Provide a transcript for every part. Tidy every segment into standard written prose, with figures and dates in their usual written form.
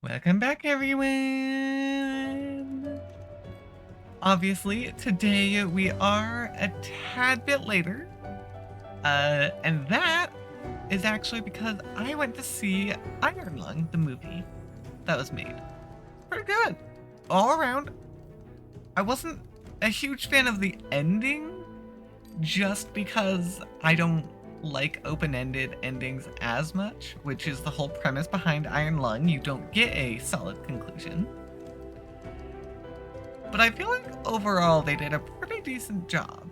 Welcome back, everyone! Obviously, today we are a tad bit later, and that is actually because I went to see Iron Lung, the movie that was made. Pretty good. All around, I wasn't a huge fan of the ending, just because I don't like open-ended endings as much, which is the whole premise behind Iron Lung. You don't get a solid conclusion. But I feel like overall they did a pretty decent job.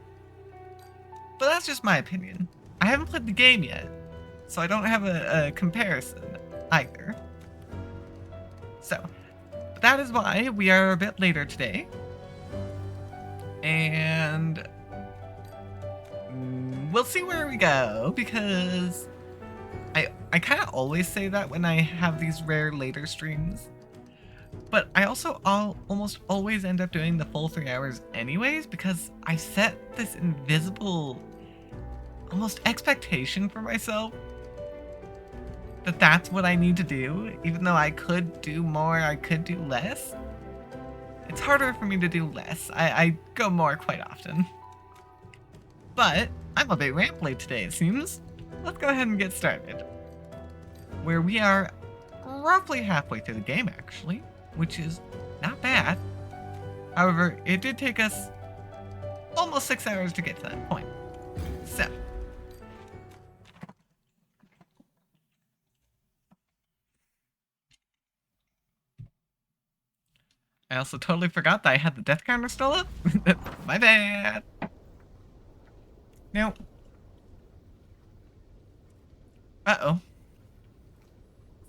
But that's just my opinion. I haven't played the game yet, so I don't have a comparison either. So, that is why we are a bit later today. And we'll see where we go, because I kind of always say that when I have these rare later streams. But I also almost always end up doing the full 3 hours anyways, because I set this invisible, almost expectation for myself that that's what I need to do, even though I could do more, I could do less. It's harder for me to do less. I go more quite often. But I'm a bit rambly today, it seems. Let's go ahead and get started. Where we are roughly halfway through the game, actually, which is not bad. However, it did take us almost 6 hours to get to that point. So, I also totally forgot that I had the death counter still up. My bad. Now, uh-oh.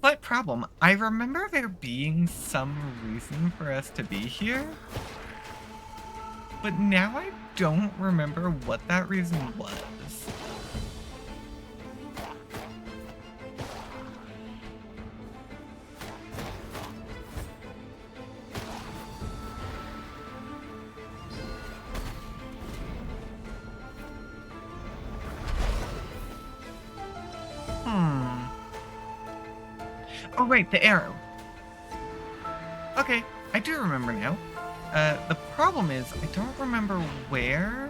Slight problem. I remember there being some reason for us to be here, but now I don't remember what that reason was. Oh right, the arrow. Okay, I do remember now. The problem is, I don't remember where.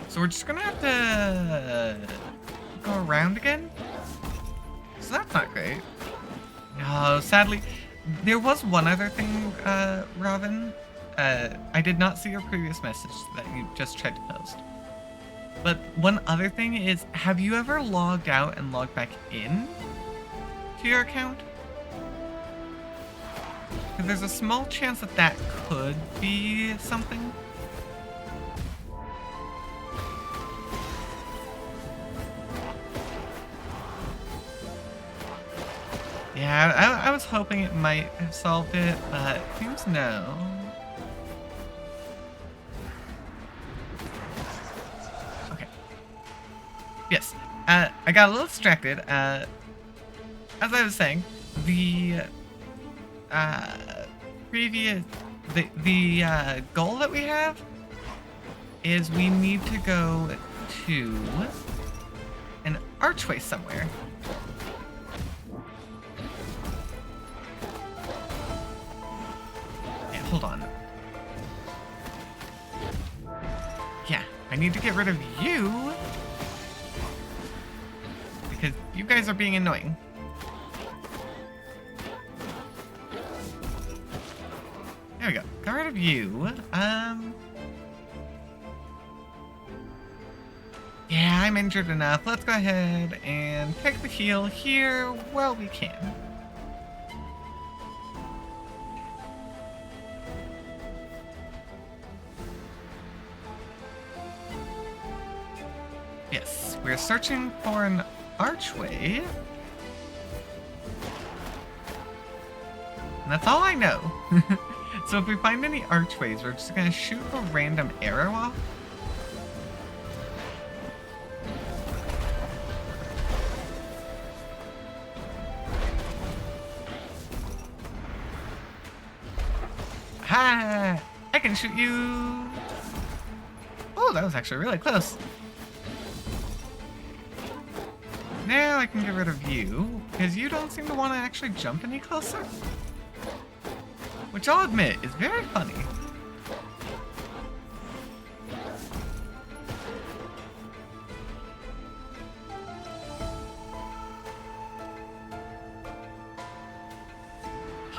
So we're just gonna have to go around again? So that's not great. No, sadly, there was one other thing, Robin. I did not see your previous message that you just tried to post. But one other thing is, have you ever logged out and logged back in to your account? Because there's a small chance that that could be something. Yeah, I was hoping it might have solved it, but it seems no. Yes, I got a little distracted. As I was saying, the goal that we have is we need to go to an archway somewhere. Yeah, hold on. Yeah, I need to get rid of you, because you guys are being annoying. There we go. Got rid of you. Yeah, I'm injured enough. Let's go ahead and take the heal here while we can. Yes, we're searching for an archway. And that's all I know. So if we find any archways, we're just gonna shoot a random arrow off. Ha! I can shoot you! Oh, that was actually really close. Now I can get rid of you, because you don't seem to want to actually jump any closer. Which I'll admit is very funny.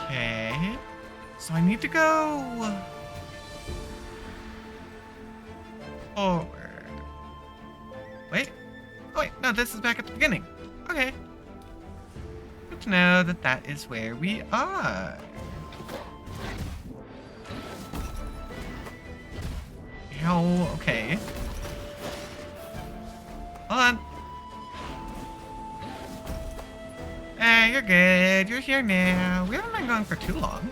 Okay. So I need to go forward. Wait. Oh wait, no, this is back at the beginning. Okay. Good to know that that is where we are. Ow, okay. Hold on. Hey, you're good. You're here now. We haven't been going for too long.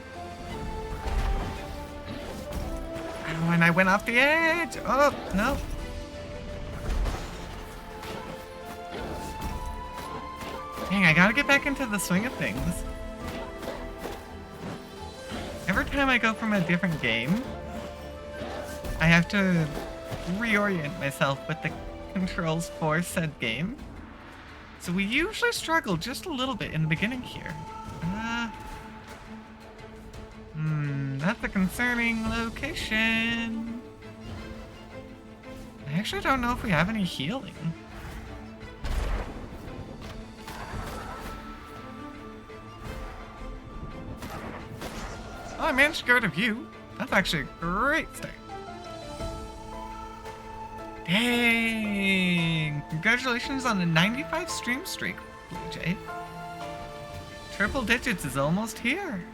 Oh, and I went off the edge. Oh, no. Dang, I gotta get back into the swing of things. Every time I go from a different game, I have to reorient myself with the controls for said game. So we usually struggle just a little bit in the beginning here. That's a concerning location. I actually don't know if we have any healing. Oh, I managed to go to view. That's actually a great start. Dang! Congratulations on a 95 stream streak, Blue Jay. Triple digits is almost here.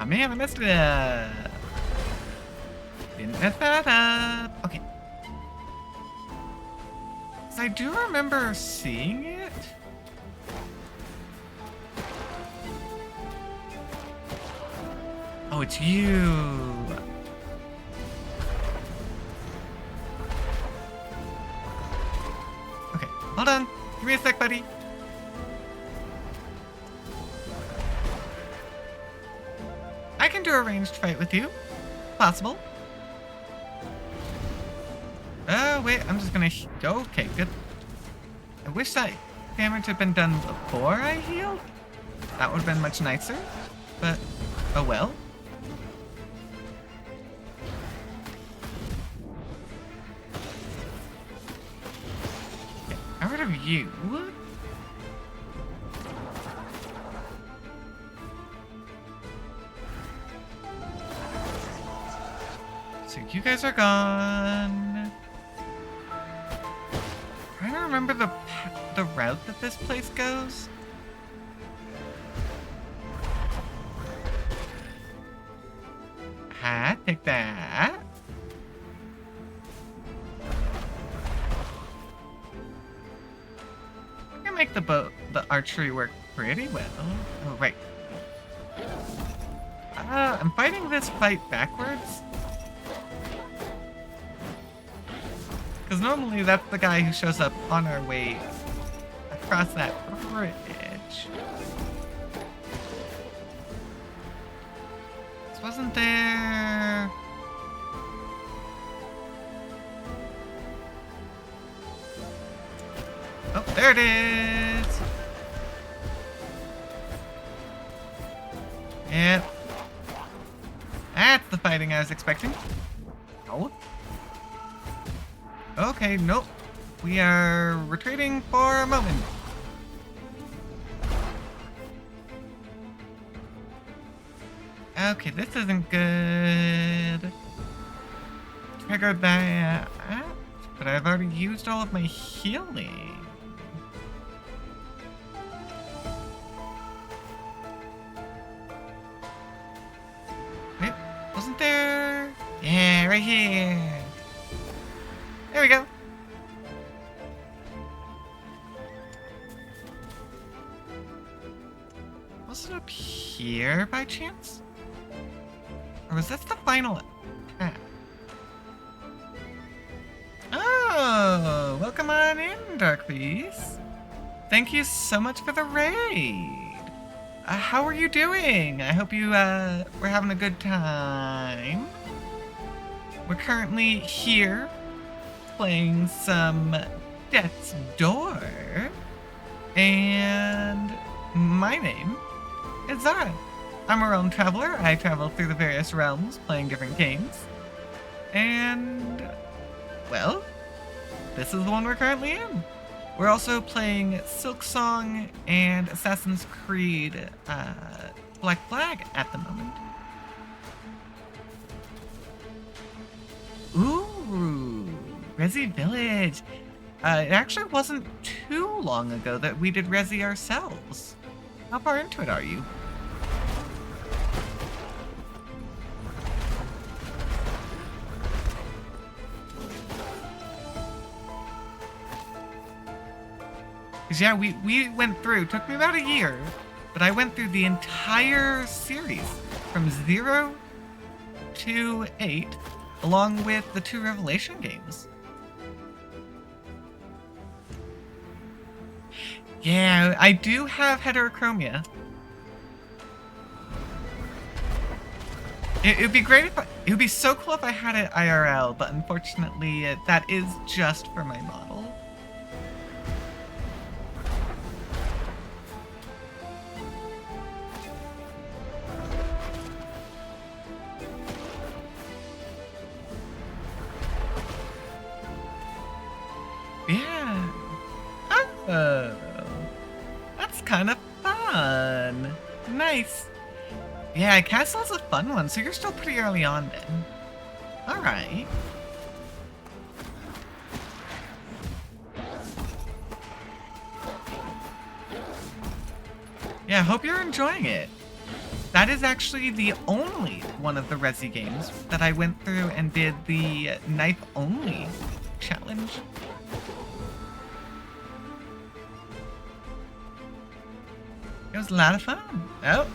Oh man, I messed it up. Didn't mess that up. Okay. I do remember seeing it. Oh, it's you. Okay, hold on. Give me a sec, buddy. I can do a ranged fight with you. Possible. Oh, wait, I'm just gonna go. Okay, good. I wish that damage had been done before I healed. That would have been much nicer. But, oh well. Okay, get rid of you. So you guys are gone. Trying to remember the route that this place goes. Take that. I can make the archery work pretty well. Oh, right. I'm fighting this fight backwards. Because normally that's the guy who shows up on our way across that bridge. This wasn't there. Oh, there it is. Yeah. That's the fighting I was expecting. Oh. Okay, nope. We are retreating for a moment. Okay, this isn't good. Triggered that, but I've already used all of my healing. Wait, wasn't there? Yeah, right here. There we go. Was it up here by chance? Or was this the final? Oh, welcome on in, Dark Beast. Thank you so much for the raid. How are you doing? I hope you were having a good time. We're currently here playing some Death's Door, and my name is Zara. I'm a realm traveler. I travel through the various realms playing different games, and well, this is the one we're currently in. We're also playing Silksong and Assassin's Creed Black Flag at the moment. Ooh, Resi Village. It actually wasn't too long ago that we did Resi ourselves. How far into it are you? Because yeah, we went through, took me about a year, but I went through the entire series from 0 to 8, along with the 2 Revelation games. Yeah, I do have heterochromia. It would be great if it would be so cool if I had it IRL, but unfortunately that is just for my model. Yeah. Oh, that's kind of fun. Nice. Yeah, Castle's a fun one, so you're still pretty early on then. Alright. Yeah, hope you're enjoying it. That is actually the only one of the Resi games that I went through and did the knife only challenge. It was a lot of fun. Oh.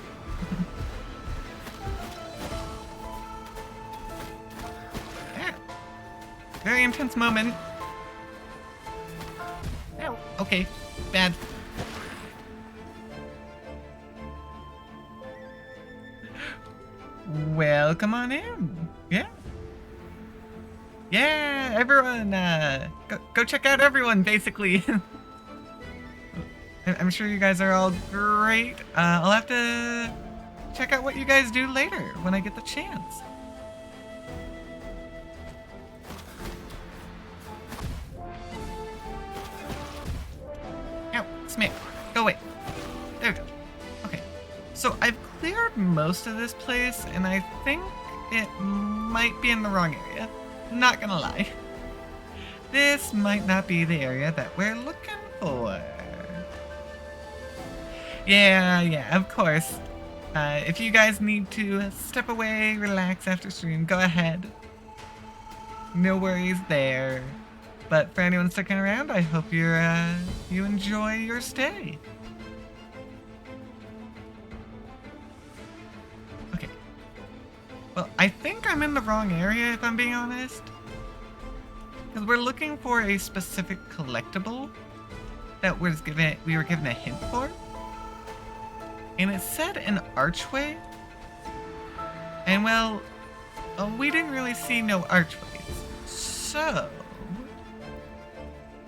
Yeah. Very intense moment. Oh, okay. Bad. Welcome on in. Yeah. Yeah, everyone, go check out everyone, basically. I'm sure you guys are all great. I'll have to check out what you guys do later when I get the chance. Ow, Smick, go away. There we go. Okay, so I've cleared most of this place, and I think it might be in the wrong area. Not gonna lie. This might not be the area that we're looking for. Yeah, of course. If you guys need to step away, relax after stream, go ahead. No worries there. But for anyone sticking around, I hope you enjoy your stay. Okay. Well, I think I'm in the wrong area, if I'm being honest. Because we're looking for a specific collectible that we were given a hint for. And it said an archway. And well, we didn't really see no archways. So,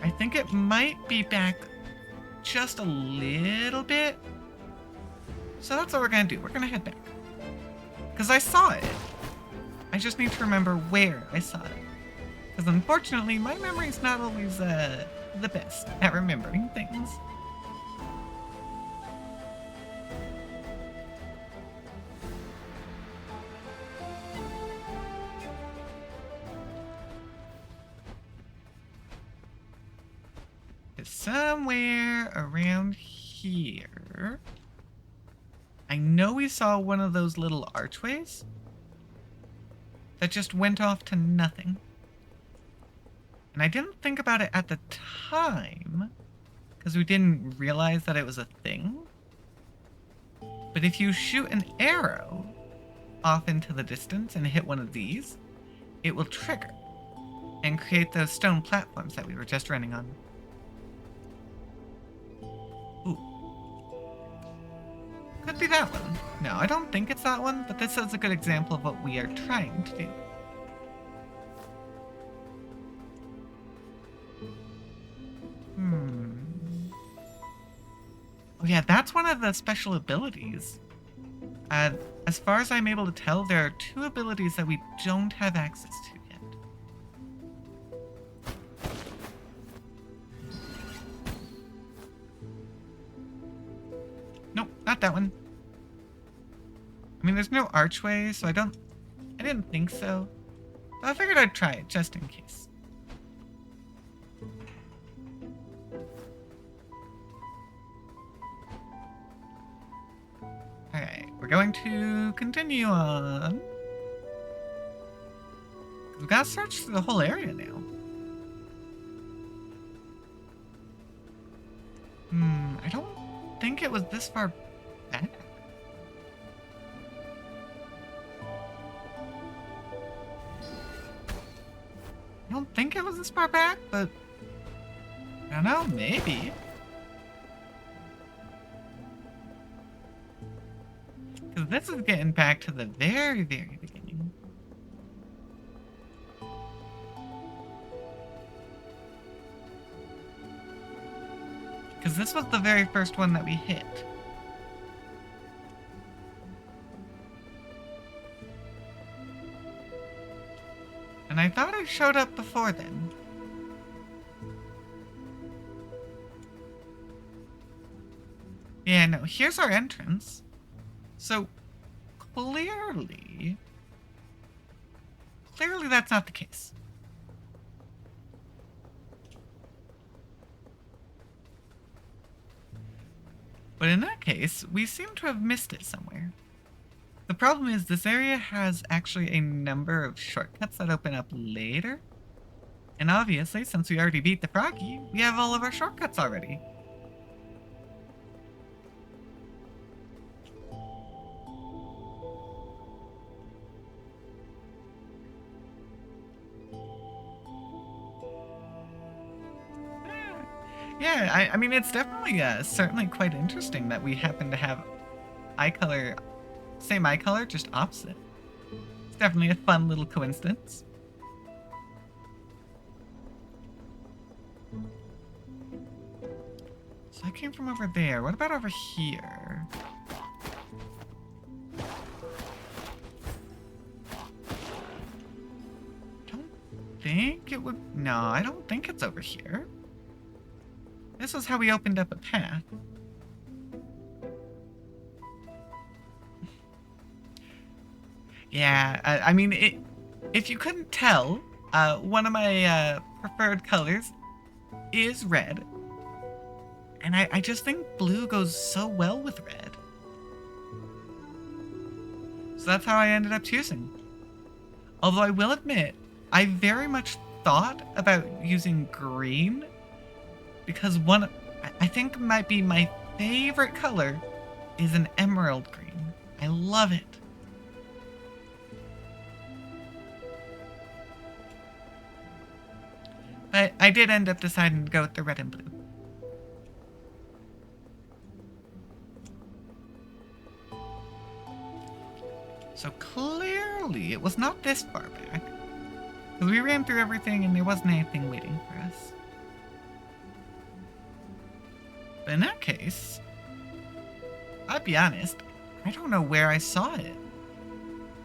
I think it might be back just a little bit. So that's what we're gonna do. We're gonna head back. Because I saw it. I just need to remember where I saw it. Because unfortunately, my memory's not always the best at remembering things. Somewhere around here. I know we saw one of those little archways that just went off to nothing. And I didn't think about it at the time because we didn't realize that it was a thing. But if you shoot an arrow off into the distance and hit one of these, it will trigger and create those stone platforms that we were just running on. Ooh. Could be that one. No, I don't think it's that one, but this is a good example of what we are trying to do. Oh yeah, that's one of the special abilities. As far as I'm able to tell, there are two abilities that we don't have access to yet. Nope, not that one. I mean, there's no archway, so I didn't think so. But I figured I'd try it just in case. Alright, we're going to continue on. We've got to search through the whole area now. I don't think it was this far back. I don't think it was this far back, but I don't know, maybe. Because this is getting back to the very, very beginning. Because this was the very first one that we hit. And I thought it showed up before then. Yeah, no, here's our entrance. So, clearly that's not the case. But in that case, we seem to have missed it somewhere. The problem is this area has actually a number of shortcuts that open up later. And obviously, since we already beat the Froggy, we have all of our shortcuts already. Yeah, I mean, it's definitely certainly quite interesting that we happen to have same eye color, just opposite. It's definitely a fun little coincidence. So I came from over there. What about over here? Don't think it would... No, I don't think it's over here. This is how we opened up a path. Yeah, I mean, if you couldn't tell, one of my preferred colors is red. And I just think blue goes so well with red. So that's how I ended up choosing. Although I will admit, I very much thought about using green because I think might be my favorite color is an emerald green. I love it. But I did end up deciding to go with the red and blue. So clearly it was not this far back. Because we ran through everything and there wasn't anything waiting for us. But in that case, I'll be honest, I don't know where I saw it.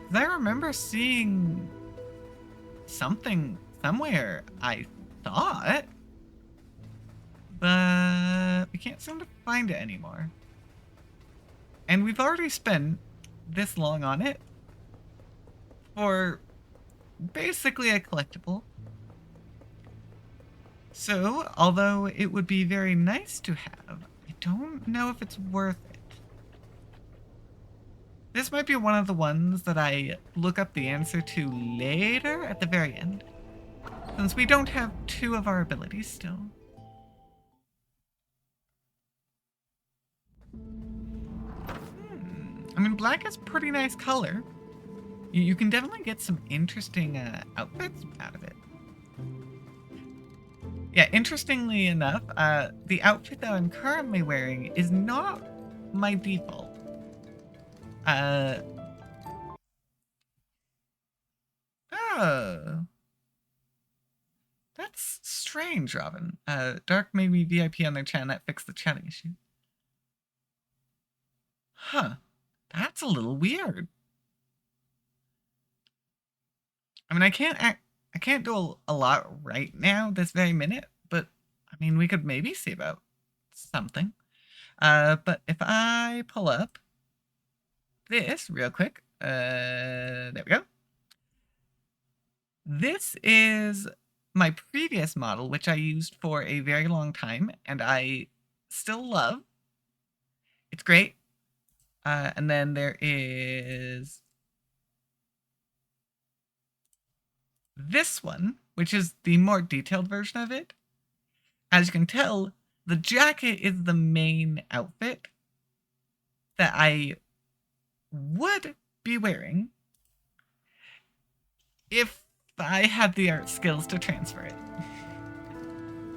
Because I remember seeing something somewhere, I thought. But we can't seem to find it anymore. And we've already spent this long on it for basically a collectible. So, although it would be very nice to have, I don't know if it's worth it. This might be one of the ones that I look up the answer to later at the very end, since we don't have two of our abilities still. I mean, black is a pretty nice color. You can definitely get some interesting outfits out of it. Yeah, interestingly enough, the outfit that I'm currently wearing is not my default. Uh, oh, that's strange, Robin. Dark made me VIP on their chat and that fixed the chatting issue. Huh, that's a little weird. I mean, I can't do a lot right now, this very minute, but I mean, we could maybe see about something. But if I pull up this real quick, there we go. This is my previous model, which I used for a very long time, and I still love. It's great. And then there is this one, which is the more detailed version of it. As you can tell, the jacket is the main outfit that I would be wearing if I had the art skills to transfer it.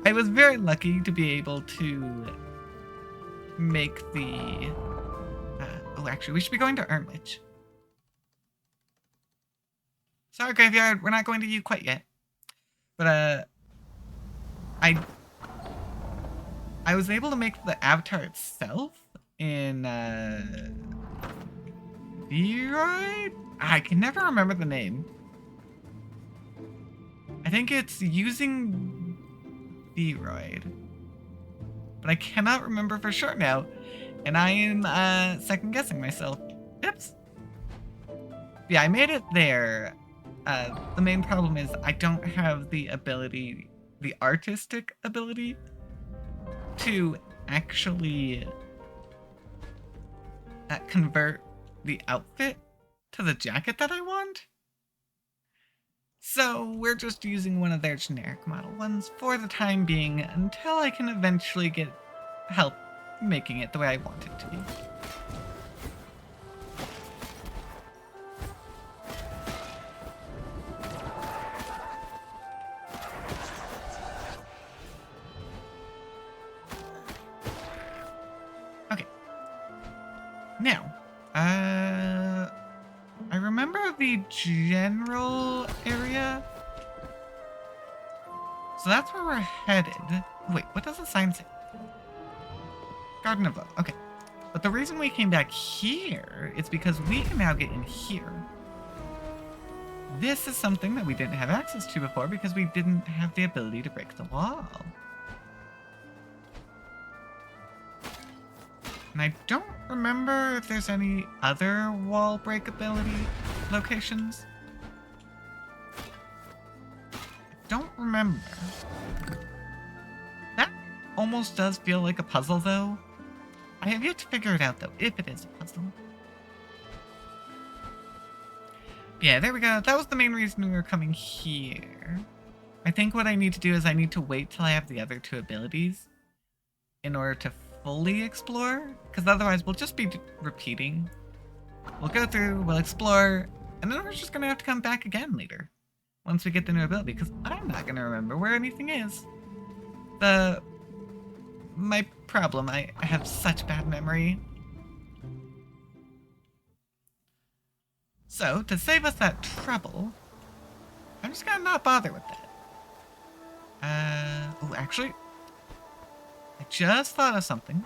I was very lucky to be able to make the... oh, actually, we should be going to Ernwich. Sorry, Graveyard, we're not going to you quite yet. But, I was able to make the avatar itself in, Vroid? I can never remember the name. I think it's using Vroid. But I cannot remember for sure now. And I am, second guessing myself. Oops. Yeah, I made it there. The main problem is I don't have the ability, the artistic ability, to actually convert the outfit to the jacket that I want. So we're just using one of their generic model ones for the time being until I can eventually get help making it the way I want it to be. Okay. Now, I remember the general area. So that's where we're headed. Wait, what does the sign say? Garden of Love. Okay. But the reason we came back here is because we can now get in here. This is something that we didn't have access to before because we didn't have the ability to break the wall. And I don't remember if there's any other wall breakability locations. I don't remember. That almost does feel like a puzzle, though. I have yet to figure it out, though, if it is a puzzle. Yeah, there we go. That was the main reason we were coming here. I think what I need to do is I need to wait till I have the other two abilities in order to fully explore, because otherwise we'll just be repeating. We'll go through, we'll explore, and then we're just going to have to come back again later once we get the new ability, because I'm not going to remember where anything is. My problem, I have such bad memory. So, to save us that trouble, I'm just gonna not bother with that. Oh, actually, I just thought of something.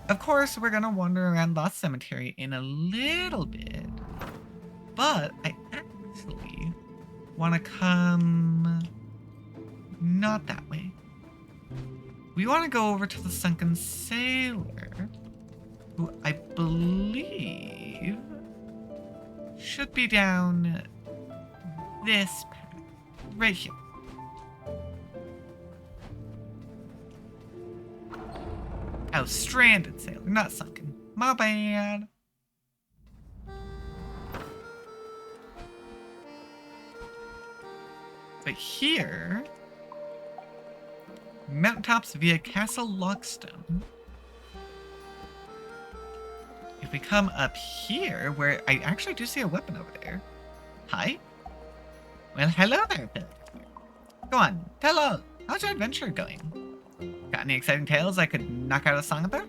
Of course, we're gonna wander around Lost Cemetery in a little bit, but I actually want to come not that way. We want to go over to the Sunken Sailor, who I believe should be down this path, right here. Oh, Stranded Sailor, not Sunken. My bad. But here, mountaintops via Castle Lockstone. If we come up here, where I actually do see a weapon over there. Hi. Well, hello there, Bill. Go on, tell all. How's your adventure going? Got any exciting tales I could knock out a song about?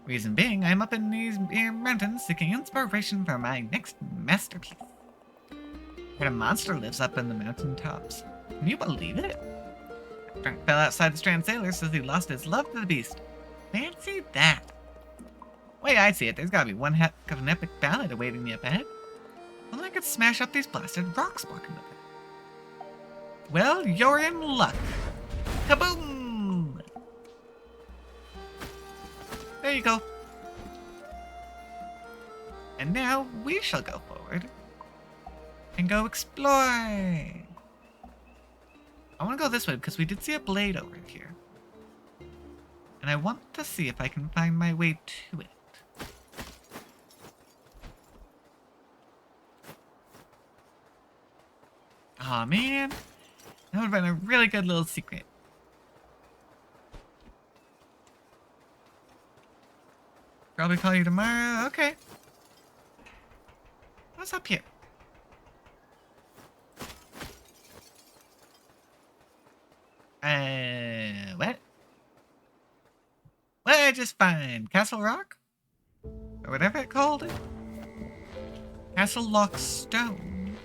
Reason being, I'm up in these here mountains seeking inspiration for my next masterpiece. Where a monster lives up in the mountain tops. Can you believe it? A drunk fell outside the Strand Sailor says he lost his love to the beast. Fancy that. Way I see it, there's gotta be one heck of an epic ballad awaiting me up ahead. Well, I could smash up these blasted rocks blocking the way. Well, you're in luck. Kaboom! There you go. And now we shall go forward and go explore. I want to go this way because we did see a blade over here. And I want to see if I can find my way to it. Aw, man. That would have been a really good little secret. Probably call you tomorrow. Okay. What's up here? What? What did I just find? Castle Rock? Or whatever it called it? Castle Lock Stone.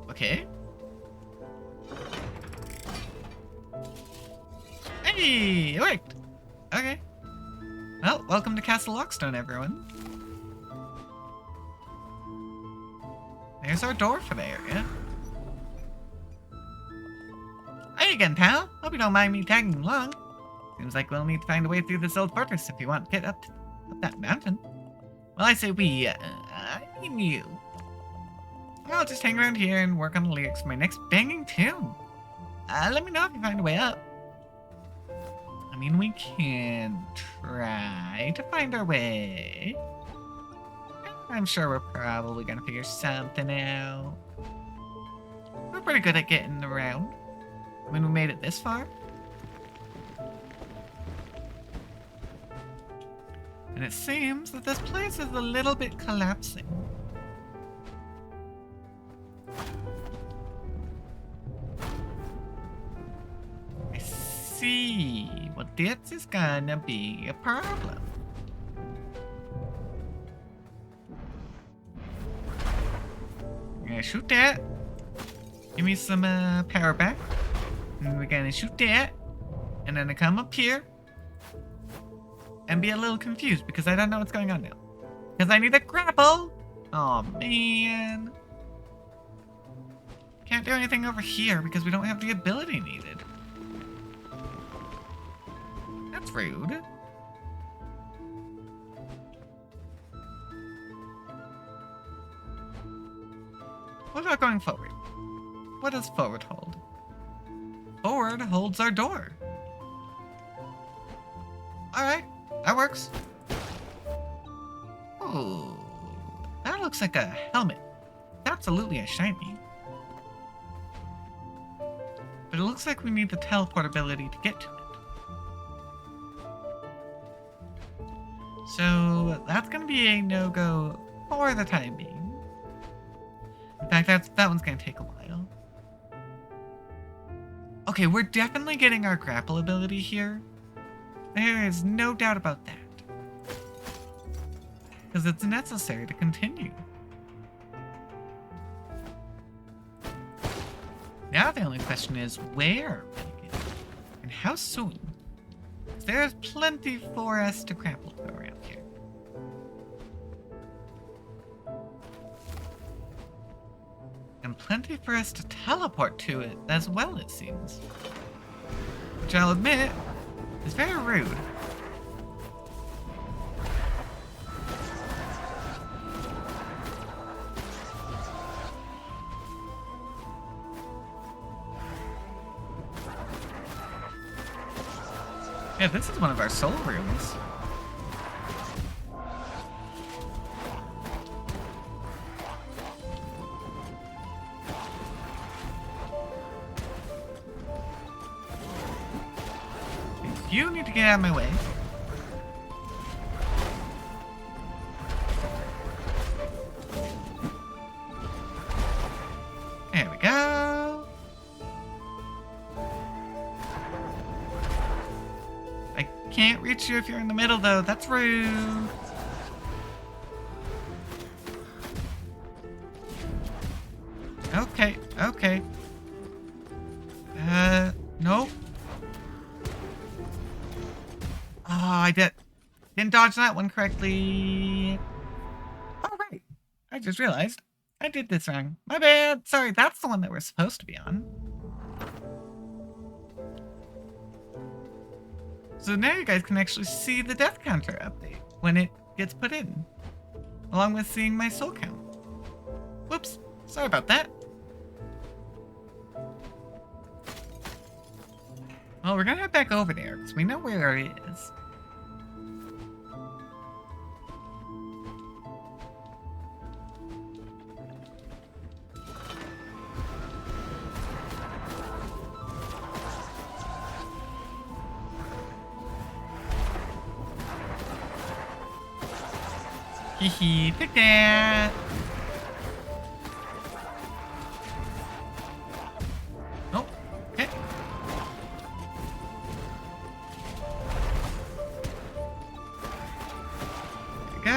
Okay. Hey, it worked. Okay. Well, welcome to Castle Lockstone, everyone. There's our door for the area. Hey again, pal. Hope you don't mind me tagging along. Seems like we'll need to find a way through this old fortress if you want to get up that mountain. Well, I say we, I mean you. I'll just hang around here and work on the lyrics for my next banging tune. Let me know if you find a way up. I mean, we can try to find our way. I'm sure we're probably gonna figure something out. We're pretty good at getting around. I mean, we made it this far. And it seems that this place is a little bit collapsing. I see. Well, this is gonna be a problem. I'm gonna shoot that. Give me some power back. And we're gonna shoot that. And then I come up here. And be a little confused because I don't know what's going on now. Because I need a grapple. Oh man. Can't do anything over here because we don't have the ability needed. That's rude. What about going forward? What does forward hold? Forward holds our door. Alright, that works. Ooh, that looks like a helmet. Absolutely a shiny. But it looks like we need the teleport ability to get to it. So that's gonna be a no-go for the time being. In fact, that one's gonna take a while. Okay, we're definitely getting our grapple ability here. There is no doubt about that. Because it's necessary to continue. Now the only question is where and how soon. There's plenty for us to grapple to around here. And plenty for us to teleport to it as well, it seems. Which I'll admit is very rude. Yeah, this is one of our soul rooms. You need to get out of my way. There we go. I can't reach you if you're in the middle, though. That's rude. Okay, okay. Nope. Oh, I didn't dodge that one correctly. Oh, right. I just realized I did this wrong. My bad. Sorry, that's the one that we're supposed to be on. So now you guys can actually see the death counter update when it gets put in, along with seeing my soul count. Whoops, sorry about that. Well, we're gonna head back over there, because we know where it is. Hee take that! Oh, okay. There we go.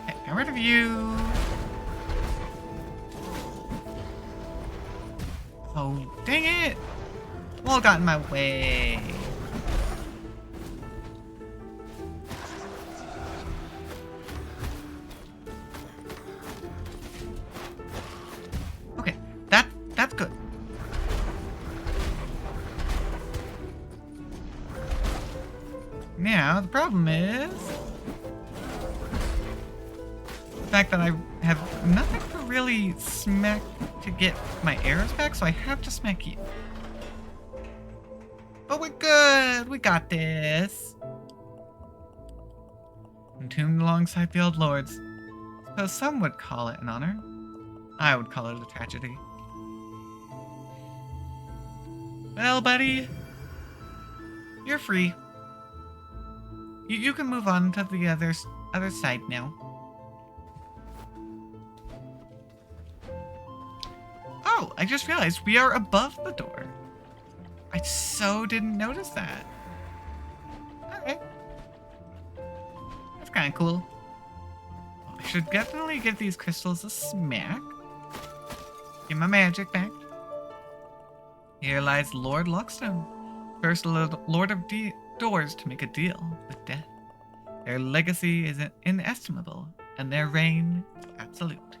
Okay, get rid of you. Oh, dang it! Wall got in my way. Okay, that's good. Now, the problem is the fact that I have nothing to really smack to get my arrows back, so I have to smack you. But we're good. We got this. Entombed alongside the old lords. Suppose some would call it an honor. I would call it a tragedy. Well, buddy, you're free. You can move on to the other side now. Oh, I just realized we are above the door. I so didn't notice that. Okay. That's kind of cool. I should definitely give these crystals a smack. Get my magic back. Here lies Lord Lockstone, first Lord of Doors to make a deal with death. Their legacy is inestimable, and their reign absolute.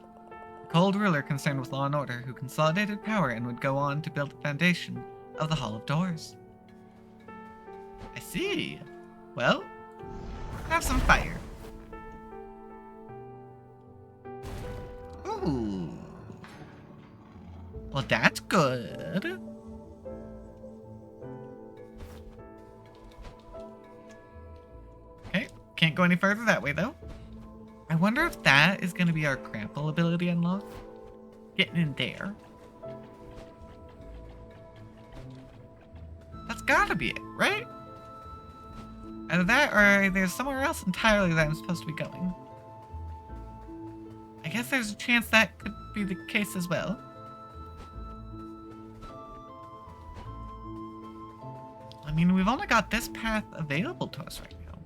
A cold ruler concerned with law and order who consolidated power and would go on to build the foundation of the Hall of Doors. I see. Well, have some fire. Ooh. Well, that's good. Okay, can't go any further that way, though. I wonder if that is going to be our grapple ability unlock. Getting in there. That's gotta be it, right? Either that or there's somewhere else entirely that I'm supposed to be going. I guess there's a chance that could be the case as well. I mean, we've only got this path available to us right now.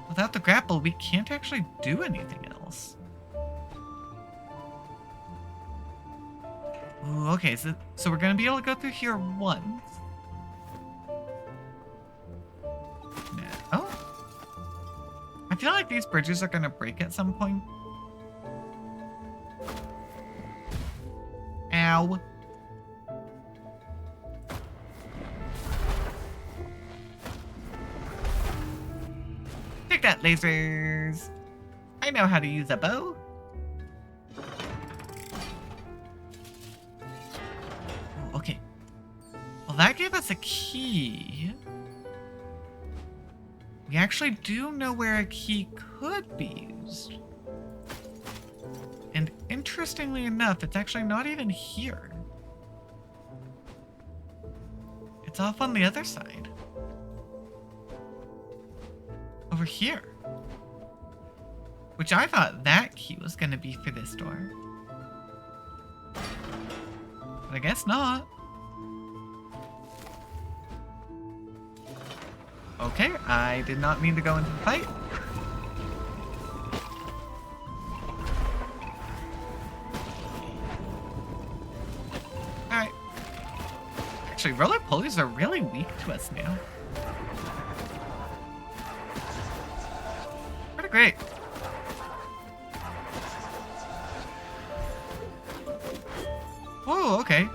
Without the grapple, we can't actually do anything else. Ooh, okay, so we're gonna be able to go through here once. Oh. I feel like these bridges are gonna break at some point. Ow. Take that, lasers. I know how to use a bow. Oh, okay. Well, that gave us a key. We actually do know where a key could be used. And interestingly enough, it's actually not even here. It's off on the other side. Over here. Which I thought that key was going to be for this door. But I guess not. Okay, I did not mean to go into the fight. Alright. Actually, roly-polies are really weak to us now. Pretty great. Whoa, okay.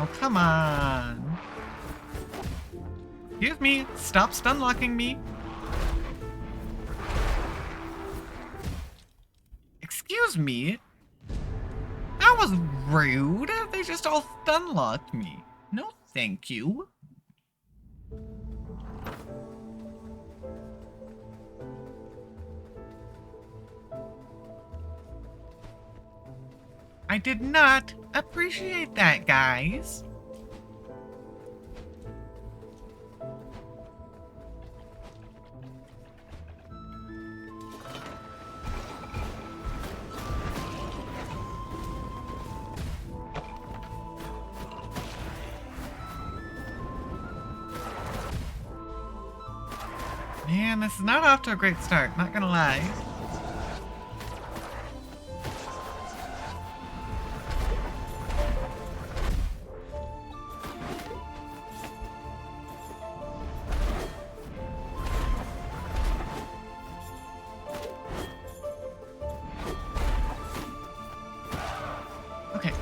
Oh, come on. Excuse me. Stop stun locking me. Excuse me? That was rude. They just all stun locked me. No, thank you. I did not appreciate that, guys. Man, this is not off to a great start, not gonna lie. Okay.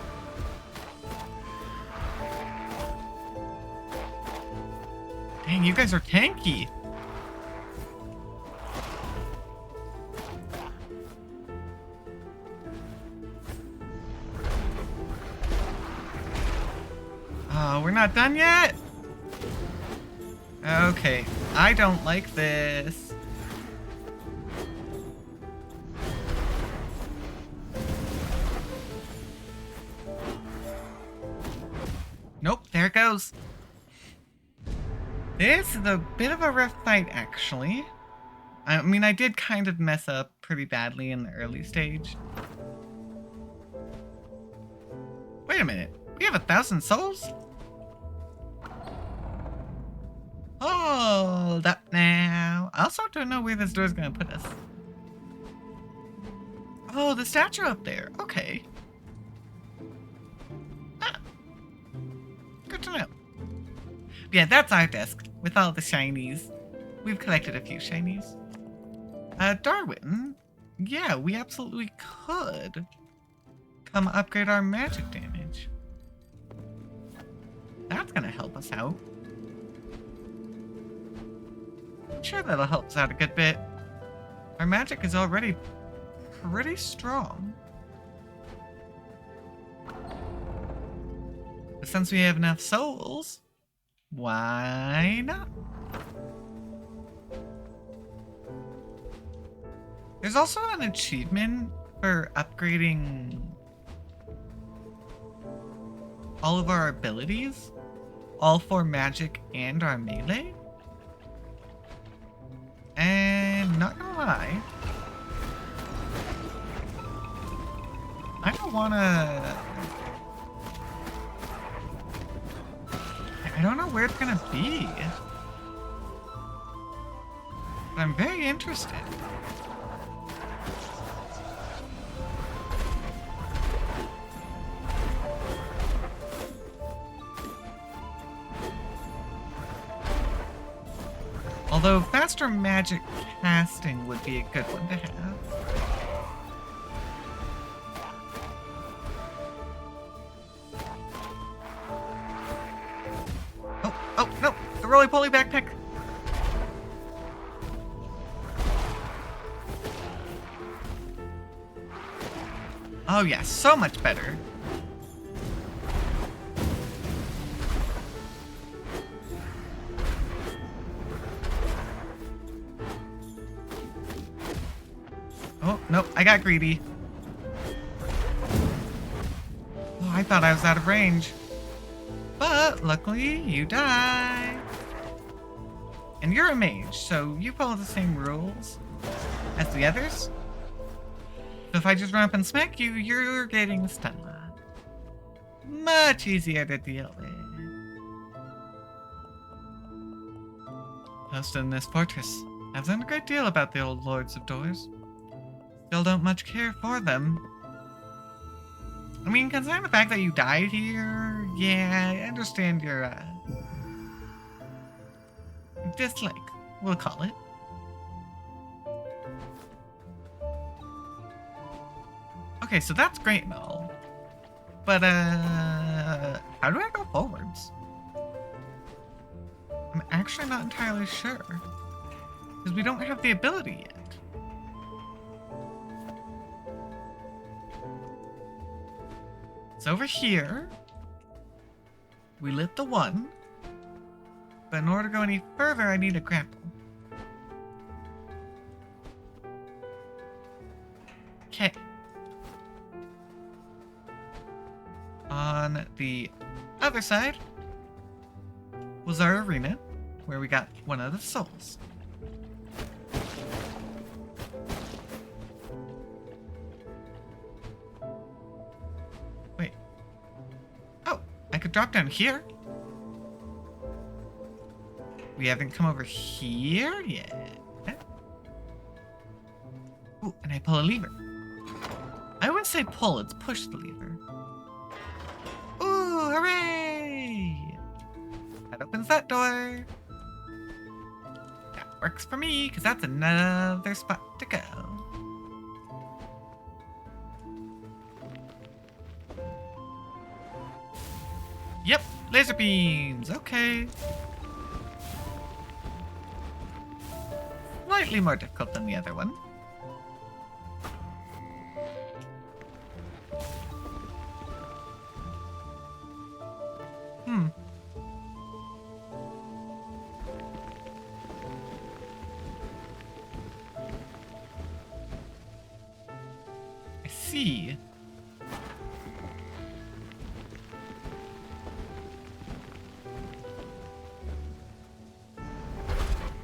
Dang, you guys are tanky. Oh, we're not done yet? Okay, I don't like this. Nope, there it goes. This is a bit of a rough fight, actually. I mean, I did kind of mess up pretty badly in the early stage. Wait a minute. We have 1,000 souls? Hold up now. I also don't know where this door's gonna put us. Oh, the statue up there. Okay. Ah. Good to know. Yeah, that's our desk with all the shinies. We've collected a few shinies. Darwin, yeah, we absolutely could come upgrade our magic damage. That's gonna help us out. I'm sure that'll help us out a good bit. Our magic is already pretty strong. But since we have enough souls, why not? There's also an achievement for upgrading all of our abilities, all for magic and our melee. And not gonna lie, I don't wanna... I don't know where it's gonna be. But I'm very interested. Although faster magic casting would be a good one to have. Oh, no! The roly-poly backpack! Oh yeah, so much better. Oh, nope, I got greedy. Oh, I thought I was out of range. But luckily, you die. And you're a mage, so you follow the same rules as the others. So if I just run up and smack you, you're getting a stun lock. Much easier to deal with. Posted in this fortress, I've learned a great deal about the old Lords of Doors. Still don't much care for them. I mean, considering the fact that you died here, yeah, I understand your, dislike, we'll call it. Okay, so that's great and all. But, how do I go forwards? I'm actually not entirely sure. Because we don't have the ability yet. So over here, we lit the one. But in order to go any further, I need a grapple. Okay. On the other side was our arena, where we got one of the souls. Wait. Oh, I could drop down here. We haven't come over here yet. Ooh, and I pull a lever. I wouldn't say pull, it's push the lever. Ooh, hooray! That opens that door. That works for me, because that's another spot to go. Yep, laser beams, okay. Slightly more difficult than the other one. I see.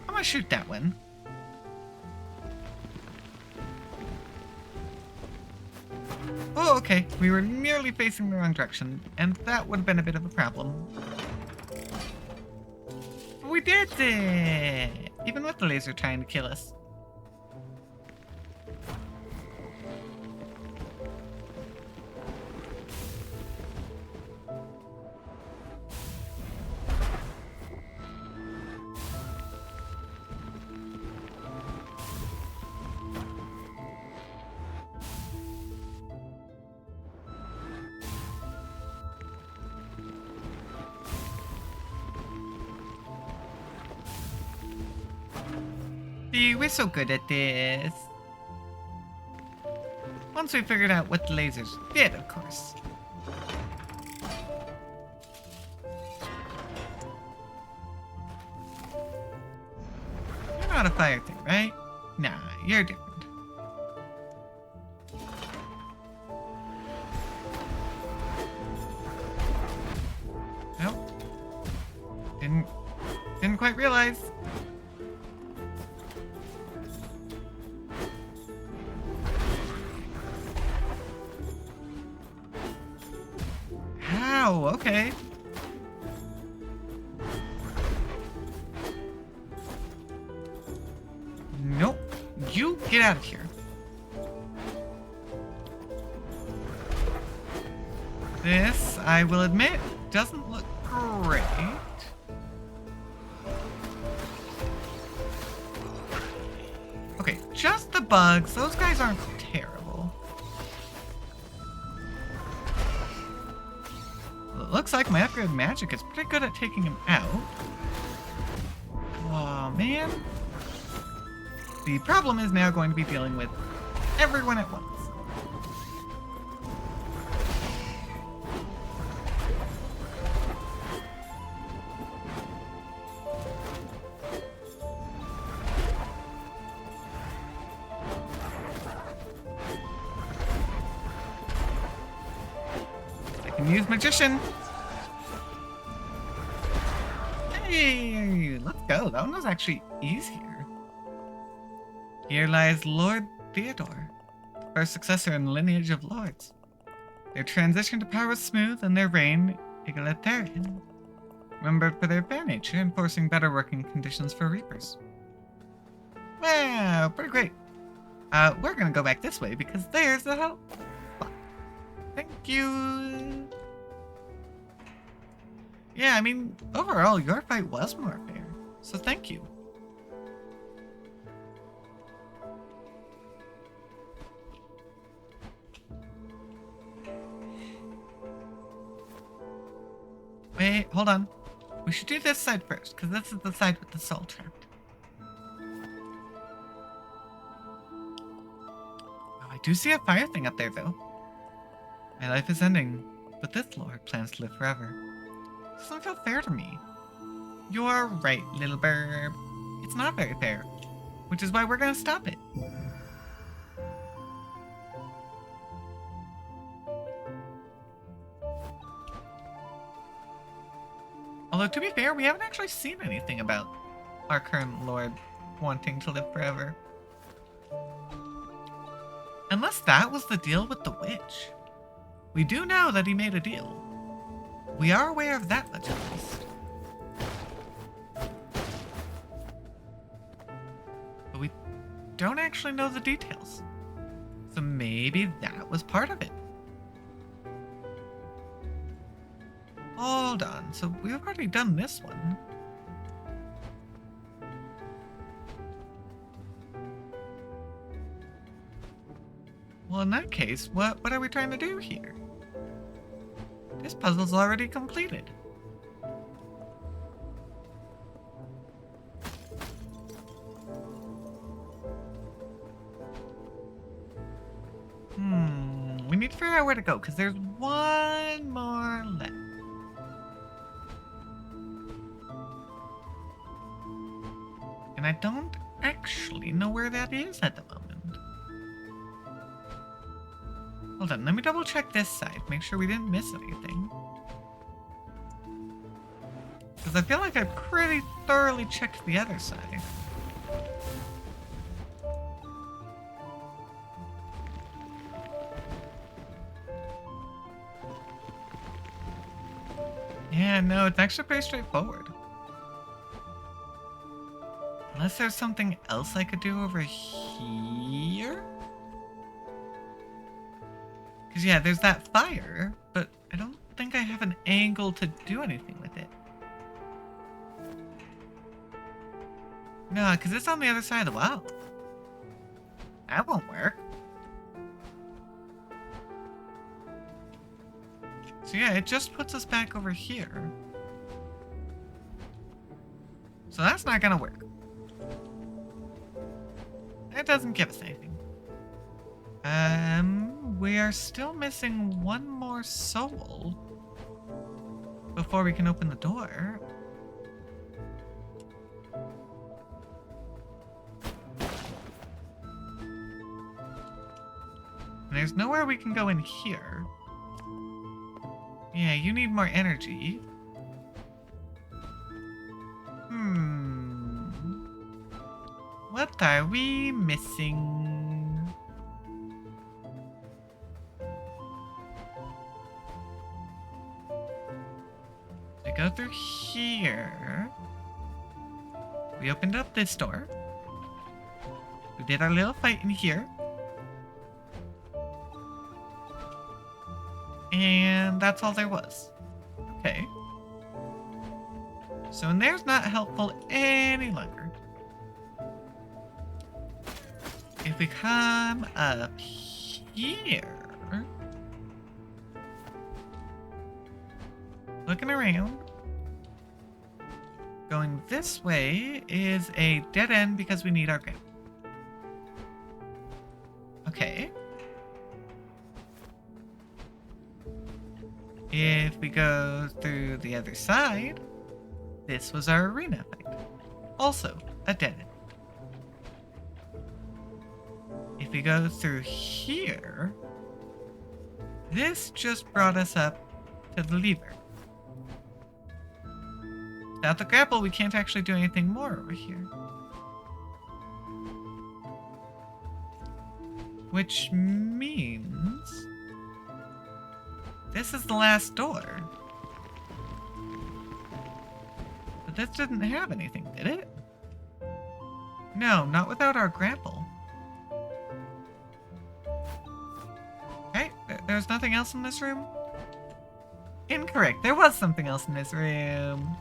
I'm gonna shoot that one. Oh, okay. We were nearly facing the wrong direction, and that would have been a bit of a problem. We did it! Even with the laser trying to kill us. See, we're so good at this. Once we figured out what the lasers did, of course. You're not a fire thing, right? Nah, you're different. Nope. Didn't quite realize. Wow, okay. Nope. You get out of here. This, I will admit, doesn't look great. Okay, just the bugs. Those guys aren't terrible. Well, it looks like my upgrade magic is pretty good at taking him out. Oh, man. The problem is now going to be dealing with everyone at once. I can use Magician. Yay! Let's go. That one was actually easier. Here lies Lord Theodore, first successor in the lineage of lords. Their transition to power was smooth and their reign egalitarian, remembered for their fair nature, enforcing better working conditions for reapers. Wow, pretty great. We're gonna go back this way because there's the help. Thank you. Yeah, I mean, overall, your fight was more fair, so thank you. Wait, hold on. We should do this side first, because this is the side with the soul trapped. Oh, I do see a fire thing up there, though. My life is ending, but this lord plans to live forever. It doesn't feel fair to me. You're right, little burb. It's not very fair, which is why we're gonna stop it. Although, to be fair, we haven't actually seen anything about our current lord wanting to live forever. Unless that was the deal with the witch. We do know that he made a deal. We are aware of that much, at least. But we don't actually know the details. So maybe that was part of it. Hold on, so we've already done this one. Well, in that case, what are we trying to do here? This puzzle's already completed. We need to figure out where to go, because there's one more left. And I don't actually know where that is at the moment. Hold on, let me double check this side, make sure we didn't miss anything. Because I feel like I pretty thoroughly checked the other side. Yeah, no, it's actually pretty straightforward. Unless there's something else I could do over here? Because yeah, there's that fire, but I don't think I have an angle to do anything with it. No, because it's on the other side of the well. That won't work. So yeah, it just puts us back over here. So that's not gonna work. It doesn't give us anything. We are still missing one more soul before we can open the door. And there's nowhere we can go in here. Yeah, you need more energy. What are we missing? We go through here. We opened up this door. We did our little fight in here. And that's all there was. Okay. So in there's not helpful any longer. If we come up here, looking around, going this way is a dead end because we need our grip. Okay. If we go through the other side, this was our arena fight. Also a dead end. If we go through here, this just brought us up to the lever. Without the grapple, we can't actually do anything more over here. Which means this is the last door. But this didn't have anything, did it? No, not without our grapple. Okay, there's nothing else in this room? Incorrect, there was something else in this room.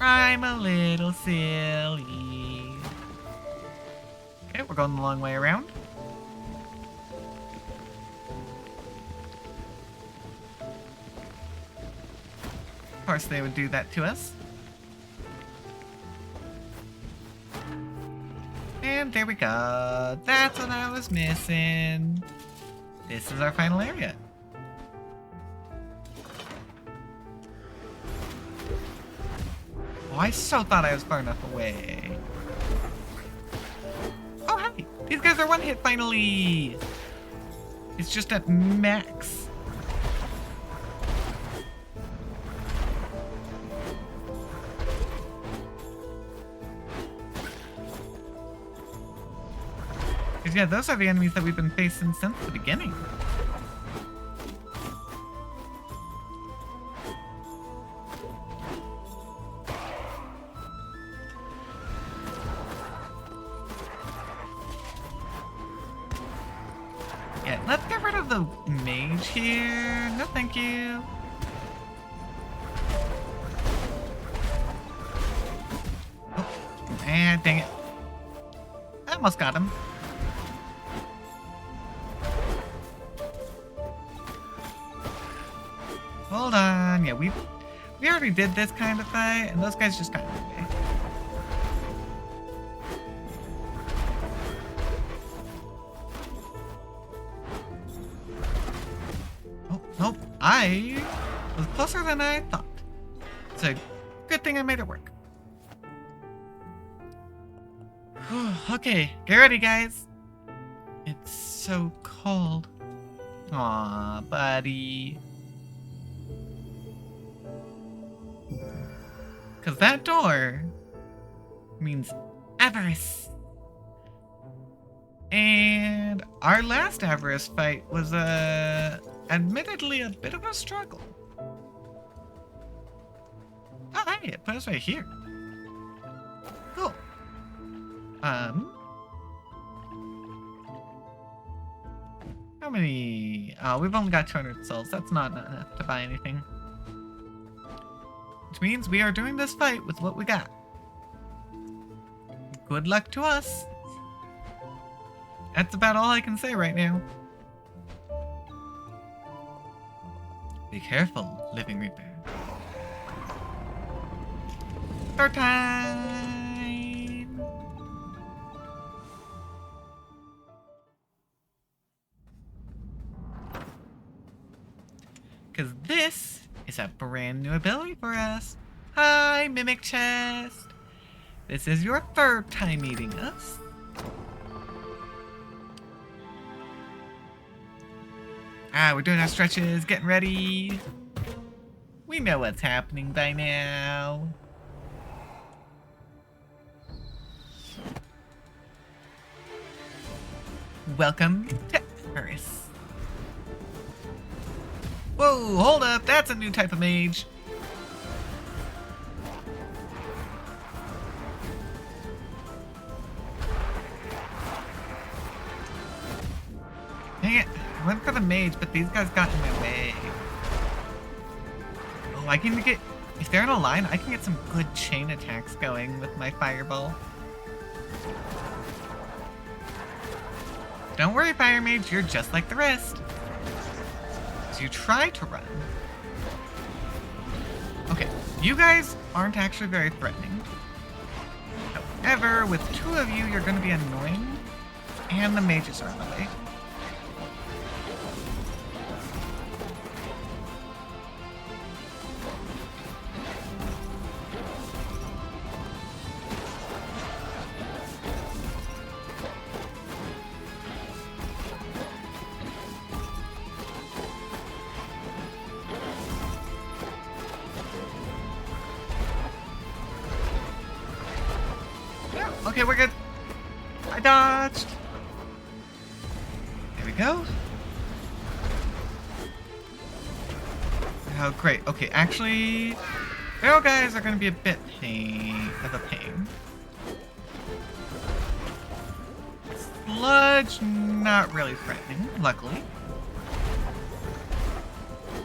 I'm a little silly. Okay, we're going the long way around. Of course they would do that to us. And there we go. That's what I was missing. This is our final area. Oh, I so thought I was far enough away. Oh, hey! These guys are one hit finally! It's just at max. Because yeah, those are the enemies that we've been facing since the beginning. Yeah, let's get rid of the mage here. No, thank you. Oh, dang it. I almost got him. Hold on. Yeah, we already did this kind of fight, and those guys just got in the way. Oh, nope. I was closer than I thought. It's a good thing I made it work. Okay, get ready, guys. It's so cold. Aw, buddy. Because that door means avarice. And our last avarice fight was, admittedly a bit of a struggle. Oh, hey, it put us right here. Cool. How many? Oh, we've only got 200 souls. That's not enough to buy anything. Which means we are doing this fight with what we got. Good luck to us. That's about all I can say right now. Be careful, Living Reaper. Start time! Because this is a brand new ability for us. Hi, Mimic Chest. This is your third time meeting us. We're doing our stretches, getting ready. We know what's happening by now. Welcome to Eris. Whoa, hold up, that's a new type of mage. Dang it, I went for the mage, but these guys got in my way. Oh, I can get, if they're in a line, I can get some good chain attacks going with my fireball. Don't worry, Fire Mage, you're just like the rest. So you try to run. Okay, you guys aren't actually very threatening. However, with two of you, you're going to be annoying, and the mages are in the way. Okay, we're good. I dodged. There we go. Oh, great. Okay, actually, feral guys are going to be a bit of a pain. Sludge, not really threatening, luckily.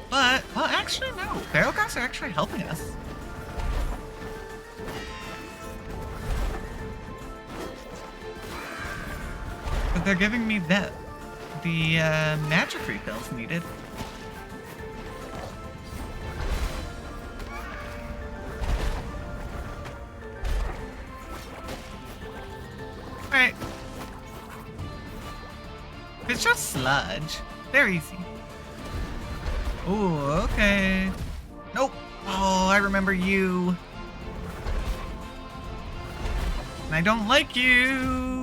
But, well, actually, no. Feral guys are actually helping us. But they're giving me the magic refills needed. Alright. It's just sludge. They're easy. Ooh, okay. Nope. Oh, I remember you. And I don't like you.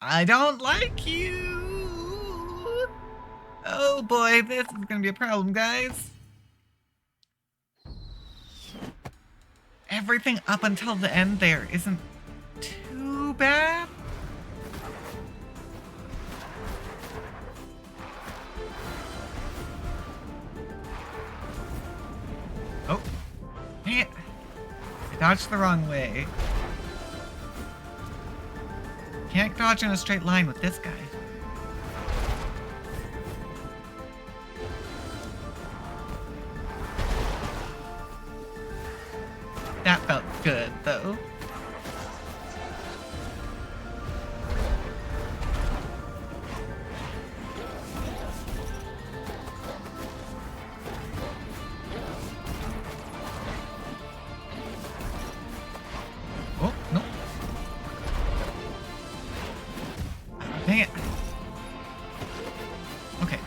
I don't like you. Oh boy, this is gonna be a problem, guys. Everything up until the end there isn't too bad. Oh, dang it. I dodged the wrong way. Can't dodge in a straight line with this guy. That felt good, though. Oh, no. Dang it. Okay.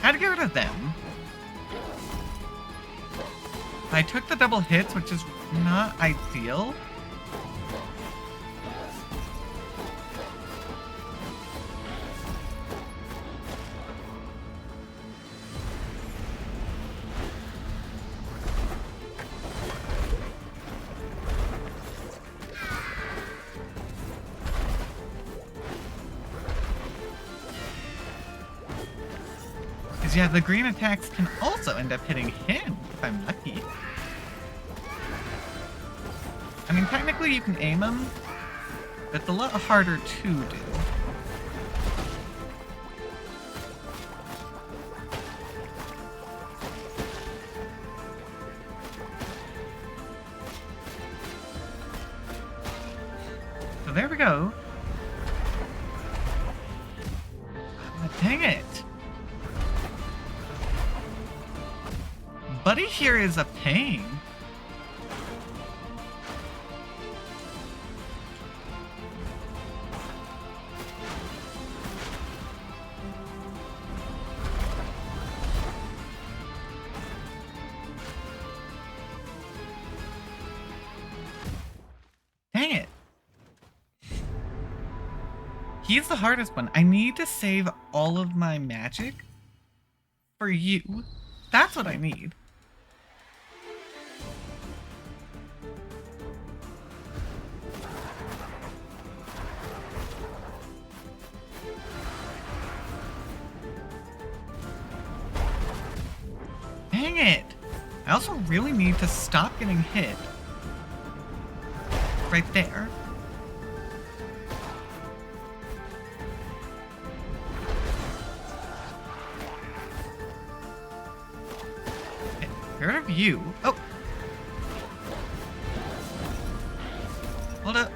Had to get rid of them. I took the double hits, which is not ideal. Yeah, the green attacks can also end up hitting him, if I'm lucky. I mean, technically you can aim them, but it's a lot harder to do. So there we go. Oh, dang it. Buddy here is a pain. Dang it. He's the hardest one. I need to save all of my magic for you. That's what I need. Dang it! I also really need to stop getting hit. Right there. Okay, get rid of you. Oh! Hold up.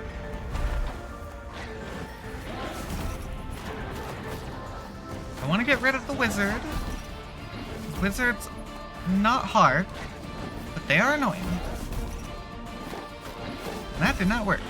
I want to get rid of the wizard. Wizards, not hard, but they are annoying. And that did not work.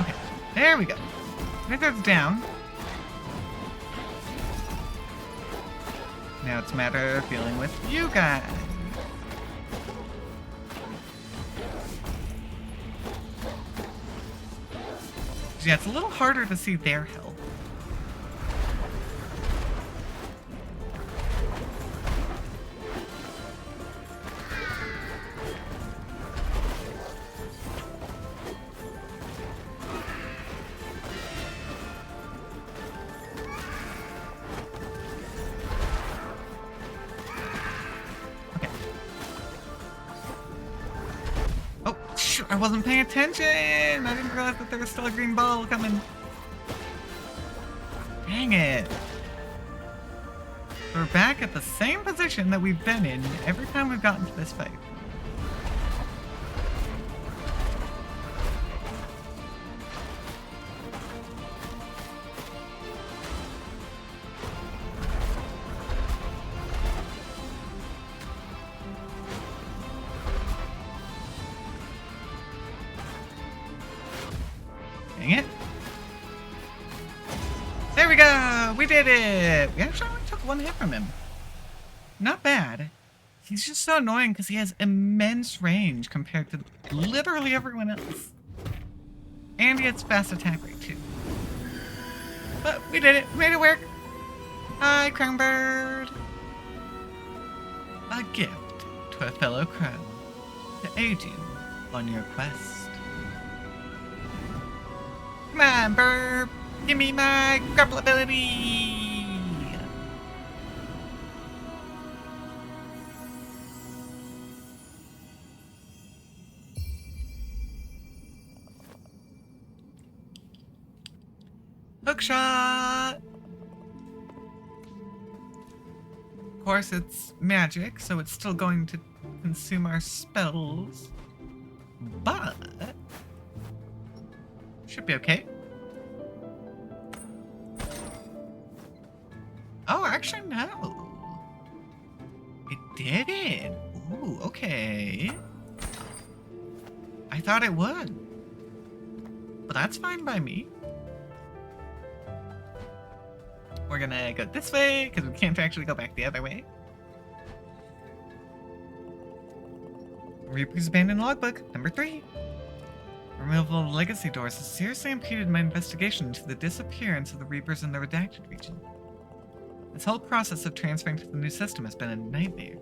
Okay, there we go. Wizard's down. Now it's a matter of dealing with you guys. Yeah, it's a little harder to see their health. I wasn't paying attention! I didn't realize that there was still a green ball coming. Dang it. We're back at the same position that we've been in every time we've gotten to this fight. Dang it. There we go! We did it! We actually only took one hit from him. Not bad. He's just so annoying because he has immense range compared to literally everyone else. And he has fast attack rate too. But we did it! We made it work! Hi, Crownbird! A gift to a fellow crow to aid you on your quest. Come on, Burp! Give me my grapple ability! Hookshot! Of course, it's magic, so it's still going to consume our spells. But should be okay. Oh, actually, no. It didn't. Ooh, okay. I thought it would. But that's fine by me. We're gonna go this way, because we can't actually go back the other way. Reaper's Abandoned Logbook, number 3. Removal of legacy doors has seriously impeded my investigation into the disappearance of the Reapers in the Redacted region. This whole process of transferring to the new system has been a nightmare.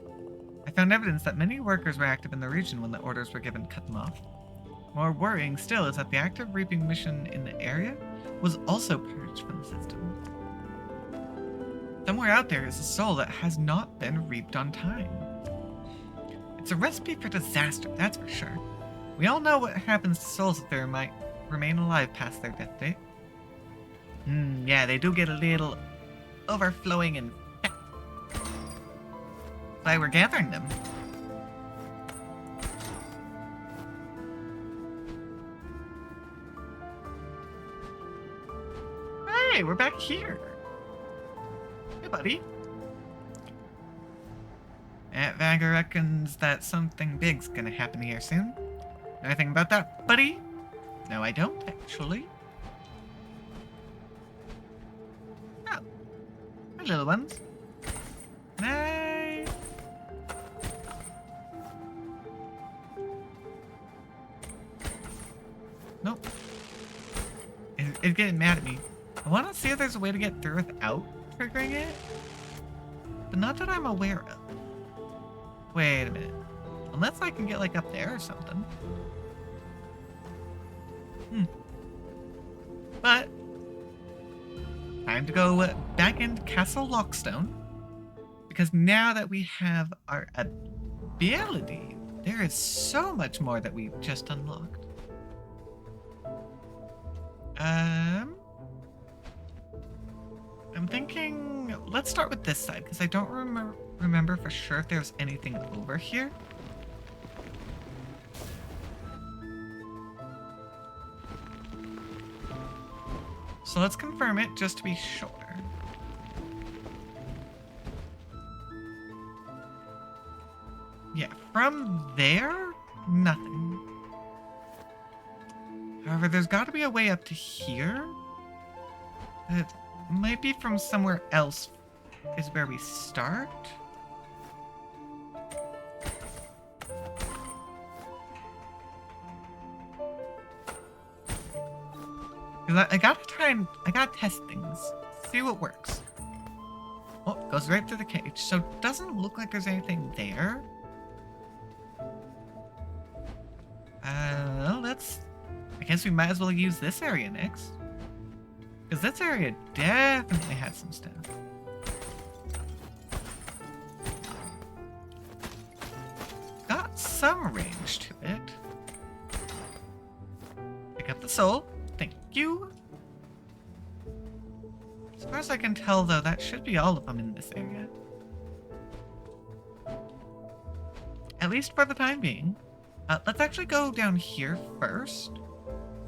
I found evidence that many workers were active in the region when the orders were given to cut them off. More worrying still is that the active reaping mission in the area was also purged from the system. Somewhere out there is a soul that has not been reaped on time. It's a recipe for disaster, that's for sure. We all know what happens to souls if they might remain alive past their death date. Yeah, they do get a little overflowing and fat. That's why we're gathering them. Hey, we're back here. Hey, buddy. Aunt Vagga reckons that something big's gonna happen here soon. Know anything about that, buddy? No, I don't, actually. Oh. Hi, little ones. Nice. Nope. It's getting mad at me. I want to see if there's a way to get through without triggering it. But not that I'm aware of. Wait a minute. Unless I can get, like, up there or something. But time to go back into Castle Lockstone. Because now that we have our ability, there is so much more that we've just unlocked. I'm thinking, let's start with this side, because I don't remember for sure if there's anything over here. So let's confirm it just to be sure. Yeah, from there, nothing. However, there's got to be a way up to here. It might be from somewhere else is where we start. 'Cause I gotta try and I gotta test things, see what works. Oh, goes right through the cage. So it doesn't look like there's anything there. Well, I guess we might as well use this area next. Because this area definitely had some stuff. Got some range to it. Pick up the soul. Thank you. As far as I can tell, though, that should be all of them in this area. At least for the time being. Let's actually go down here first.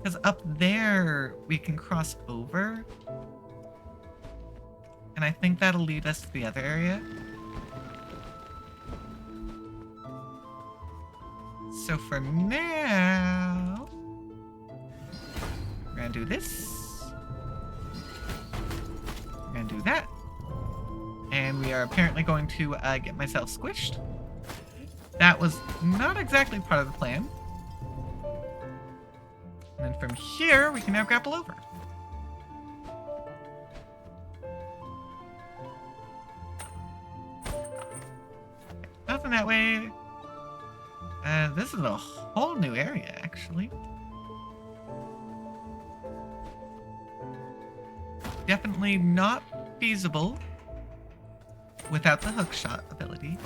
Because up there, we can cross over. And I think that'll lead us to the other area. So for now, we're gonna do this. We're gonna do that. And we are apparently going to get myself squished. That was not exactly part of the plan. And then from here, we can now grapple over. Nothing that way. This is a whole new area, actually. Definitely not feasible without the hookshot ability.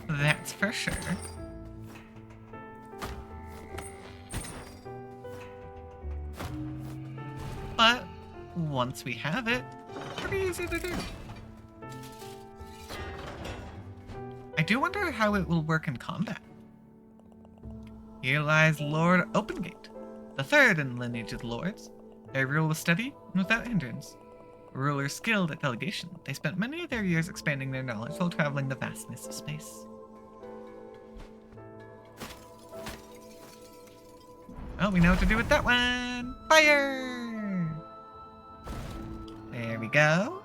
That's for sure. But once we have it, pretty easy to do. I do wonder how it will work in combat. Here lies Lord Opengate, the third in the lineage of the lords. Their rule was steady and without hindrance. Rulers skilled at delegation, they spent many of their years expanding their knowledge while traveling the vastness of space. Oh, we know what to do with that one! Fire! There we go.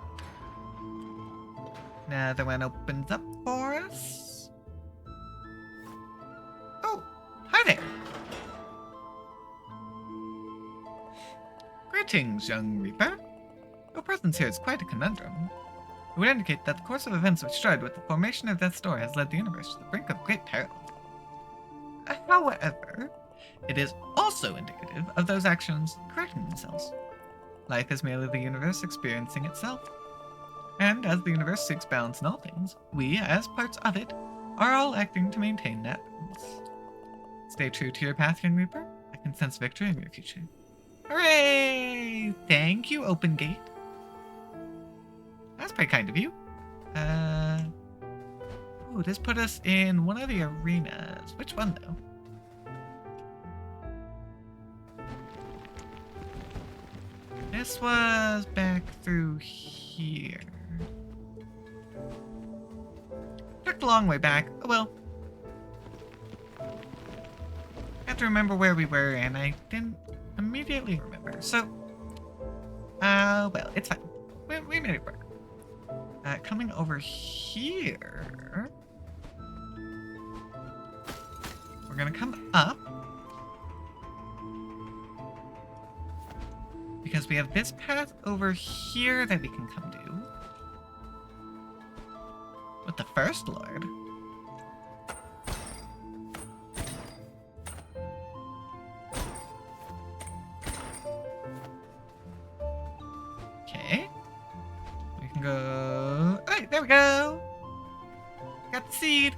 Another one opens up for us. Oh, hi there! Greetings, young Reaper. Your presence here is quite a conundrum. It would indicate that the course of events which started with the formation of Death's Door has led the universe to the brink of great peril. However, it is also indicative of those actions correcting themselves. Life is merely the universe experiencing itself. And as the universe seeks balance in all things, we, as parts of it, are all acting to maintain that balance. Stay true to your path, young Reaper. I can sense victory in your future. Hooray! Thank you, Opengate. That's pretty kind of you. Ooh, this put us in one of the arenas. Which one, though? This was back through here. Took a long way back. Oh well. I have to remember where we were, and I didn't immediately remember. So, well, it's fine. We made it work. Coming over here, we're gonna come up because we have this path over here that we can come to with the First Lord. Okay. We can go... Hey, there we go! Got the seed!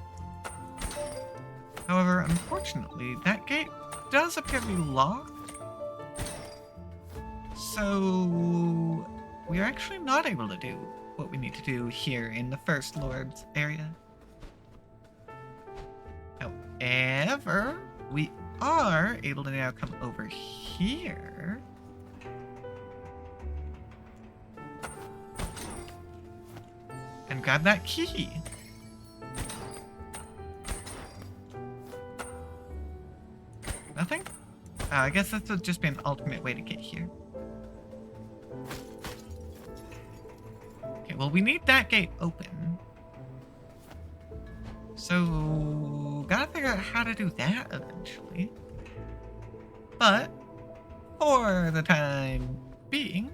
However, unfortunately, that gate does appear to be locked. So... we are actually not able to do what we need to do here in the First Lord's area. However, we are able to now come over here. And grab that key. Nothing? I guess this would just be an alternate way to get here. Okay, Okay, well, we need that gate open. So, gotta figure out how to do that eventually. But, for the time being,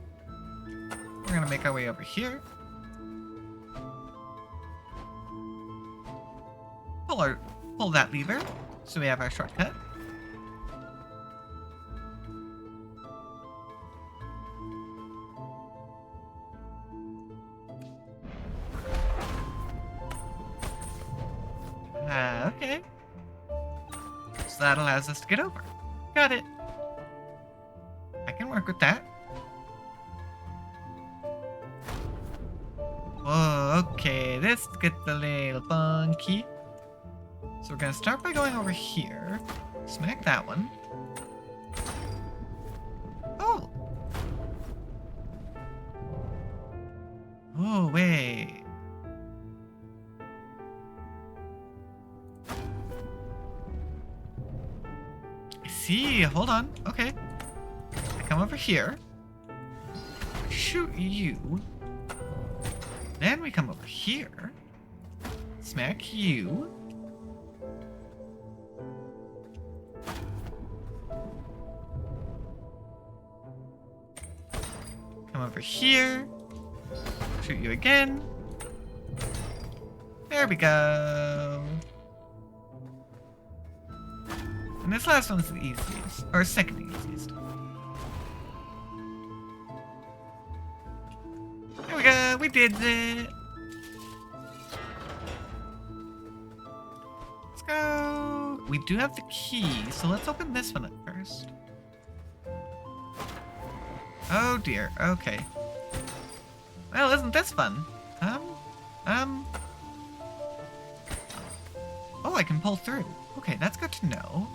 we're gonna make our way over here. Pull that lever, so we have our shortcut. Okay. So that allows us to get over. Got it. I can work with that. Whoa, okay, this gets a little funky. So we're gonna start by going over here. Smack that one. Oh! Oh, wait. I see, hold on, okay. I come over here. Shoot you. Then we come over here. Smack you. Come over here. Shoot you again. There we go. And this last one's the easiest, or second easiest. There we go, we did it. Let's go. We do have the key, so let's open this one up first. Oh dear, okay. Well, isn't this fun? Oh, I can pull through. Okay, that's good to know.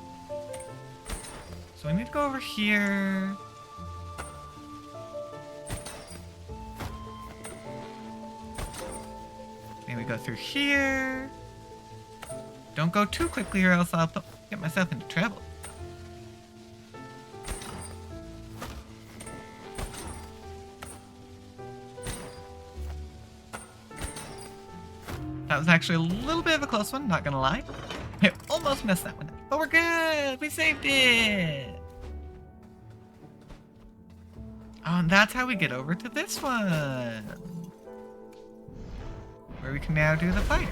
So we need to go over here. Then we go through here. Don't go too quickly or else I'll get myself into trouble. That was actually a little bit of a close one, not gonna lie. I almost messed that one up, but we're good! We saved it! Oh, and that's how we get over to this one. Where we can now do the fire.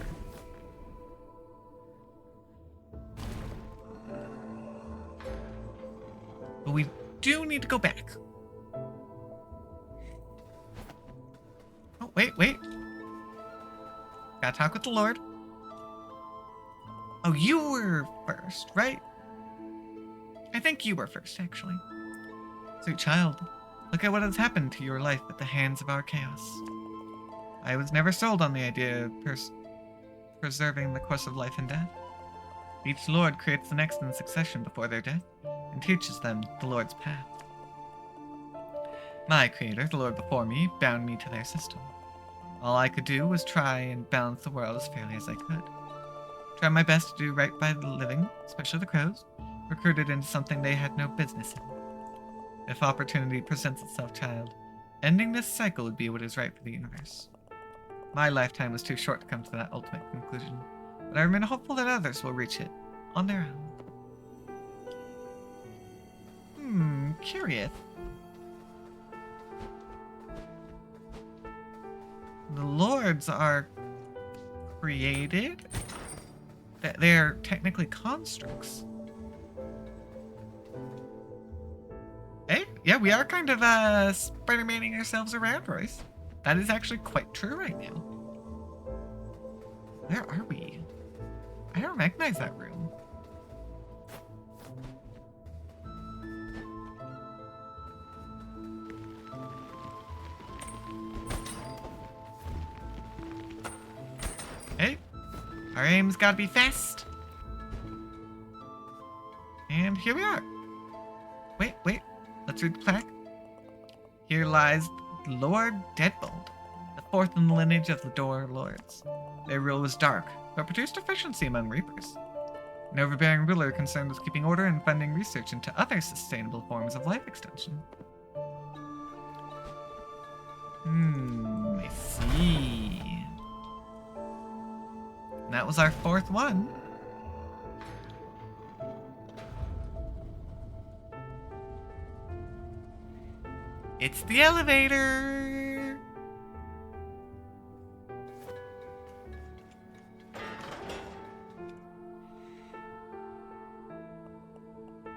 But we do need to go back. Oh, wait. Gotta talk with the Lord. Oh, you were first, right? I think you were first, actually. Sweet child, look at what has happened to your life at the hands of our chaos. I was never sold on the idea of preserving the course of life and death. Each lord creates the next in succession before their death, and teaches them the Lord's path. My creator, the Lord before me, bound me to their system. All I could do was try and balance the world as fairly as I could. Try my best to do right by the living, especially the crows, recruited into something they had no business in. If opportunity presents itself, child, ending this cycle would be what is right for the universe. My lifetime was too short to come to that ultimate conclusion, but I remain hopeful that others will reach it on their own. Curious. The lords are created? They're technically constructs. Hey, yeah, we are kind of Spider-Manning ourselves around, Royce. That is actually quite true right now. Where are we? I don't recognize that room. Hey, our aim's gotta be fast. And here we are. Wait, let's read the plaque. Here lies Lord Deadbolt, the fourth in the lineage of the Door Lords. Their rule was dark, but produced efficiency among Reapers. An overbearing ruler concerned with keeping order and funding research into other sustainable forms of life extension. I see. And that was our 4th one. It's the elevator.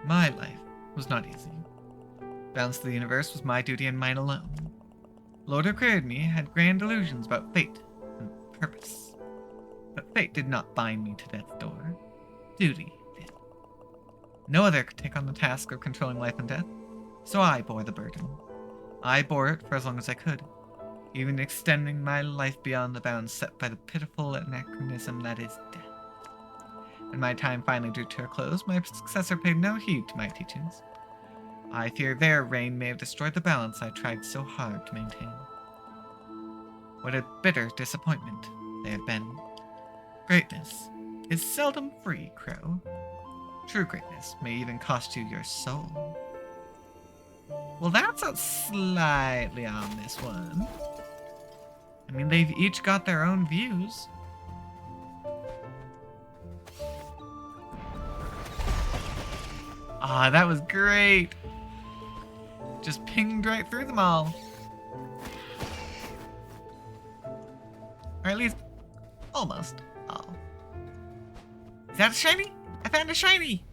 My life was not easy. Balance of the universe was my duty and mine alone. Lord who created me had grand illusions about fate and purpose. But fate did not bind me to death's door. Duty did. No other could take on the task of controlling life and death, so I bore the burden. I bore it for as long as I could, even extending my life beyond the bounds set by the pitiful anachronism that is death. When my time finally drew to a close, my successor paid no heed to my teachings. I fear their reign may have destroyed the balance I tried so hard to maintain. What a bitter disappointment they have been. Greatness is seldom free, Crow. True greatness may even cost you your soul. Well, that's slightly on this one. I mean, they've each got their own views. Ah, that was great. Just pinged right through them all. Or at least, almost all. Is that a shiny? I found a shiny!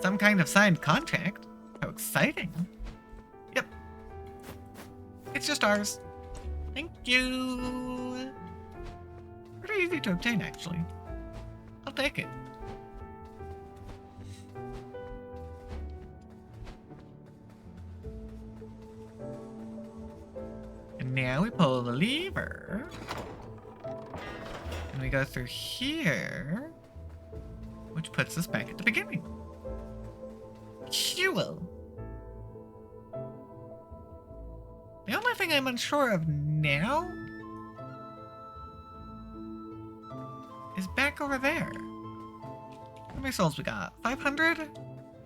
Some kind of signed contract. How exciting. Yep. It's just ours. Thank you. Pretty easy to obtain, actually. I'll take it. And now we pull the lever. And we go through here, which puts us back at the beginning. Cool. The only thing I'm unsure of now is back over there. How many souls we got? 500? Nah,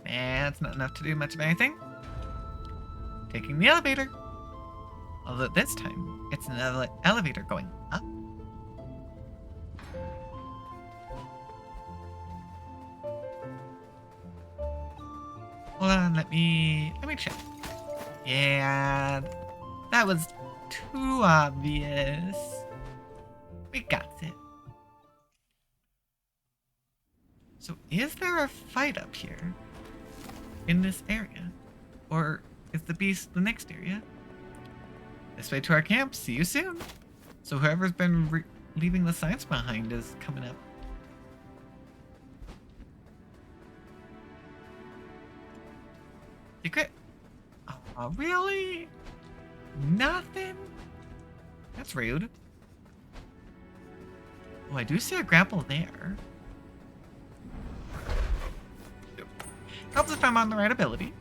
that's not enough to do much of anything. Taking the elevator. Although this time, it's an elevator going up. Hold on, let me check. Yeah, that was too obvious. We got it. So is there a fight up here in this area? Or is the beast the next area? This way to our camp. See you soon. So whoever's been leaving the signs behind is coming up. Secret? Oh, really? Nothing? That's rude. Oh, I do see a grapple there. Helps if I'm on the right ability.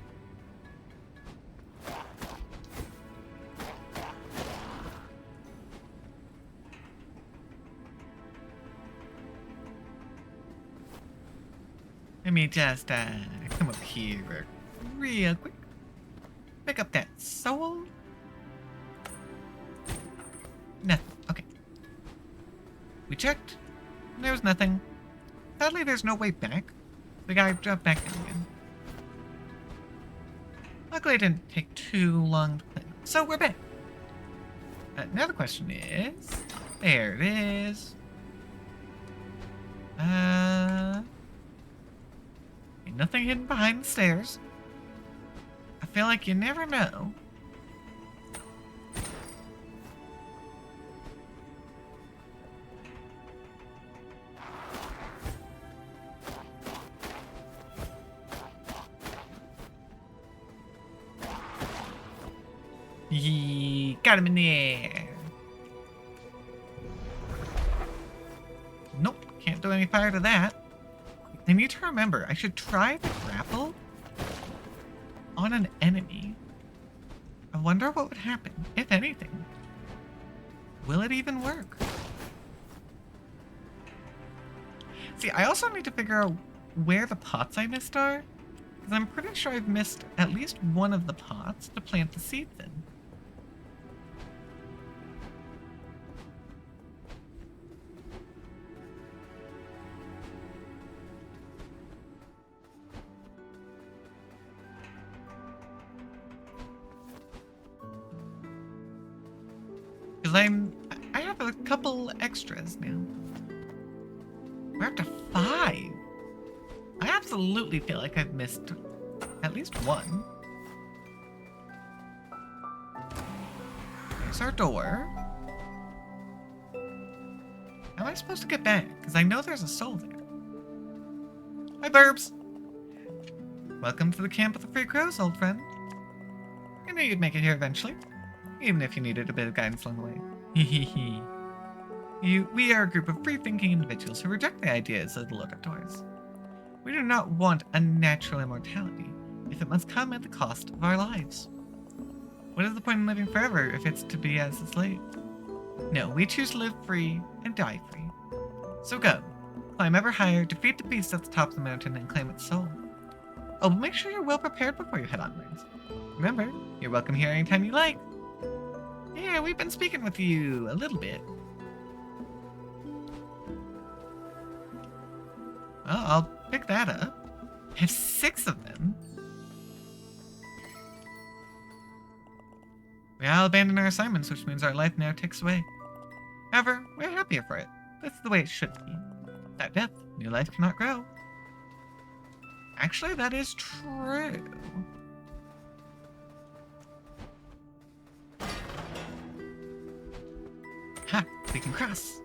Let me just come up here real quick. Pick up that soul. Nothing. Okay. We checked. There was nothing. Sadly, there's no way back. The guy jumped back in again. Luckily, it didn't take too long to clean. So we're back. Now the question is... There it is. Ain't nothing hidden behind the stairs. I feel like you never know. Got him in there. Nope, can't do any fire to that. I need to remember, I should try the grapple on an enemy. I wonder what would happen, if anything. Will it even work? See, I also need to figure out where the pots I missed are, because I'm pretty sure I've missed at least one of the pots to plant the seeds in. Because I have a couple extras now. We're up to 5. I absolutely feel like I've missed at least one. There's our door. How am I supposed to get back? Because I know there's a soul there. Hi, Burbs! Welcome to the camp of the Free Crows, old friend. I knew you'd make it here eventually, even if you needed a bit of guidance along the way. Hehehe. We are a group of free-thinking individuals who reject the ideas of the Lord of Doors. We do not want unnatural immortality, if it must come at the cost of our lives. What is the point in living forever if it's to be as a slave? No, we choose to live free and die free. So go, climb ever higher, defeat the beast at the top of the mountain, and claim its soul. Oh, but make sure you're well prepared before you head onwards. Remember, you're welcome here anytime you like. Yeah, we've been speaking with you a little bit. Well, I'll pick that up. I have 6 of them. We all abandon our assignments, which means our life now ticks away. However, we're happier for it. That's the way it should be. Without death, new life cannot grow. Actually, that is true. Ha! We can cross.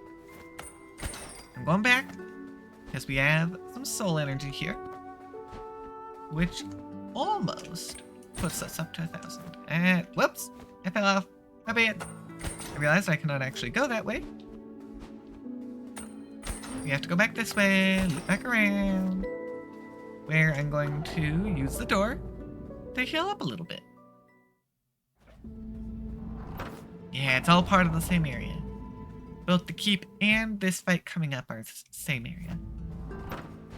I'm going back, because we have some soul energy here, which almost puts us up to 1,000. And whoops! I fell off. My bad. I realized I cannot actually go that way. We have to go back this way, loop back around, where I'm going to use the door to heal up a little bit. Yeah, it's all part of the same area. Both the keep and this fight coming up are the same area.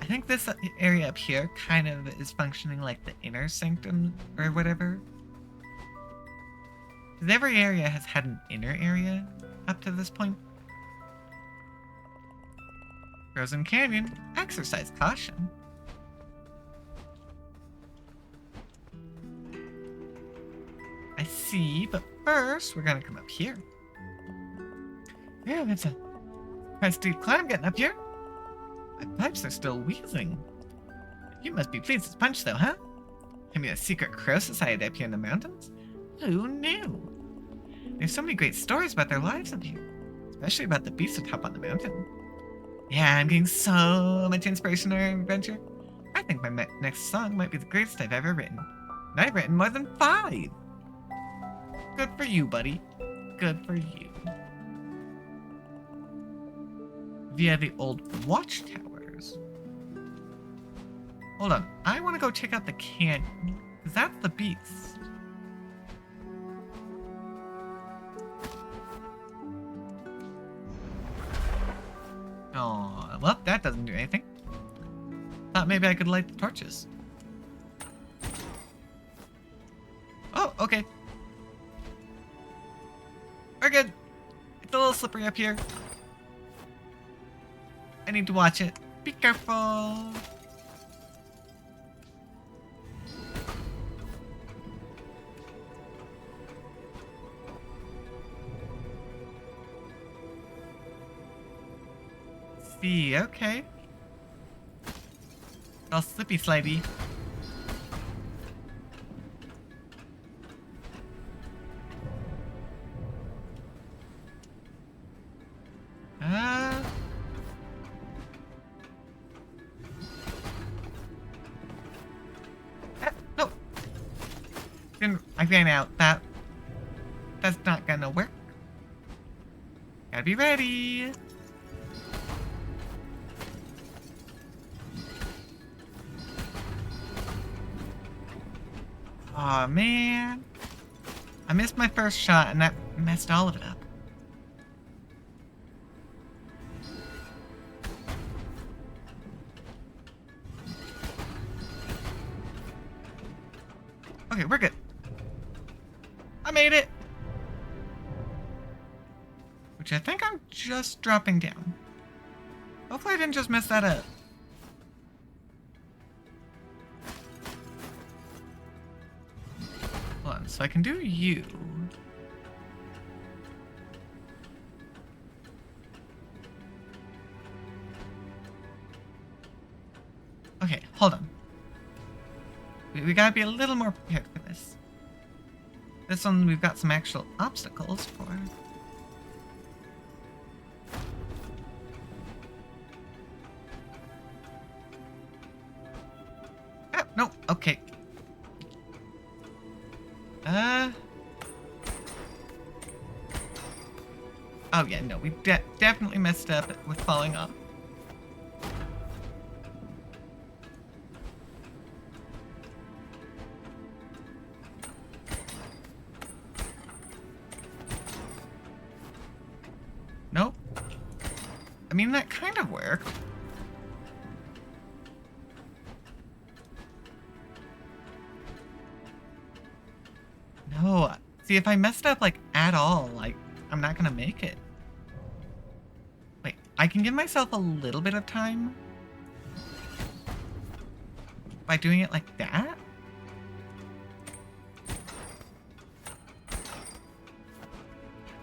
I think this area up here kind of is functioning like the inner sanctum or whatever. Because every area has had an inner area up to this point. Frozen Canyon, exercise caution. I see, but first we're gonna come up here. Yeah, it's a quite steep climb getting up here. My pipes are still wheezing. You must be pleased as punch though, huh? I mean, a secret crow society up here in the mountains? Who knew? There's so many great stories about their lives up here, especially about the beast atop on the mountain. Yeah, I'm getting so much inspiration in our adventure. I think my next song might be the greatest I've ever written. And I've written more than 5. Good for you, buddy. Good for you. Via the old watchtowers. Hold on, I want to go check out the canyon, because that's the beast. Oh, well, that doesn't do anything. Thought maybe I could light the torches. Oh, okay. We're good. It's a little slippery up here. I need to watch it. Be careful. See, okay. All slippy slidey. No. I ran out. That's not gonna work. Gotta be ready. Aw, man. I missed my first shot and that messed all of it up. Okay, we're good. I made it. Which I think I'm just dropping down. Hopefully I didn't just mess that up. Hold on, so I can do you. We gotta be a little more prepared for this. This one we've got some actual obstacles for. Ah, no, okay. Oh yeah, no, we definitely messed up with falling off. Nope. I mean, that kind of worked. No, see, if I messed up, like, at all, like, I'm not gonna make it. Wait, I can give myself a little bit of time? By doing it like that?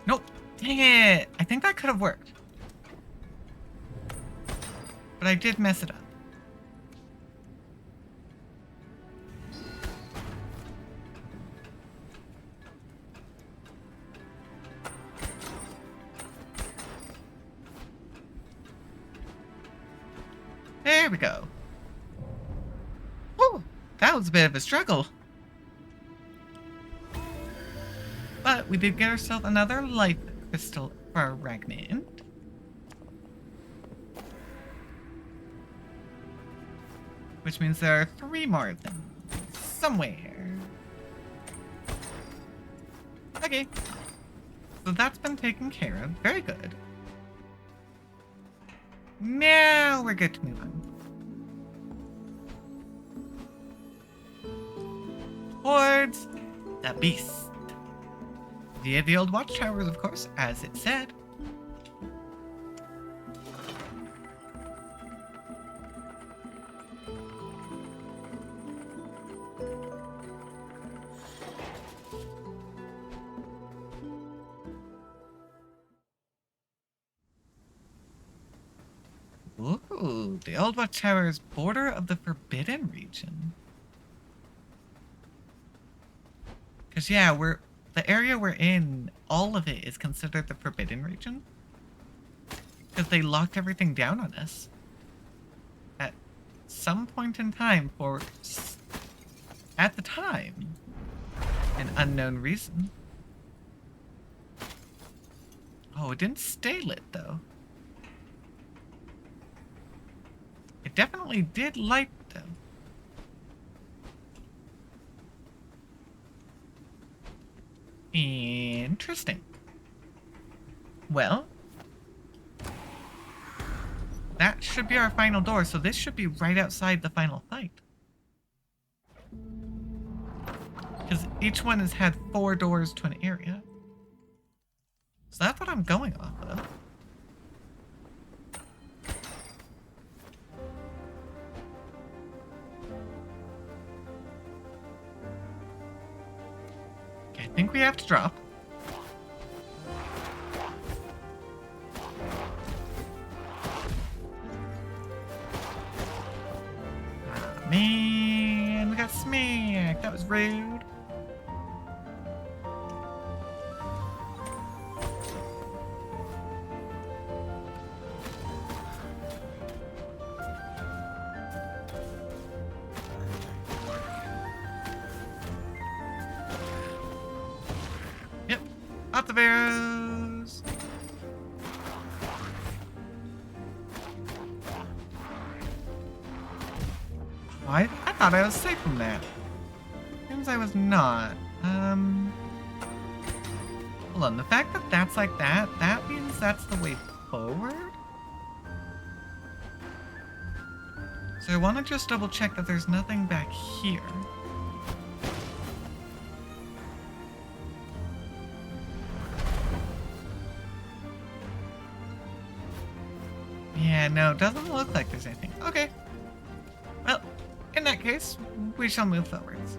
Nope. Dang it! I think that could have worked. But I did mess it up. There we go. Whew, that was a bit of a struggle. But we did get ourselves another life crystal for Ragnant. Which means there are 3 more of them. Somewhere. Okay. So that's been taken care of. Very good. Now we're good to move on. Towards the beast. Via the old watchtowers, of course, as it said. Ooh, the old watchtower's border of the Forbidden Region. Because, yeah, the area we're in, all of it is considered the Forbidden Region. Because they locked everything down on us. At some point in time for, at the time, an unknown reason. Oh, it didn't stay lit, though. It definitely did light, though. Interesting. Well, that should be our final door, so this should be right outside the final fight. Because each one has had 4 doors to an area. So that's what I'm going off of. Okay, I think we have to drop. Ah, man, we got smacked. That was rude. Yep, lots of arrows. I thought I was safe from that. Seems I was not. Hold on, the fact that that's like that, that means that's the way forward? So I want to just double check that there's nothing back here. Yeah, no, it doesn't look like there's anything. Okay. Well, in that case, we shall move forwards.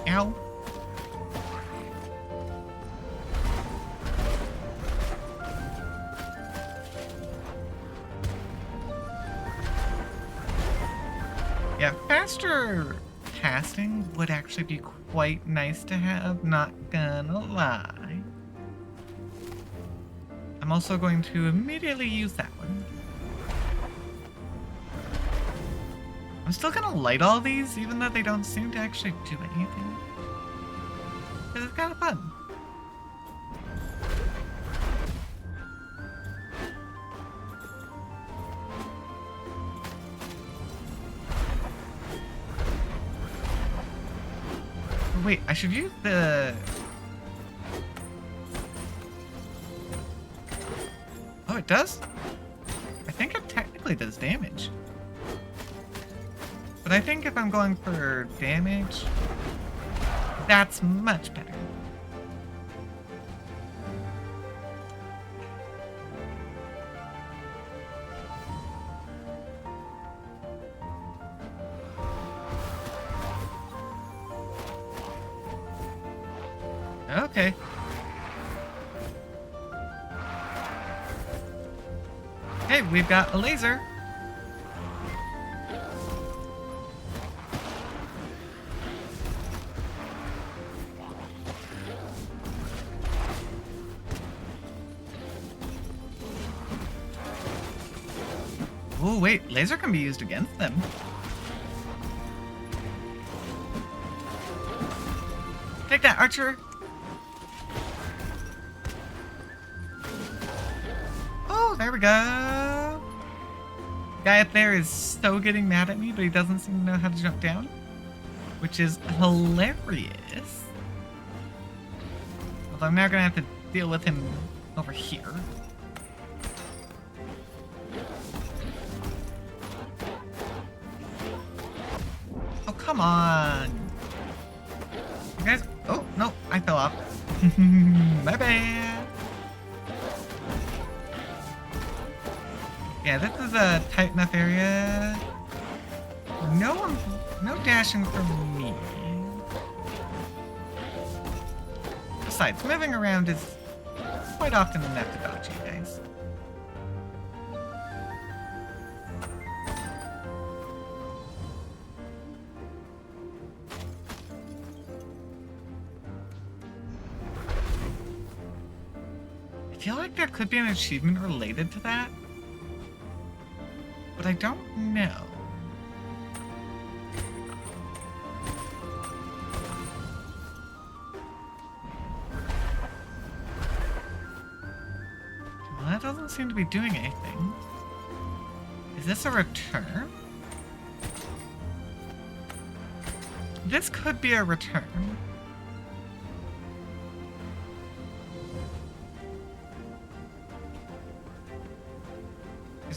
Ow. Yeah, faster casting would actually be quite nice to have, not gonna lie. I'm also going to immediately use that one. I'm still gonna light all these, even though they don't seem to actually do anything. Because it's kind of fun. Wait, I should use the... Oh, it does? I think it technically does damage. But I think if I'm going for damage, that's much better. Okay. Hey, we've got a laser. Oh, wait, laser can be used against them. Take that, Archer. Oh, there we go. The guy up there is so getting mad at me, but he doesn't seem to know how to jump down, which is hilarious. Although I'm now gonna have to deal with him over here. Oh, come on. You guys, oh, no, I fell off. My bad. Yeah, this is a tight enough area. No dashing from me. Besides, moving around is quite often enough to dodge you guys. I feel like there could be an achievement related to that, but I don't know. Well, that doesn't seem to be doing anything. Is this a return? This could be a return.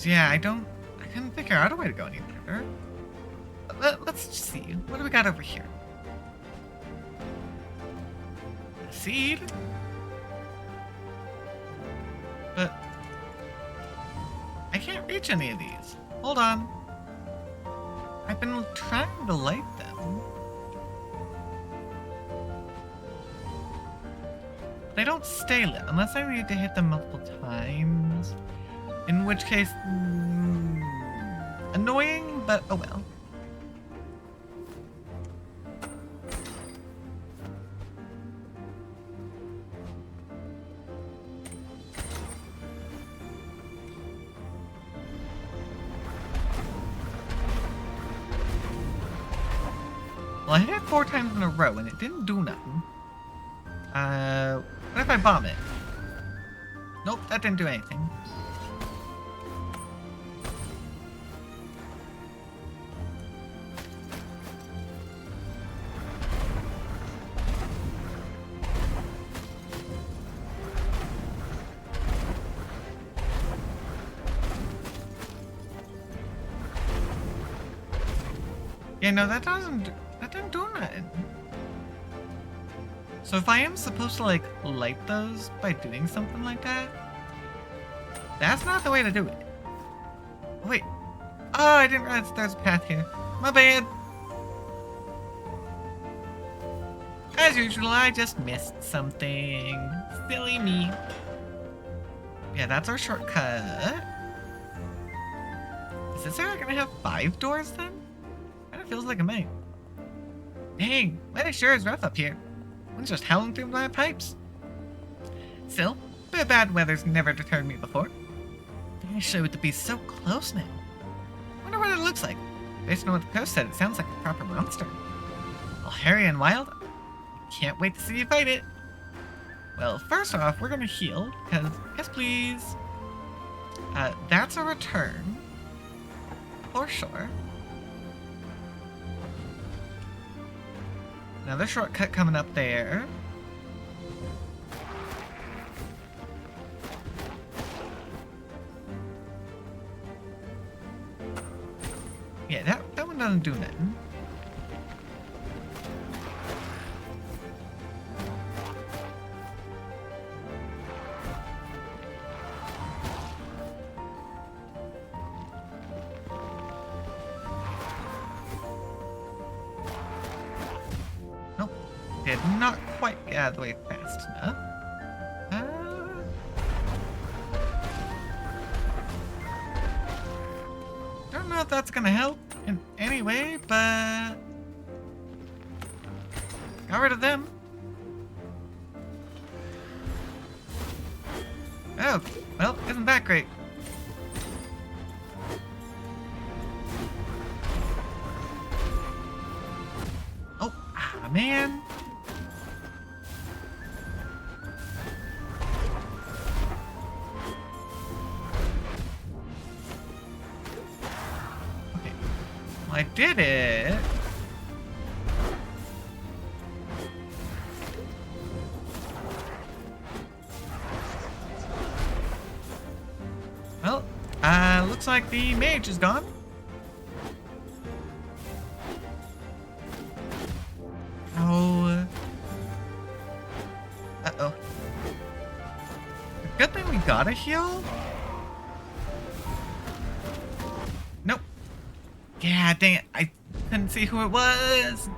Yeah, I couldn't figure out a way to go any further. Let's see. What do we got over here? A seed? But I can't reach any of these. Hold on. I've been trying to light them. They don't stay lit unless I need to hit them multiple times. In which case, annoying, but oh well. Well, I hit it 4 times in a row and it didn't do nothing. What if I bomb it? Nope, that didn't do anything. Yeah, no, that didn't do nothing. So if I am supposed to, like, light those by doing something like that, that's not the way to do it. Wait. Oh, I didn't realize there's a path here. My bad. As usual, I just missed something. Silly me. Yeah, that's our shortcut. Is this area gonna have 5 doors then? Kinda feels like it might. Dang, weather sure is rough up here. Wind's just howling through my pipes. Still, bit of bad weather's never deterred me before. Actually, with the beast so close now. Wonder what it looks like. Based on what the coast said, it sounds like a proper monster. All hairy and wild. Can't wait to see you fight it. Well, first off, we're gonna heal, because, yes please. That's a return. For sure. Another shortcut coming up there. Yeah, that one doesn't do nothing. Nope. Did not quite get out of the way fast enough. Don't know if that's gonna help in any way, but got rid of them. Oh, well, isn't that great? Oh, man. Okay, well, I did it. Well, looks like the mage is gone. Oh. Uh-oh. Good thing we got a heal. Nope. Yeah, dang it. I couldn't see who it was.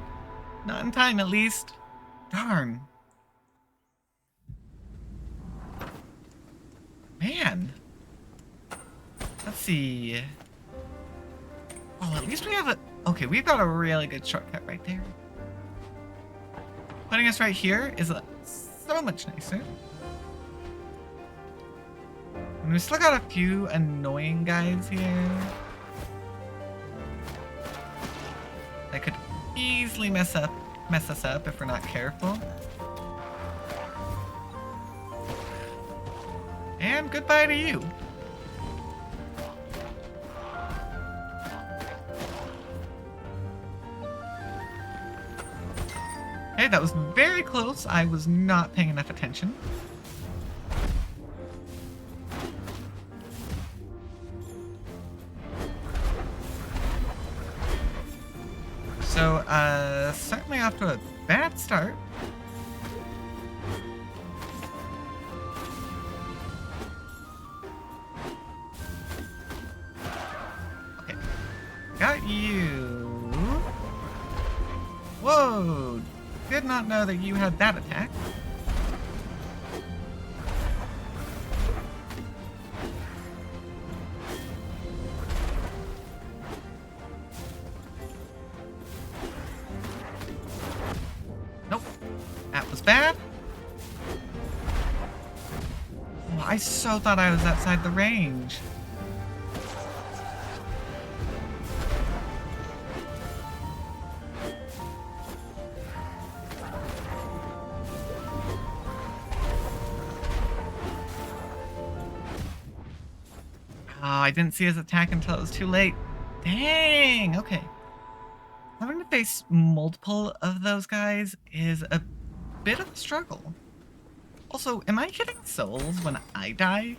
Not in time, at least. Darn. Man. Let's see. Oh, at least we have a... Okay, we've got a really good shortcut right there. Putting us right here is so much nicer. And we still got a few annoying guys here that could easily mess us up if we're not careful. And goodbye to you. Hey, that was very close. I was not paying enough attention. So, certainly off to a bad start. Okay. Got you. Whoa! Did not know that you had that attack. Nope. That was bad. Oh, I so thought I was outside the range. Oh, I didn't see his attack until it was too late. Dang, okay. Having to face multiple of those guys is a bit of a struggle. Also, am I getting souls when I die?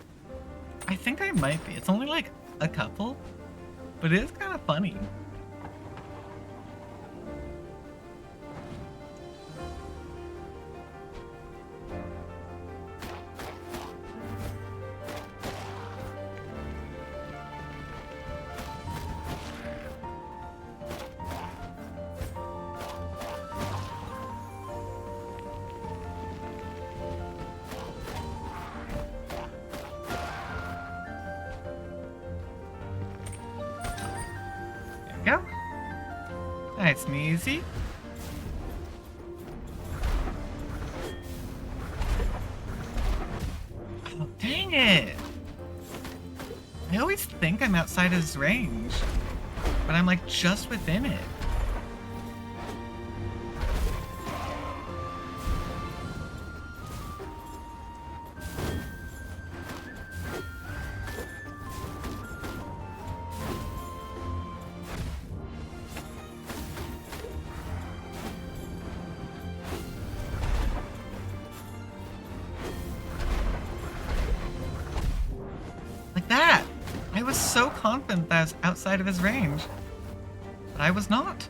I think I might be. It's only like a couple, but it is kind of funny. Go. Nice and easy. Oh, dang it. I always think I'm outside his range, but I'm like just within it. Like that. I was so confident that I was outside of his range, but I was not.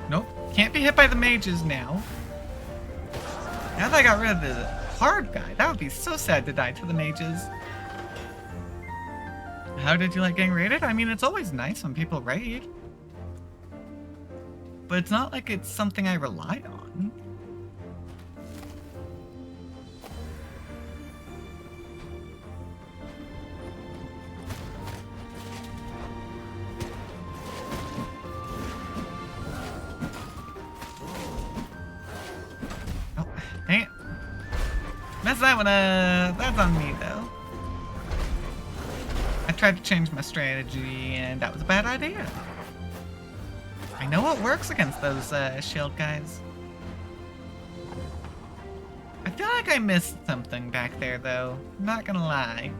Nope, can't be hit by the mages now. Now that I got rid of the hard guy, that would be so sad to die to the mages. How did you like getting raided? I mean, it's always nice when people raid. But it's not like it's something I rely on. Oh, dang it. Mess that one up. That's on me, though. I tried to change my strategy, and that was a bad idea. I know what works against those shield guys. I feel like I missed something back there, though. I'm not gonna lie.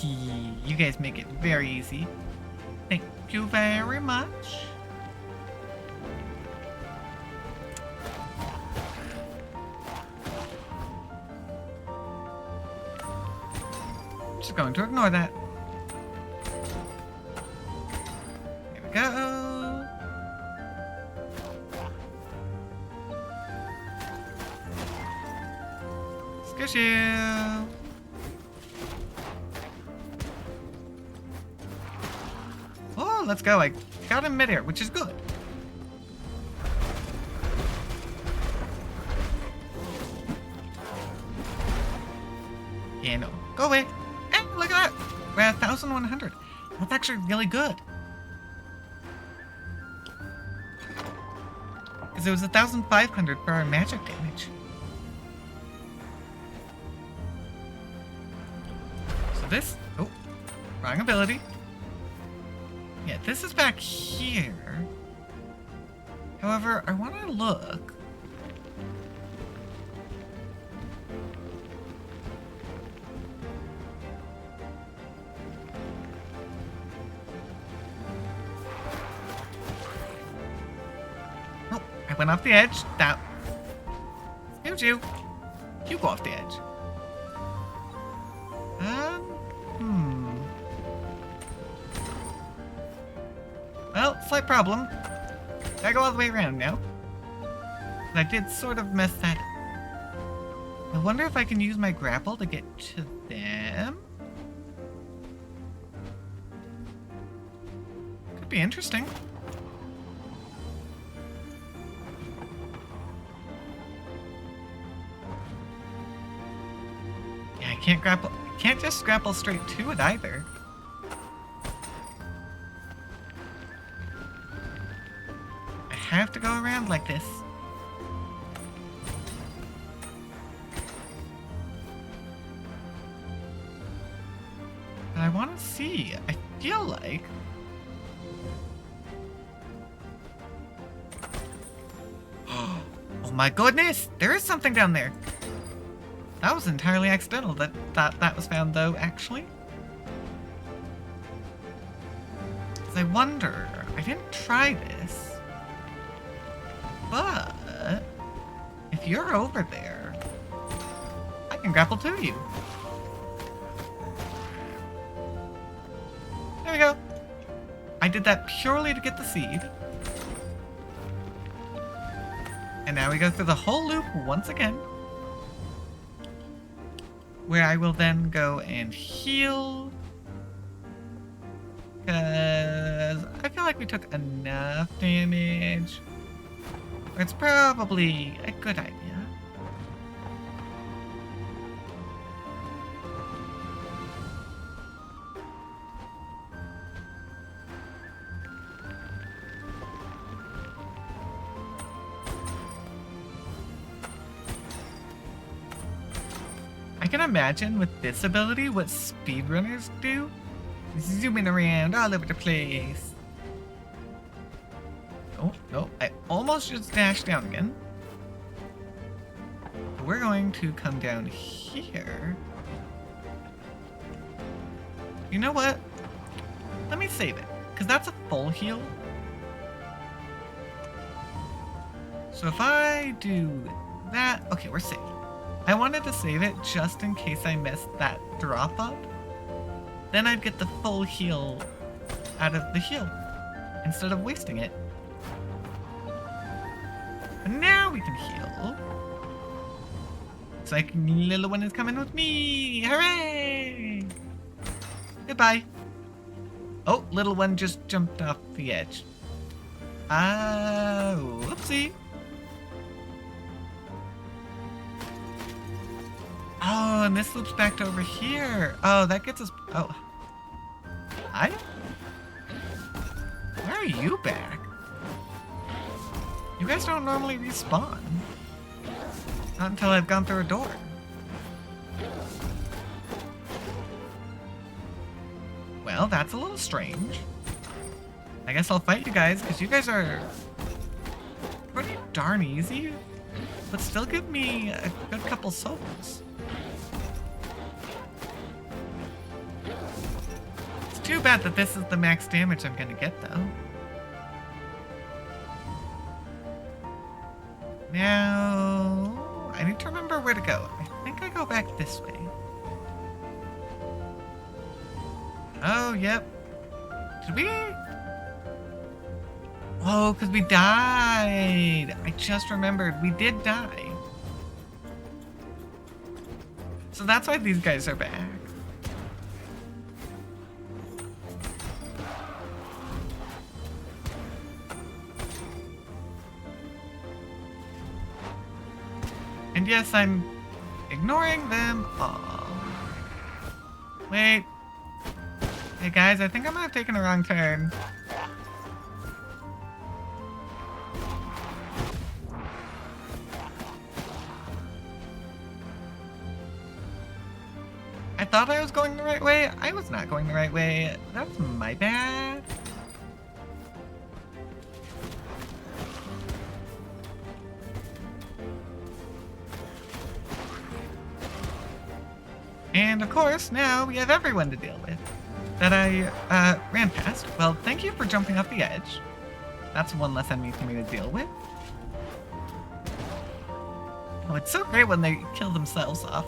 You guys make it very easy. Thank you very much. Just going to ignore that. Here we go. Squish you. Oh, let's go. I got him midair, which is good. Yeah, no. Go away. Hey, look at that. We're at 1,100. That's actually really good. Because it was 1,500 for our magic damage. So this... Oh, wrong ability. Yeah, this is back here. However, I want to look. Oh, I went off the edge. That... Excuse you. You go off the edge. Well, slight problem. Gotta go all the way around now. But I did sort of mess that up. I wonder if I can use my grapple to get to them? Could be interesting. Yeah, I can't grapple. I can't just grapple straight to it either. I have to go around like this. But I want to see. I feel like... Oh my goodness! There is something down there. That was entirely accidental that that was found, though, actually. 'Cause I wonder... I didn't try this. But if you're over there, I can grapple to you. There we go. I did that purely to get the seed. And now we go through the whole loop once again. where I will then go and heal. Because I feel like we took enough damage. It's probably a good idea. I can imagine with this ability what speedrunners do. Zooming around all over the place. Oh, no, I almost just dashed down again. We're going to come down here. You know what? Let me save it, because that's a full heal. So if I do that, okay, we're safe. I wanted to save it just in case I missed that drop up. Then I'd get the full heal out of the heal instead of wasting it. And now we can heal. It's like little one is coming with me. Hooray! Goodbye. Oh, little one just jumped off the edge. Whoopsie. Oh, and this loops back to over here. Oh, that gets us... Oh. Hi? Where are you back? You guys don't normally respawn. Not until I've gone through a door. Well, that's a little strange. I guess I'll fight you guys, because you guys are pretty darn easy, but still give me a good couple souls. It's too bad that this is the max damage I'm gonna get, though. Now, I need to remember where to go. I think I go back this way. Oh, yep. Did we? Oh, because we died. I just remembered. We did die. So that's why these guys are back. And yes, I'm ignoring them all. Wait. Hey guys, I think I might have taken a wrong turn. I thought I was going the right way. I was not going the right way. That's my bad. And of course, now we have everyone to deal with that I ran past. Well, thank you for jumping off the edge. That's one less enemy for me to deal with. Oh, it's so great when they kill themselves off.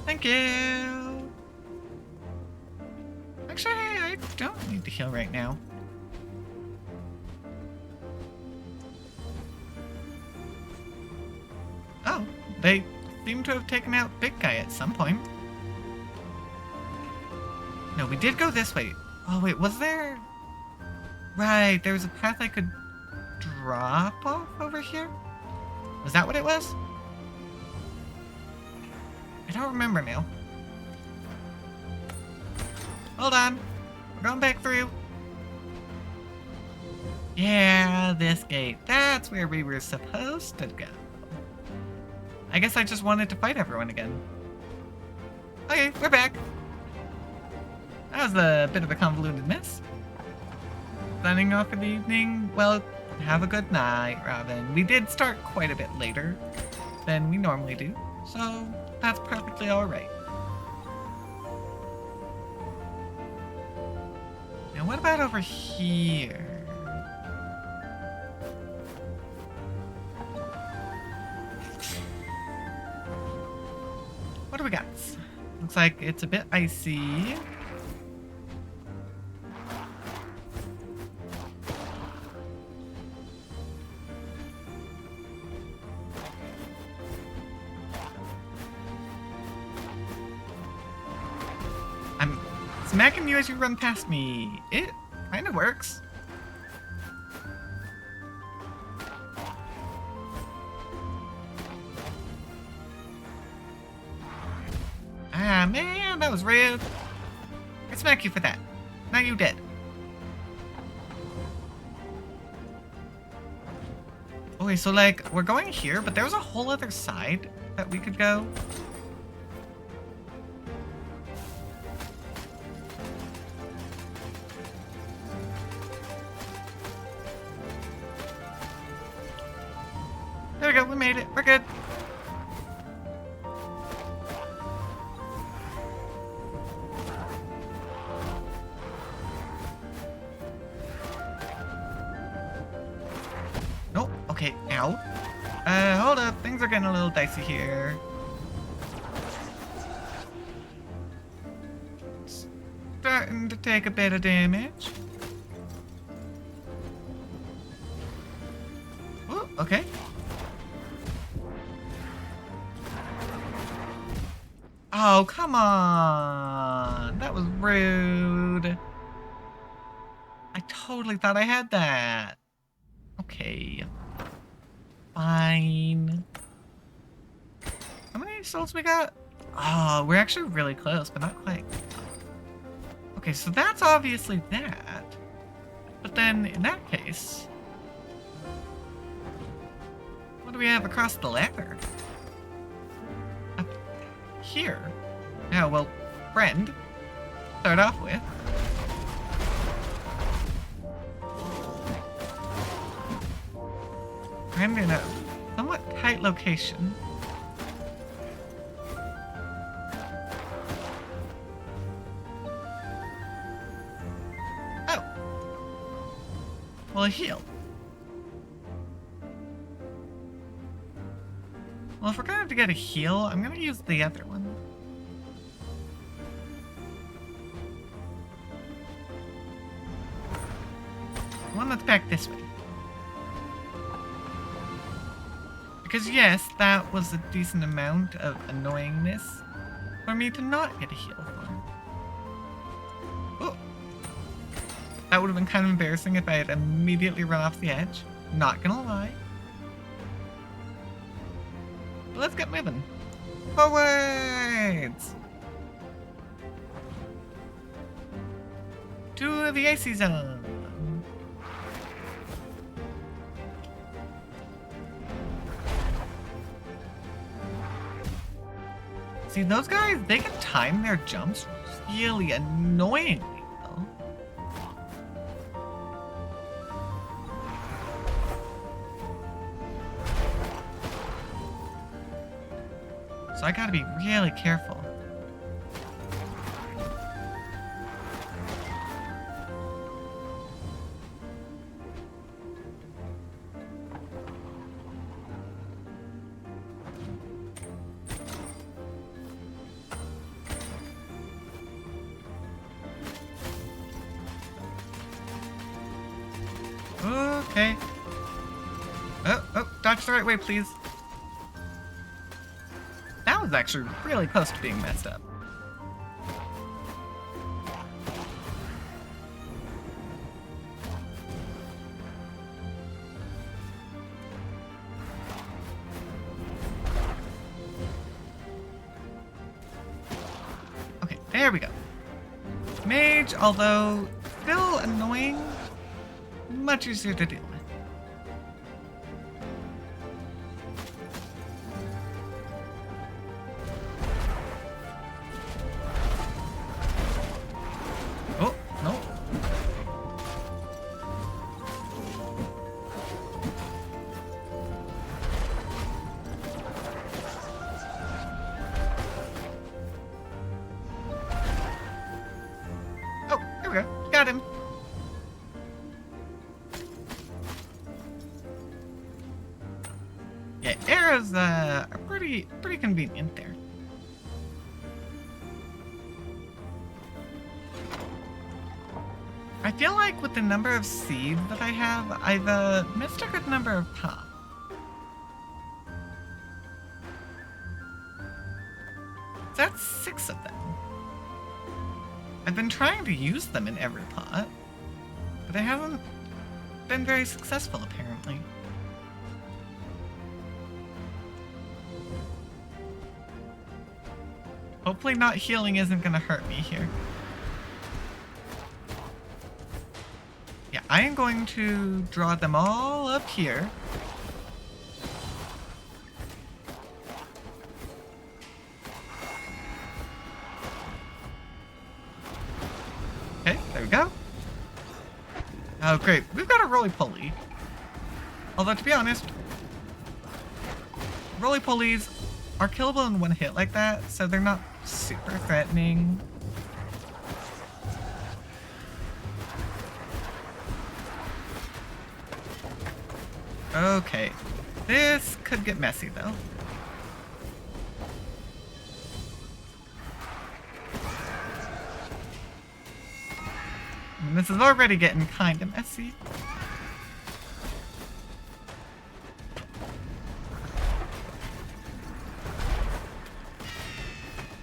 Thank you. Actually, I don't need to heal right now. Oh, they seem to have taken out Big Guy at some point. No, we did go this way. Oh, wait, was there? Right, there was a path I could drop off over here? Was that what it was? I don't remember now. Hold on. We're going back through. Yeah, this gate. That's where we were supposed to go. I guess I just wanted to fight everyone again. Okay, we're back. That was a bit of a convoluted mess. Signing off for the evening. Well, have a good night, Robin. We did start quite a bit later than we normally do, so that's perfectly alright. Now what about over here? What do we got? Looks like it's a bit icy. smacking you as you run past me. It kind of works. Ah, man, that was rude. I smack you for that. Now you dead. Okay, so like, we're going here, but there's a whole other side that we could go. There we go, we made it. We're good. Nope. Okay, ow. Hold up. Things are getting a little dicey here. Starting to take a bit of damage. Ooh, okay. Oh, come on. That was rude. I totally thought I had that. Okay. Fine. How many souls we got? Oh, we're actually really close, but not quite. Okay, so that's obviously that. But then, in that case... what do we have across the ladder? Up here. Yeah, well, friend. Start off with. I'm in a somewhat tight location. Oh. Well, heal. Well, if we're gonna have to get a heal, I'm gonna use the other one. The one that's back this way. Because yes, that was a decent amount of annoyingness for me to not get a heal for. Oh. That would have been kind of embarrassing if I had immediately run off the edge. Not gonna lie. But let's get moving. Forwards! To the AC zone. See, those guys, they can time their jumps really annoyingly, though. So I gotta be really careful. Okay. Oh, dodge the right way, please. That was actually really close to being messed up. Okay, there we go. Mage, although still annoying, much easier to deal with. Oh, no. Oh, there we go. Got him. Yeah, arrows are pretty convenient there. I feel like with the number of seeds that I have, I've missed a good number of pops. That's 6 of them. I've been trying to use them in every pot, but it hasn't been very successful, apparently. Hopefully not healing isn't gonna hurt me here. Yeah, I am going to draw them all up here. Okay, there we go. Oh, great. We've got a roly-poly. Although, to be honest, roly-polies are killable in one hit like that, so they're not super threatening. Okay. This could get messy, though. And this is already getting kind of messy.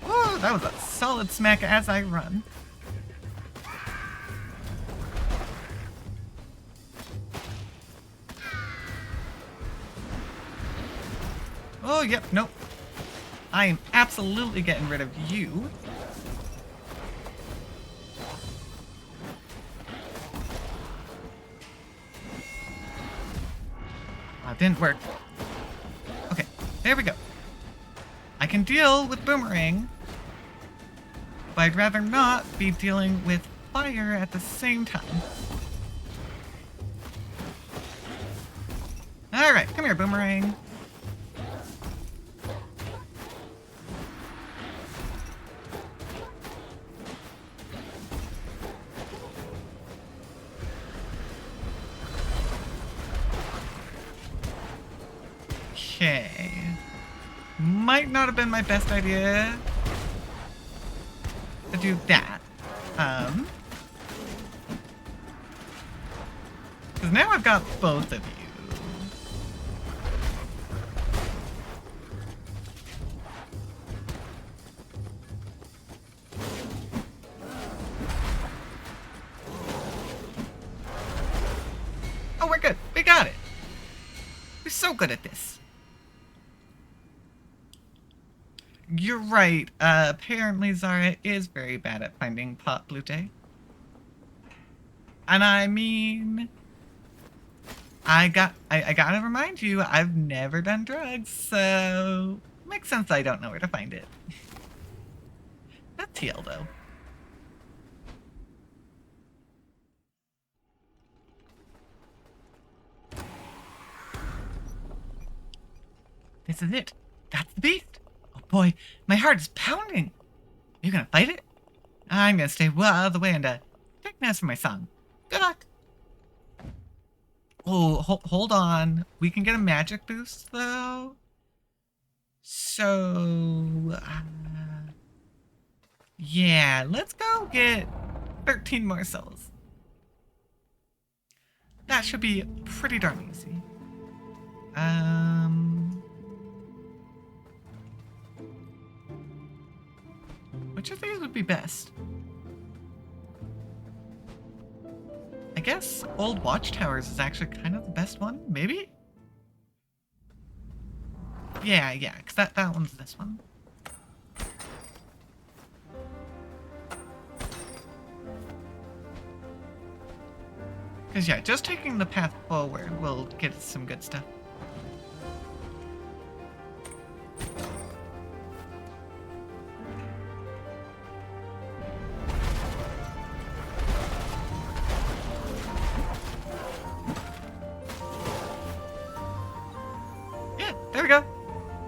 Whoa, that was a solid smack as I run. Oh, yep, nope. I am absolutely getting rid of you. That didn't work. Okay, there we go. I can deal with Boomerang, but I'd rather not be dealing with fire at the same time. Alright, come here, Boomerang. Okay. Might not have been my best idea to do that. Because now I've got both of you. Oh, we're good. We got it. We're so good at this. You're right. Apparently Zara is very bad at finding pot Blute. And I mean, I gotta remind you, I've never done drugs, so makes sense I don't know where to find it. That's heal though. This is it. That's the beast. Oh boy, my heart is pounding. You gonna fight it? I'm gonna stay well out of the way and take notes for my song. Good luck. Oh, hold on. We can get a magic boost though. So, yeah, let's go get 13 more souls. That should be pretty darn easy. Which of these would be best? I guess Old Watchtowers is actually kind of the best one, maybe? Yeah, because that one's this one. Because yeah, just taking the path forward will get us some good stuff. There we go.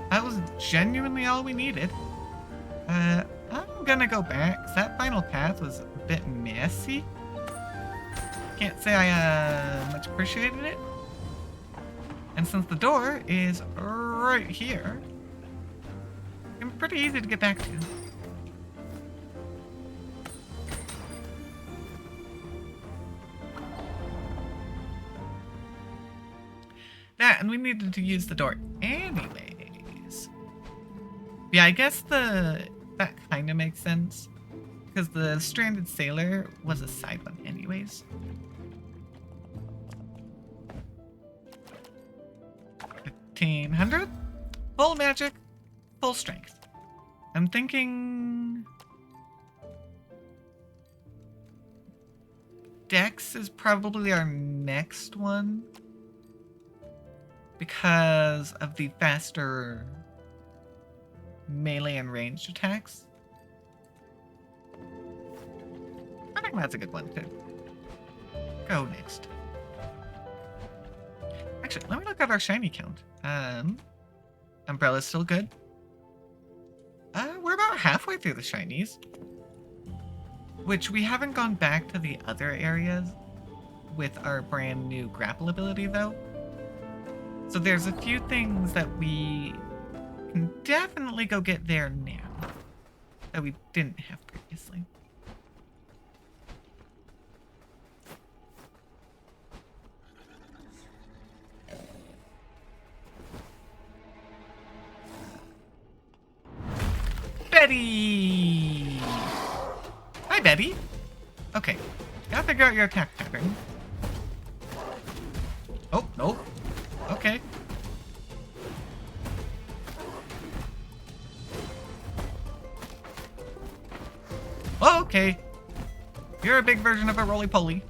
That was genuinely all we needed. I'm gonna go back, 'cause that final path was a bit messy. Can't say I much appreciated it. And since the door is right here, it's pretty easy to get back to. That, and we needed to use the door anyways. Yeah, I guess that kind of makes sense. Because the Stranded Sailor was a side one anyways. 1500? Full magic, full strength. I'm thinking... Dex is probably our next one. Because of the faster melee and ranged attacks. I think that's a good one too. Go next. Actually, let me look at our shiny count. Umbrella's still good. We're about halfway through the shinies. Which we haven't gone back to the other areas with our brand new grapple ability though. So there's a few things that we can definitely go get there now that we didn't have previously. Betty! Hi, Betty. Okay, gotta figure out your attack pattern. Oh, no. Okay. Oh, okay. You're a big version of a roly-poly.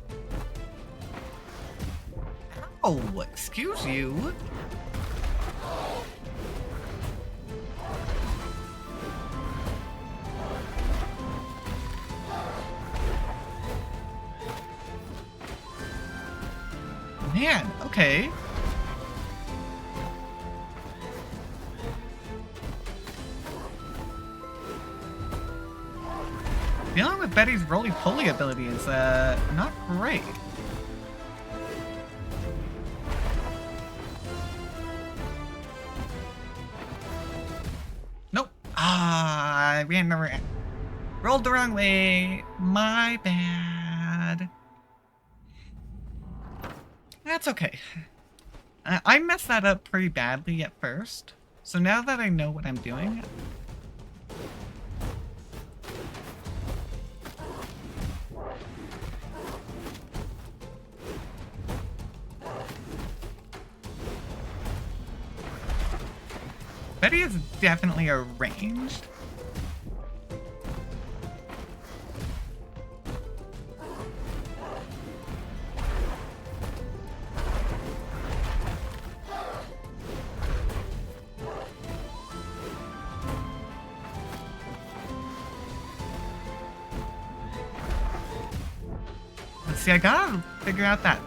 Oh, excuse you. Man, okay. Dealing with Betty's roly-poly ability is, not great. Nope. Ah, I rolled the wrong way. My bad. That's okay. I messed that up pretty badly at first. So now that I know what I'm doing... Betty is definitely a ranged. Let's see, I gotta figure out that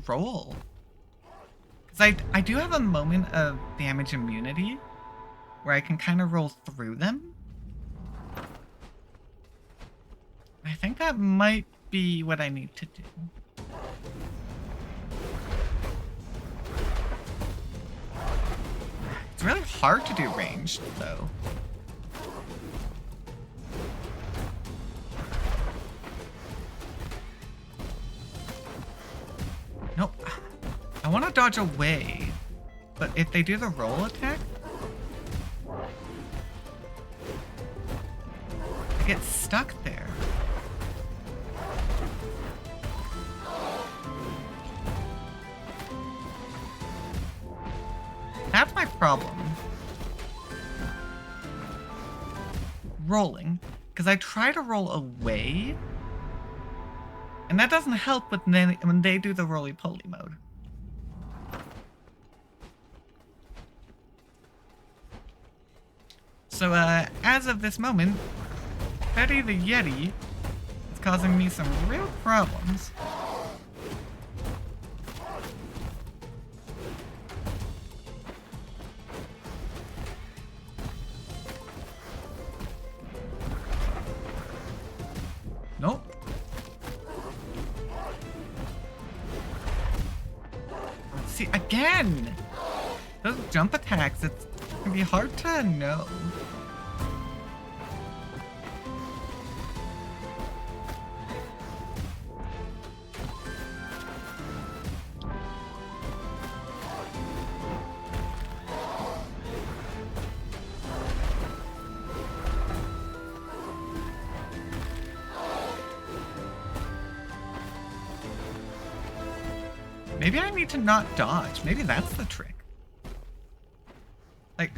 roll. Because I do have a moment of damage immunity where I can kind of roll through them. I think that might be what I need to do. It's really hard to do ranged, though. Nope. I want to dodge away, but if they do the roll attack, I get stuck there. That's my problem. Rolling, because I try to roll away, and that doesn't help when they do the roly-poly mode. So, as of this moment, Betty the Yeti is causing me some real problems. Nope. See, again! Those jump attacks, it can be hard to know. Maybe I need to not dodge. Maybe that's the trick. Like,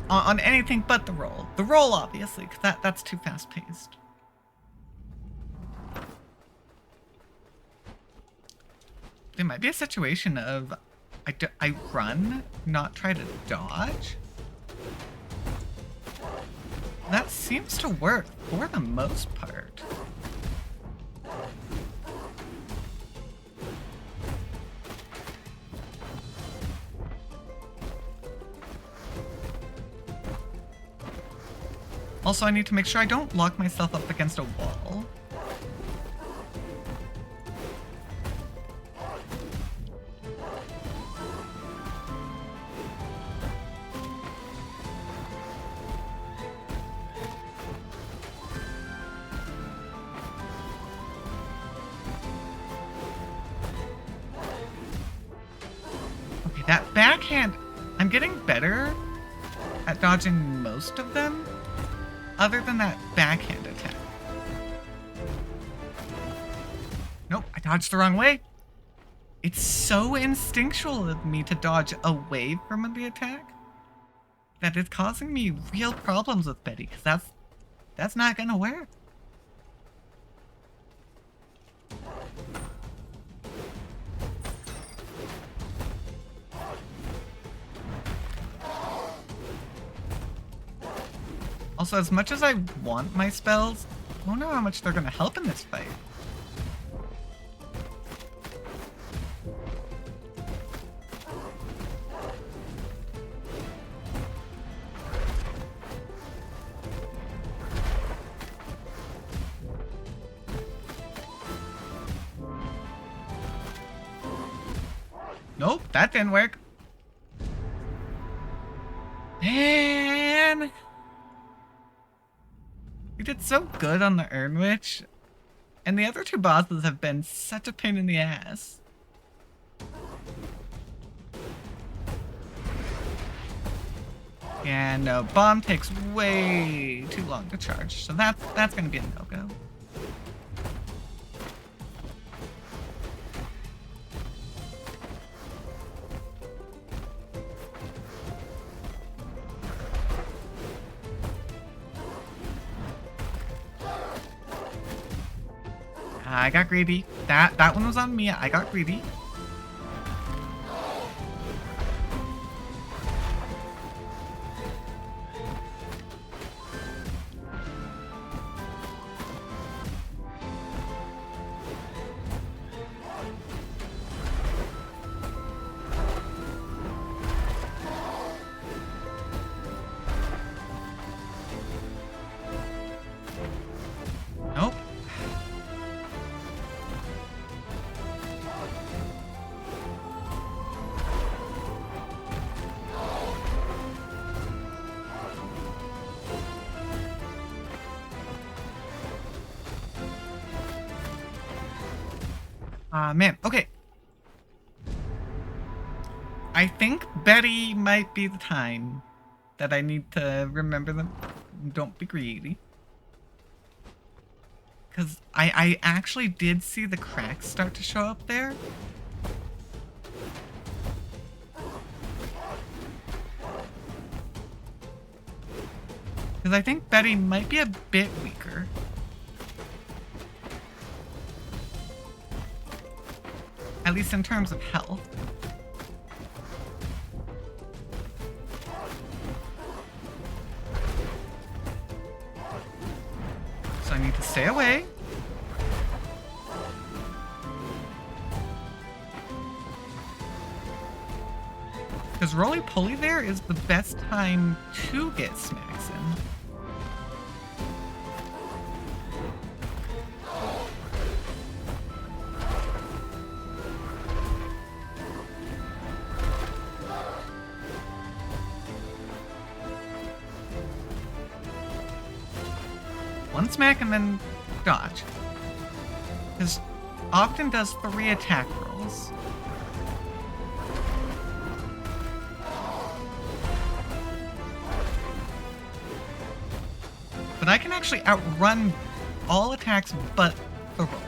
on anything but the roll. The roll, obviously, because that's too fast-paced. There might be a situation of I run, not try to dodge. That seems to work for the most part. Also, I need to make sure I don't lock myself up against a wall. Okay, that backhand, I'm getting better at dodging most of them. Other than that backhand attack. Nope, I dodged the wrong way. It's so instinctual of me to dodge away from the attack that it's causing me real problems with Betty, because that's not gonna work. Also, as much as I want my spells, I don't know how much they're gonna help in this fight. Nope, that didn't work. Man! We did so good on the Urnwitch, and the other two bosses have been such a pain in the ass. Yeah, no, bomb takes way too long to charge, so that's gonna be a no-go. I got greedy. That one was on me. I got greedy. Nope. Man, okay. I think Betty might be the time that I need to remember them. Don't be greedy. Because I actually did see the cracks start to show up there. Because I think Betty might be a bit weaker. At least in terms of health. So I need to stay away. Because roly-poly there is the best time to get smacks in. One smack and then dodge. Because often does 3 attack rolls. But I can actually outrun all attacks but the roll.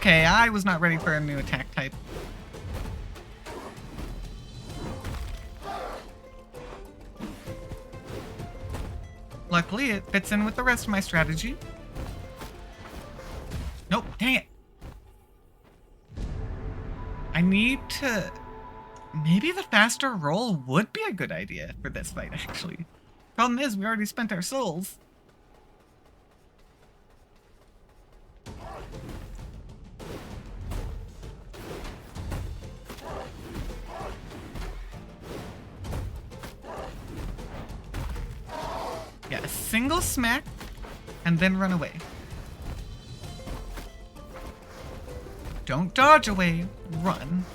Okay, I was not ready for a new attack type. Luckily, it fits in with the rest of my strategy. Nope, dang it. I need to... Maybe the faster roll would be a good idea for this fight, actually. Problem is, we already spent our souls. Yeah, a single smack, and then run away. Don't dodge away, run.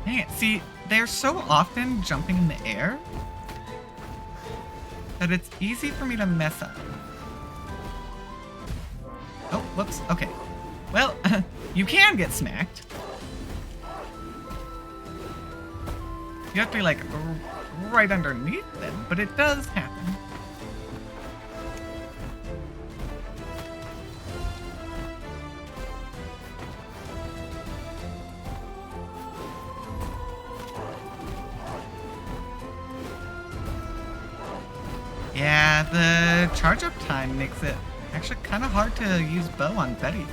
Dang it, see, they're so often jumping in the air that it's easy for me to mess up. Oh, whoops, okay. Well, you can get smacked. You have to be like right underneath them, but it does happen. Yeah, the charge up time makes it actually kind of hard to use bow on Betty.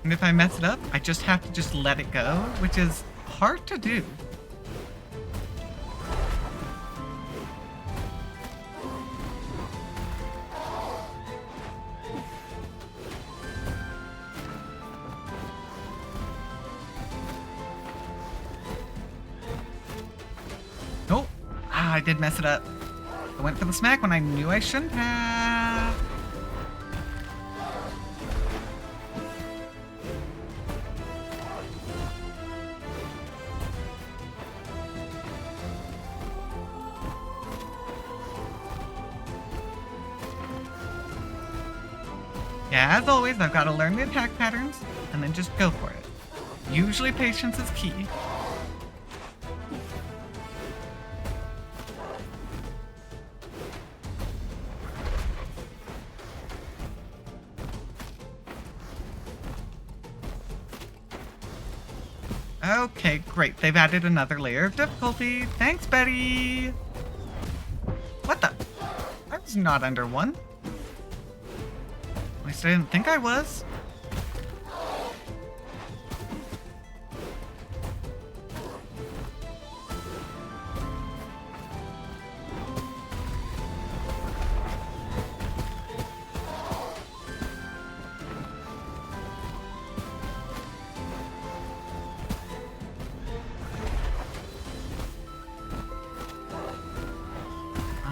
And if I mess it up, I just have to just let it go, which is hard to do. Oh, I did mess it up. I went for the smack when I knew I shouldn't have. Yeah, as always, I've got to learn the attack patterns and then just go for it. Usually patience is key. Okay, great. They've added another layer of difficulty. Thanks, Betty! What the? I was not under one. At least I didn't think I was.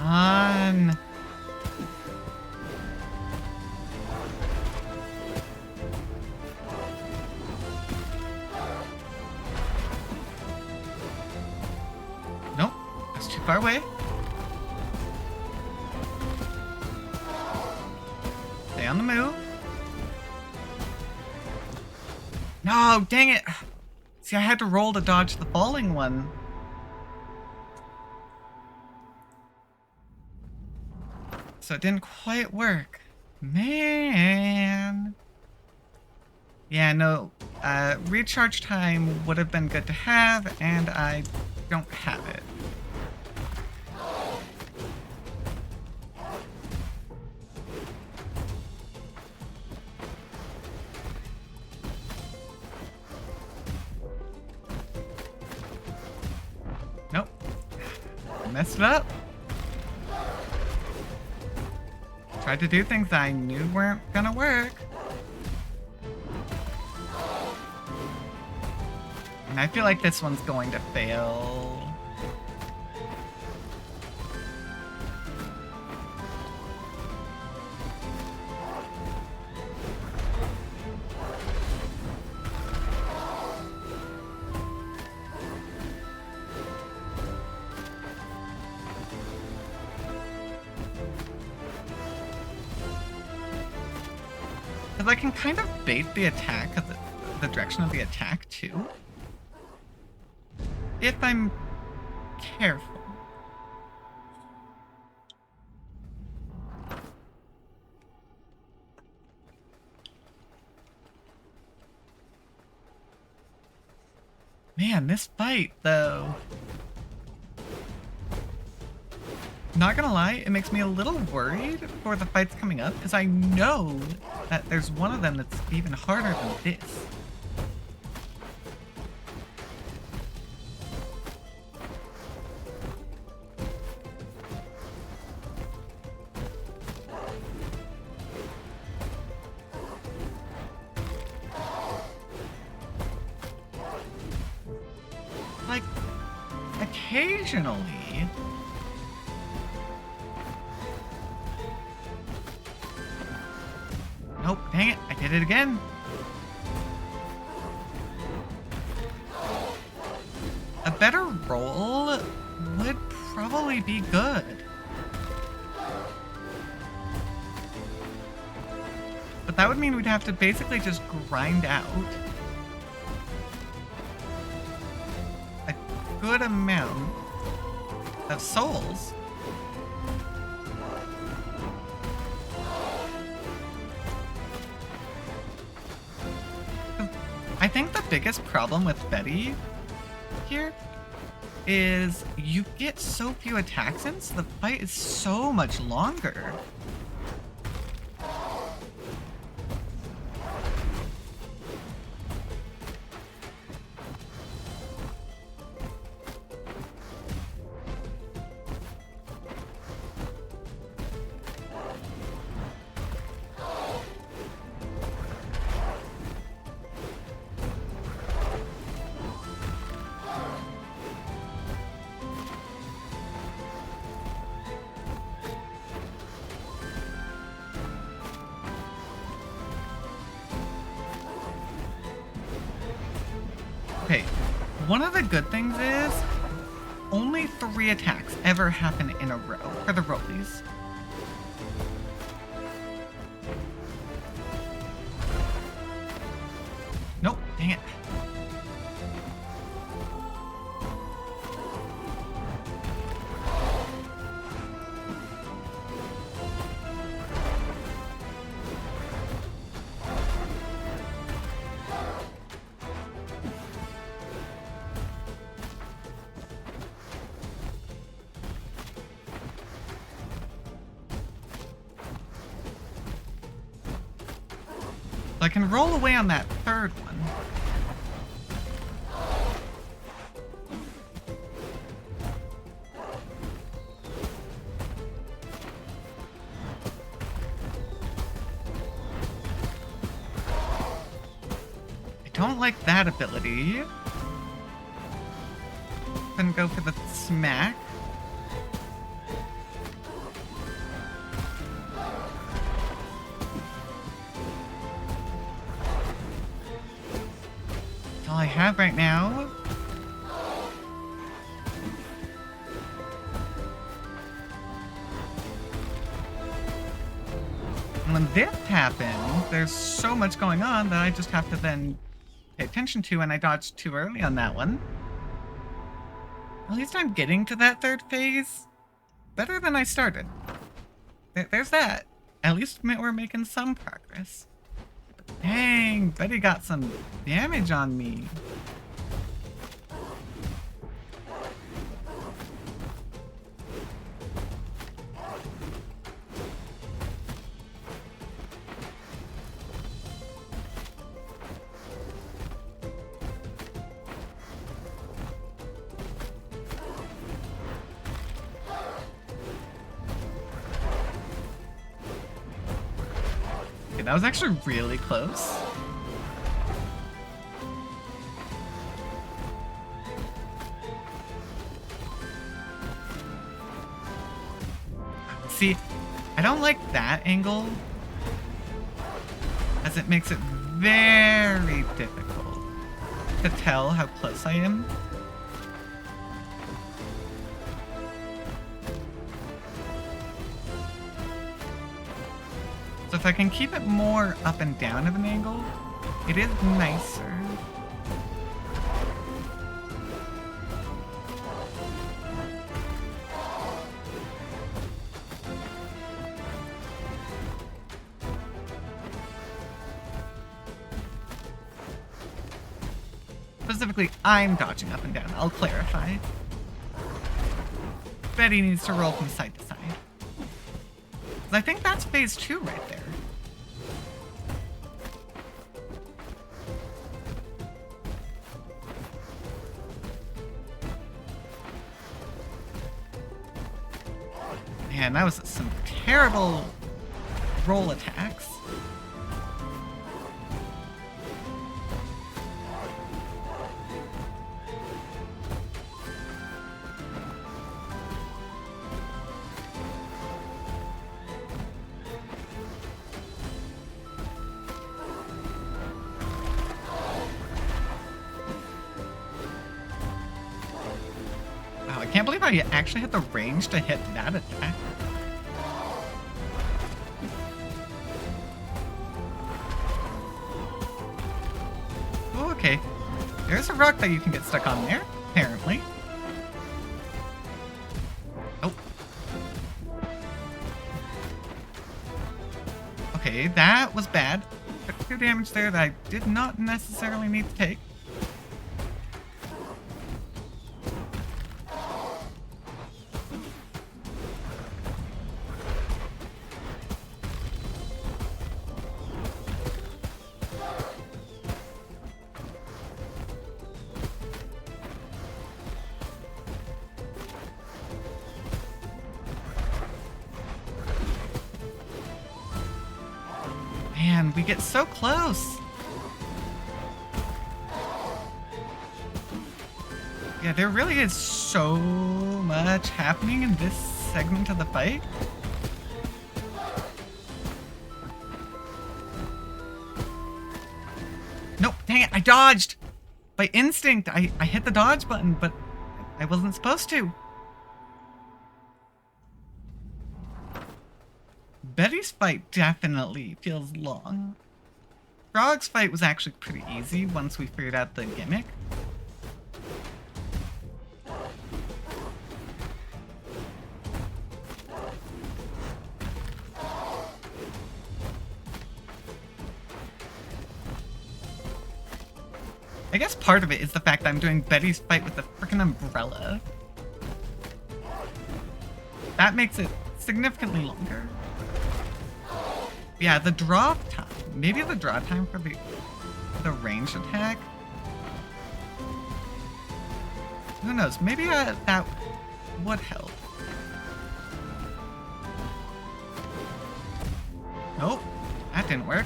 On. Nope, that's too far away. Stay on the move. No, dang it. See, I had to roll to dodge the falling one. So it didn't quite work. Man. Yeah, no. Recharge time would have been good to have, and I don't have it. Nope. Messed it up. Tried to do things I knew weren't gonna work. And I feel like this one's going to fail. Because I can kind of bait the attack of the direction of the attack too. If I'm careful. Man, this fight, though. Not gonna lie, it makes me a little worried for the fights coming up, because I know that there's one of them that's even harder than this. Like, occasionally. Nope, dang it, I did it again. A better roll would probably be good. But that would mean we'd have to basically just grind out a good amount of souls. I think the biggest problem with Betty here is you get so few attacks in, so the fight is so much longer. Okay, one of the good things is only 3 attacks ever happen in a row for the rollies. Nope, dang it. So I can roll away on that third one. I don't like that ability. Then go for the smack. All I have right now. And when this happens, there's so much going on that I just have to then pay attention to, and I dodged too early on that one. At least I'm getting to that third phase better than I started. There's that. At least we're making some progress. Dang, Betty got some damage on me. Okay, that was actually really close. See, I don't like that angle, as it makes it very difficult to tell how close I am. So if I can keep it more up and down of an angle, it is nicer. Specifically, I'm dodging up and down. I'll clarify. Betty needs to roll from side to side. I think that's phase 2 right there. Man, that was some terrible roll attacks. Wow, I can't believe I actually had the range to hit that attack. Oh, okay. There's a rock that you can get stuck on there, apparently. Oh. Okay, that was bad. Took 2 damage there that I did not necessarily need to take. Man, we get so close. Yeah, there really is so much happening in this segment of the fight. Nope, dang it, I dodged! By instinct, I hit the dodge button, but I wasn't supposed to. Betty's fight definitely feels long. Frog's fight was actually pretty easy once we figured out the gimmick. I guess part of it is the fact that I'm doing Betty's fight with the frickin' umbrella. That makes it significantly longer. Yeah, the draw time. Maybe the draw time for the ranged attack. Who knows? Maybe that would help. Nope, that didn't work.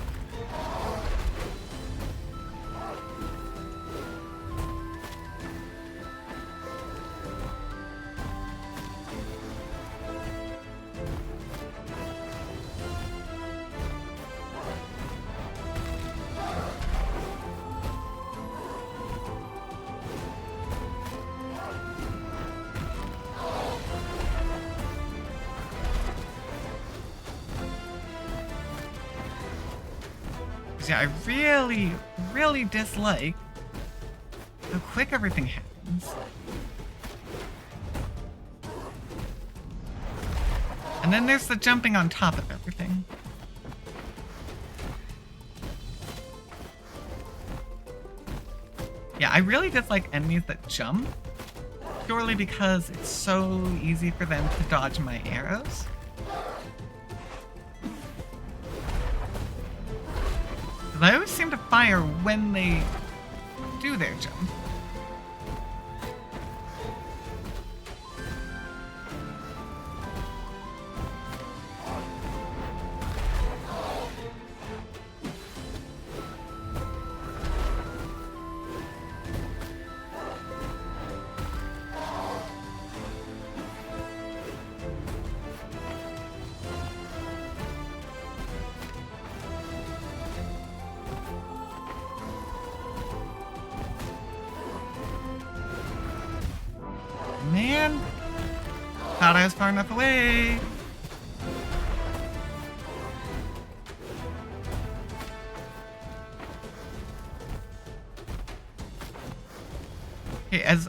Yeah, I really dislike how quick everything happens. And then there's the jumping on top of everything. Yeah, I really dislike enemies that jump, purely because it's so easy for them to dodge my arrows. I always seem to fire when they do their jump. Man, thought I was far enough away. Okay, as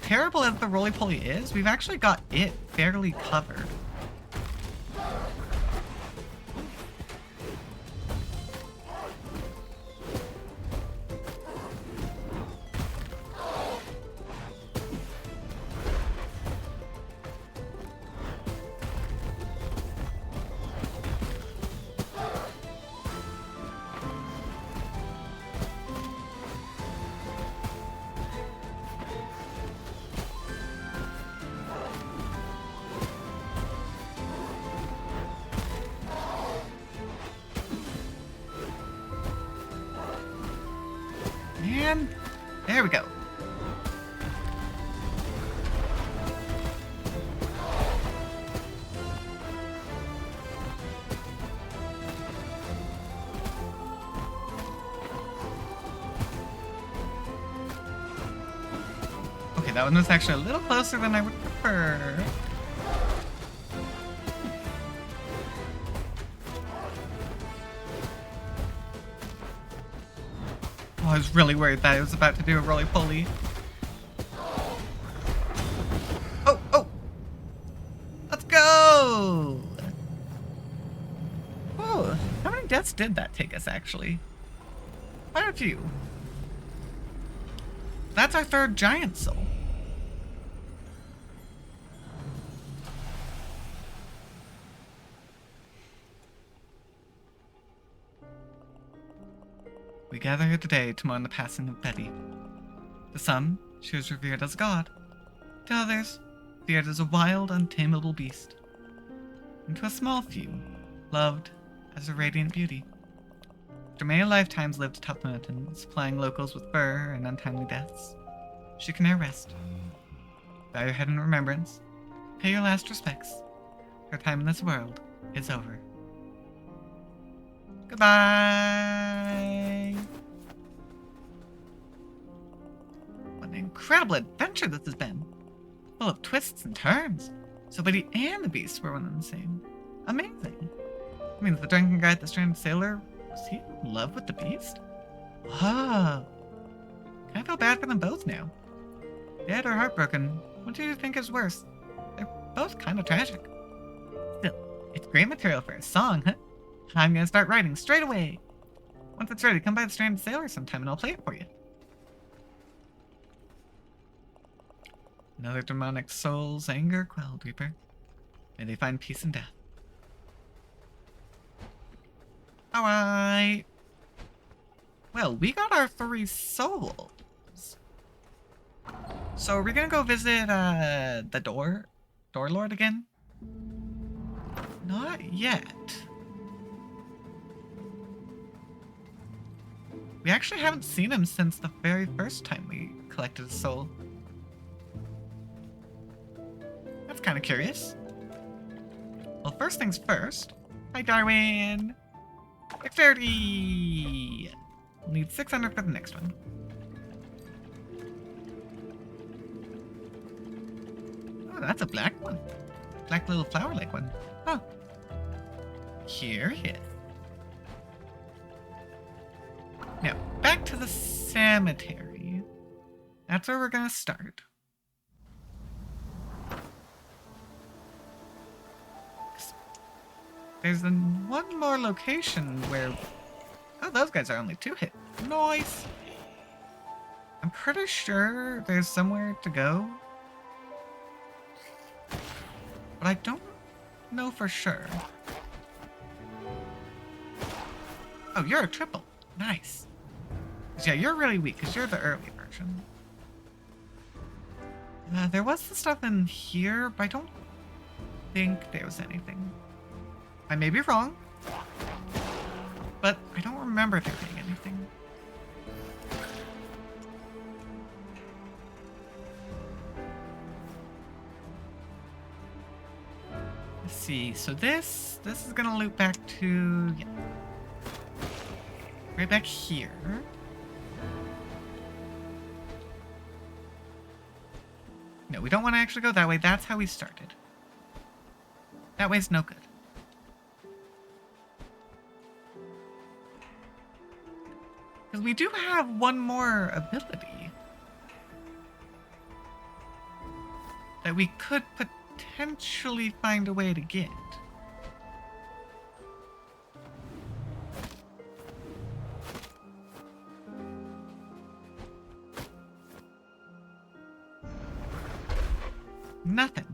terrible as the roly-poly is, we've actually got it fairly covered. And there we go. Okay, that one was actually a little closer than I would prefer. Oh, I was really worried that I was about to do a roly-poly. Oh, oh! Let's go! Whoa, how many deaths did that take us, actually? Quite a few. That's our third giant soul. We gather here today to mourn the passing of Betty. To some, she was revered as a god. To others, feared as a wild, untamable beast. And to a small few, loved as a radiant beauty. After many lifetimes lived atop the mountains, supplying locals with fur and untimely deaths, she can now rest. Bow your head in remembrance, pay your last respects. Her time in this world is over. Goodbye! What an incredible adventure this has been. Full of twists and turns. So Betty and the Beast were one and the same. Amazing. I mean, the drunken guy at the stranded sailor, was he in love with the Beast? Whoa. I feel bad for them both now. Dead or heartbroken, what do you think is worse? They're both kind of tragic. Still, it's great material for a song, huh? I'm gonna start writing straight away. Once it's ready, come by the stranded sailor sometime and I'll play it for you. Another demonic soul's anger quelled, Reaper. May they find peace in death. Alright. Well, we got our 3 souls. So are we gonna go visit the Door Lord again? Not yet. We actually haven't seen him since the very first time we collected a soul. That's kind of curious. Well, first things first. Hi, Darwin! Dexterity! We'll need 600 for the next one. Oh, that's a black one. Black little flower-like one. Huh. Curious. Now, back to the cemetery. That's where we're gonna start. There's one more location where... Oh, those guys are only 2 hit. Nice! I'm pretty sure there's somewhere to go. But I don't know for sure. Oh, you're a triple. Nice. Yeah, you're really weak because you're the early version. There was the stuff in here, but I don't think there was anything. I may be wrong, but I don't remember there being anything. Let's see. So this is gonna loop back to right back here. No, we don't want to actually go that way. That's how we started. That way's no good. Because we do have one more ability. that we could potentially find a way to get. Nothing.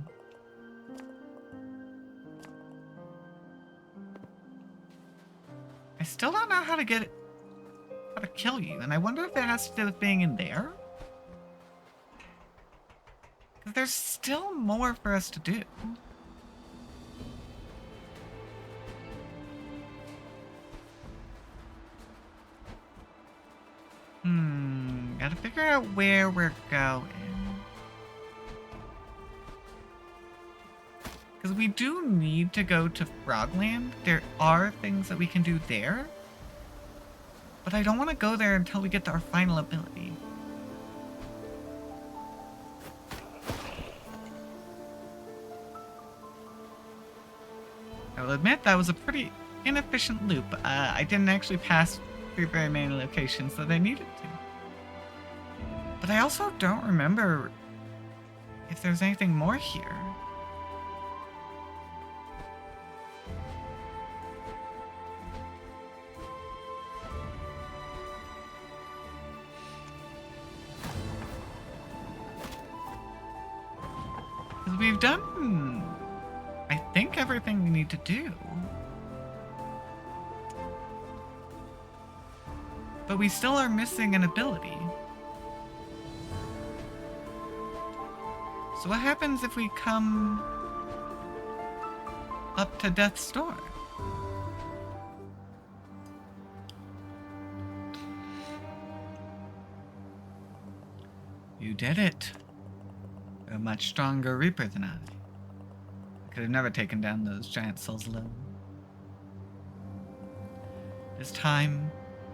I still don't know how to kill you, and I wonder if it has to do with being in there? Because there's still more for us to do. Gotta figure out where we're going. Because we do need to go to Frogland. There are things that we can do there. But I don't want to go there until we get to our final ability. I will admit that was a pretty inefficient loop. I didn't actually pass through very many locations that I needed to. But I also don't remember if there's anything more here. Because we've done, I think, everything we need to do. But we still are missing an ability. So what happens if we come up to Death's Door? You did it. You're a much stronger Reaper than I. I could have never taken down those giant souls alone. It's time,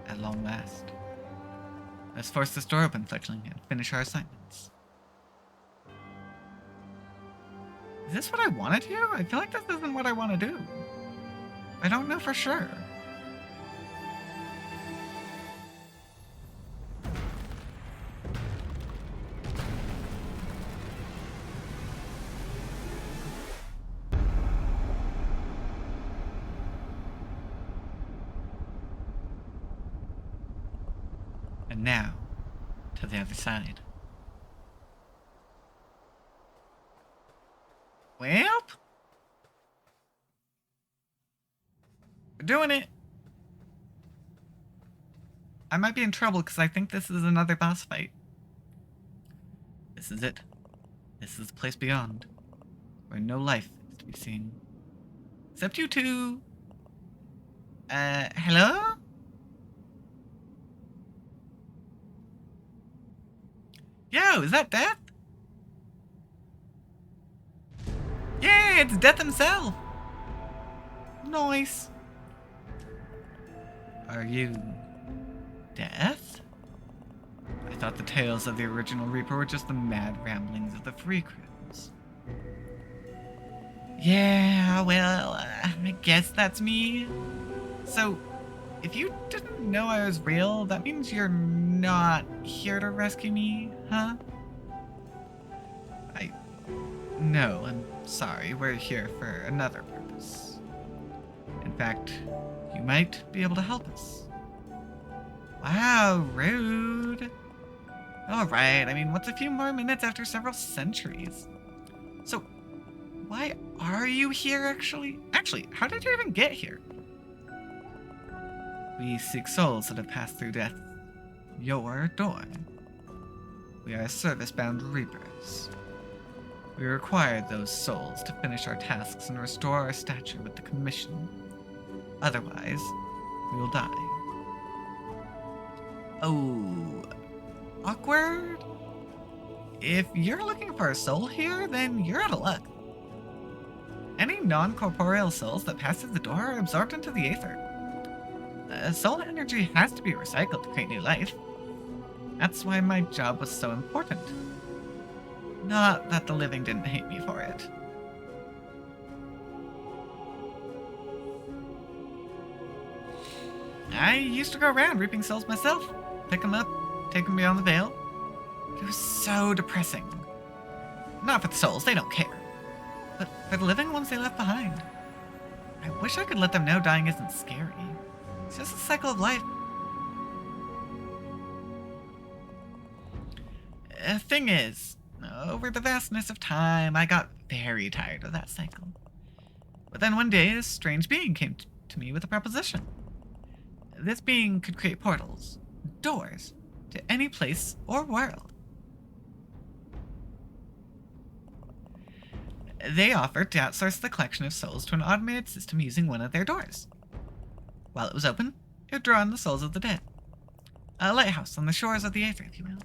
at long last. Let's force this door open, Fletchling, and finish our assignments. Is this what I want to do? I feel like this isn't what I want to do. I don't know for sure. And now, to the other side. Well, we're doing it. I might be in trouble because I think this is another boss fight. This is it. This is the place beyond, where no life is to be seen. Except you two. Hello? Yo, is that Death? Yeah, it's Death himself. Nice. Are you Death? I thought the tales of the original Reaper were just the mad ramblings of the Freecrewes. Yeah, well, I guess that's me. So, if you didn't know I was real, that means you're not here to rescue me, huh? No, I'm sorry. We're here for another purpose. In fact, you might be able to help us. Wow, rude. Alright, I mean, what's a few more minutes after several centuries? So, why are you here, actually? Actually, how did you even get here? We seek souls that have passed through death. Your door. We are service-bound Reapers. We require those souls to finish our tasks and restore our stature with the Commission. Otherwise, we will die. Oh, awkward? If you're looking for a soul here, then you're out of luck. Any non-corporeal souls that pass through the door are absorbed into the aether. Soul energy has to be recycled to create new life. That's why my job was so important. Not that the living didn't hate me for it. I used to go around reaping souls myself. Pick them up, take them beyond the veil. It was so depressing. Not for the souls, they don't care. But for the living ones they left behind. I wish I could let them know dying isn't scary. It's just a cycle of life. The thing is, over the vastness of time, I got very tired of that cycle. But then one day, a strange being came to me with a proposition. This being could create portals, doors, to any place or world. They offered to outsource the collection of souls to an automated system using one of their doors. While it was open, it would draw in the souls of the dead. A lighthouse on the shores of the Aether, if you will.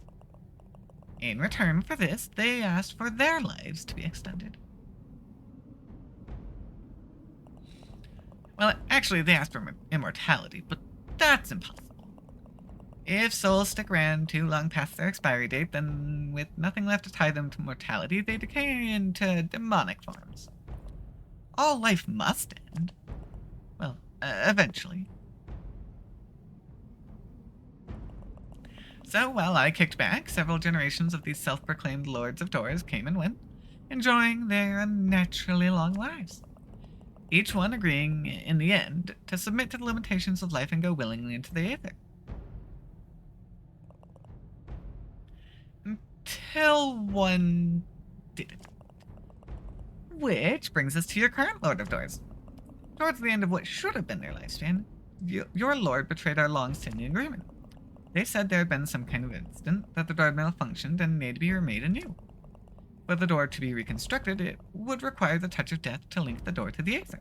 In return for this, they asked for their lives to be extended. Well, actually, they asked for immortality, but that's impossible. If souls stick around too long past their expiry date, then with nothing left to tie them to mortality, they decay into demonic forms. All life must end. Well, eventually. So while I kicked back, several generations of these self-proclaimed Lords of Doors came and went, enjoying their unnaturally long lives. Each one agreeing, in the end, to submit to the limitations of life and go willingly into the Aether. Until one didn't. Which brings us to your current Lord of Doors. Towards the end of what should have been their lifespan, your Lord betrayed our long-standing agreement. They said there had been some kind of incident, that the door had malfunctioned and needed to be remade anew. For the door to be reconstructed, it would require the touch of death to link the door to the Aether.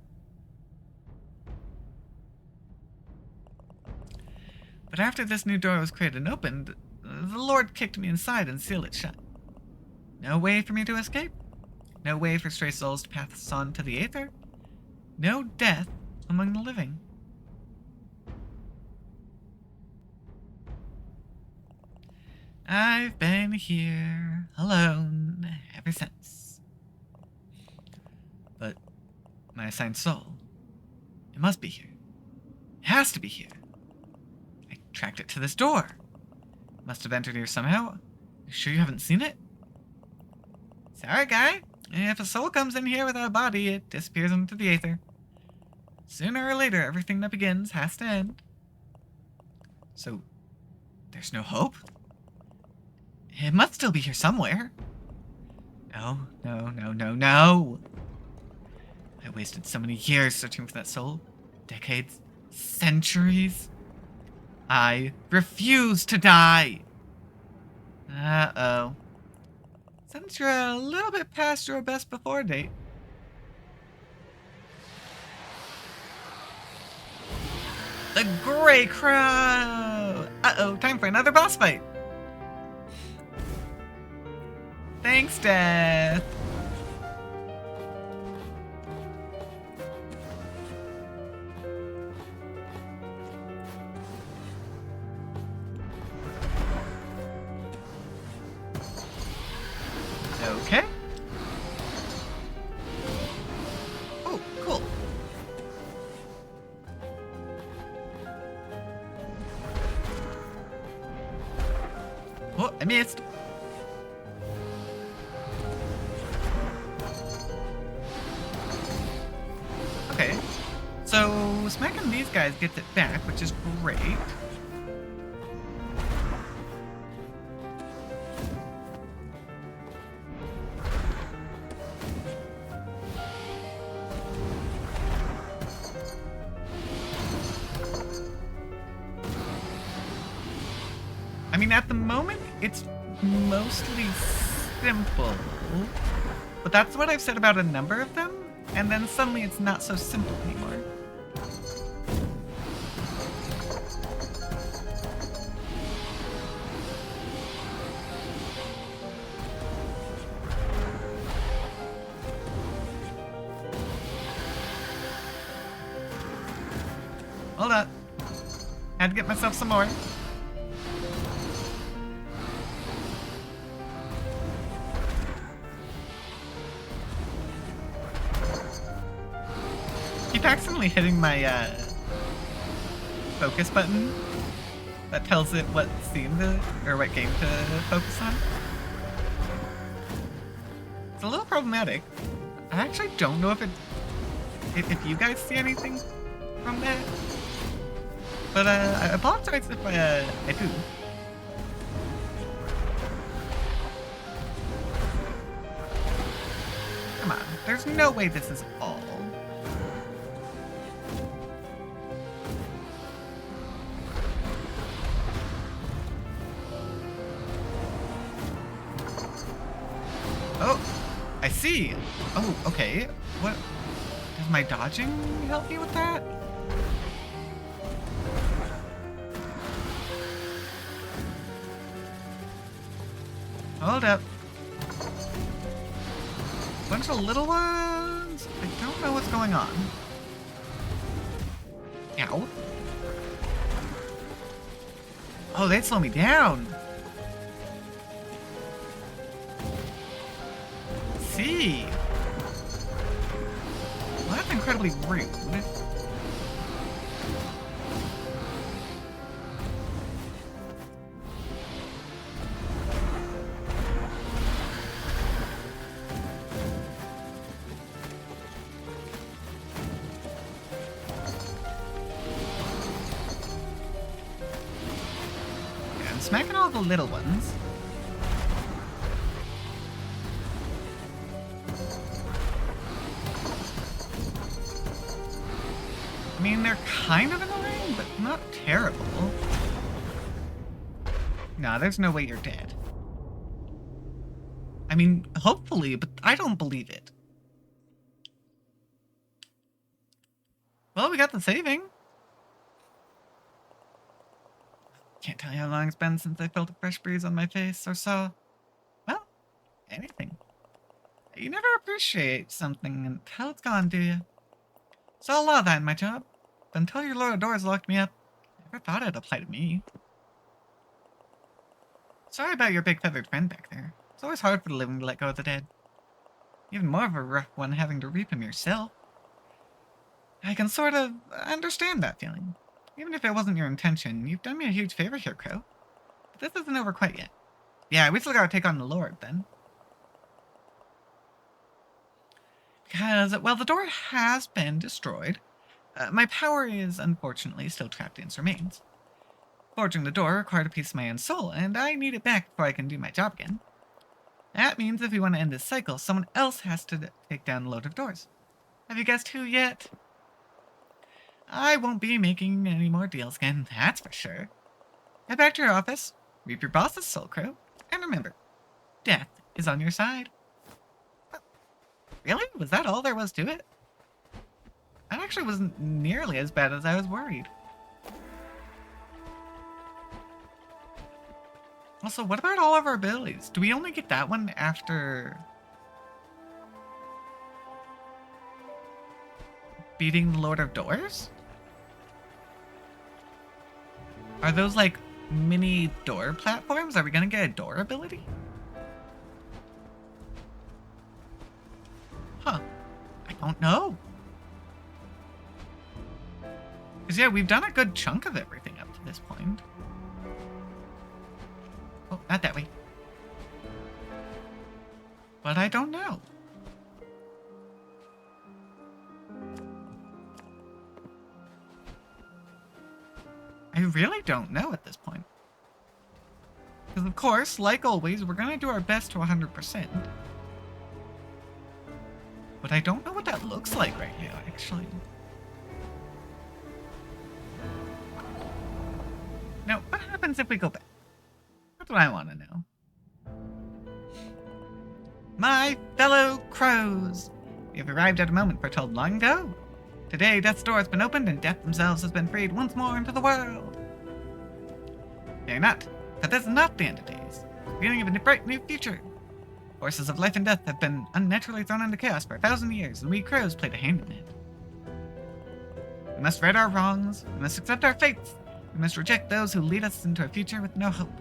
But after this new door was created and opened, the Lord kicked me inside and sealed it shut. No way for me to escape. No way for stray souls to pass on to the Aether. No death among the living. I've been here alone ever since. But my assigned soul, it must be here. It has to be here. I tracked it to this door. It must have entered here somehow. You sure you haven't seen it? Sorry, guy. If a soul comes in here without a body, it disappears into the Aether. Sooner or later, everything that begins has to end. So, there's no hope? It must still be here somewhere. No. I wasted so many years searching for that soul. Decades. Centuries. I refuse to die. Uh-oh. Since you're a little bit past your best before date. The Grey Crow! Uh-oh, time for another boss fight. Thanks, Death. Okay. Oh, cool. Oh, I missed. Okay, so smacking these guys gets it back, which is great. I mean, at the moment, it's mostly simple, but that's what I've said about a number of them. And then suddenly it's not so simple anymore. Hold up. Had to get myself some more. Keep accidentally hitting my focus button that tells it what scene to, or what game to focus on. It's a little problematic. I actually don't know if you guys see anything from that. But I apologize if I do. Come on, there's no way this is all. Oh, I see. Oh, okay. What? Does my dodging help you with that? Hold up. Bunch of little ones? I don't know what's going on. Ow. Oh, they slow me down. See. Well, that's incredibly rude. I'm smacking all the little ones. I mean, they're kind of annoying, but not terrible. Nah, there's no way you're dead. I mean, hopefully, but I don't believe it. Well, we got the saving. Can't tell you how long it's been since I felt a fresh breeze on my face or saw, well, anything. You never appreciate something until it's gone, do you? Saw a lot of that in my job. But until your Lord of Doors locked me up, I never thought it'd apply to me. Sorry about your big feathered friend back there. It's always hard for the living to let go of the dead. Even more of a rough one having to reap him yourself. I can sort of understand that feeling. Even if it wasn't your intention, you've done me a huge favor here, Crow. But this isn't over quite yet. Yeah, we still gotta take on the Lord, then. Because, well, the door has been destroyed. My power is, unfortunately, still trapped in its remains. Forging the door required a piece of my own soul, and I need it back before I can do my job again. That means if we want to end this cycle, someone else has to take down the Lord of Doors. Have you guessed who yet? I won't be making any more deals again, that's for sure. Head back to your office, reap your boss's soul, Crow, and remember, death is on your side. Really? Was that all there was to it? That actually wasn't nearly as bad as I was worried. Also, what about all of our abilities? Do we only get that one after beating the Lord of Doors? Are those like mini door platforms? Are we gonna get a door ability? Huh. I don't know. Because yeah, we've done a good chunk of everything up to this point. Oh, not that way. But I don't know. I really don't know at this point. Because of course, like always, we're going to do our best to 100%. But I don't know what that looks like right now, actually. Now, what happens if we go back? That's what I want to know. My fellow crows, we have arrived at a moment foretold long ago. Today, Death's door has been opened and Death themselves has been freed once more into the world. Fear not, for this is not the end of days. The beginning of a bright new future. Forces of life and death have been unnaturally thrown into chaos for 1,000 years, and we crows played a hand in it. We must right our wrongs, we must accept our fates, we must reject those who lead us into a future with no hope.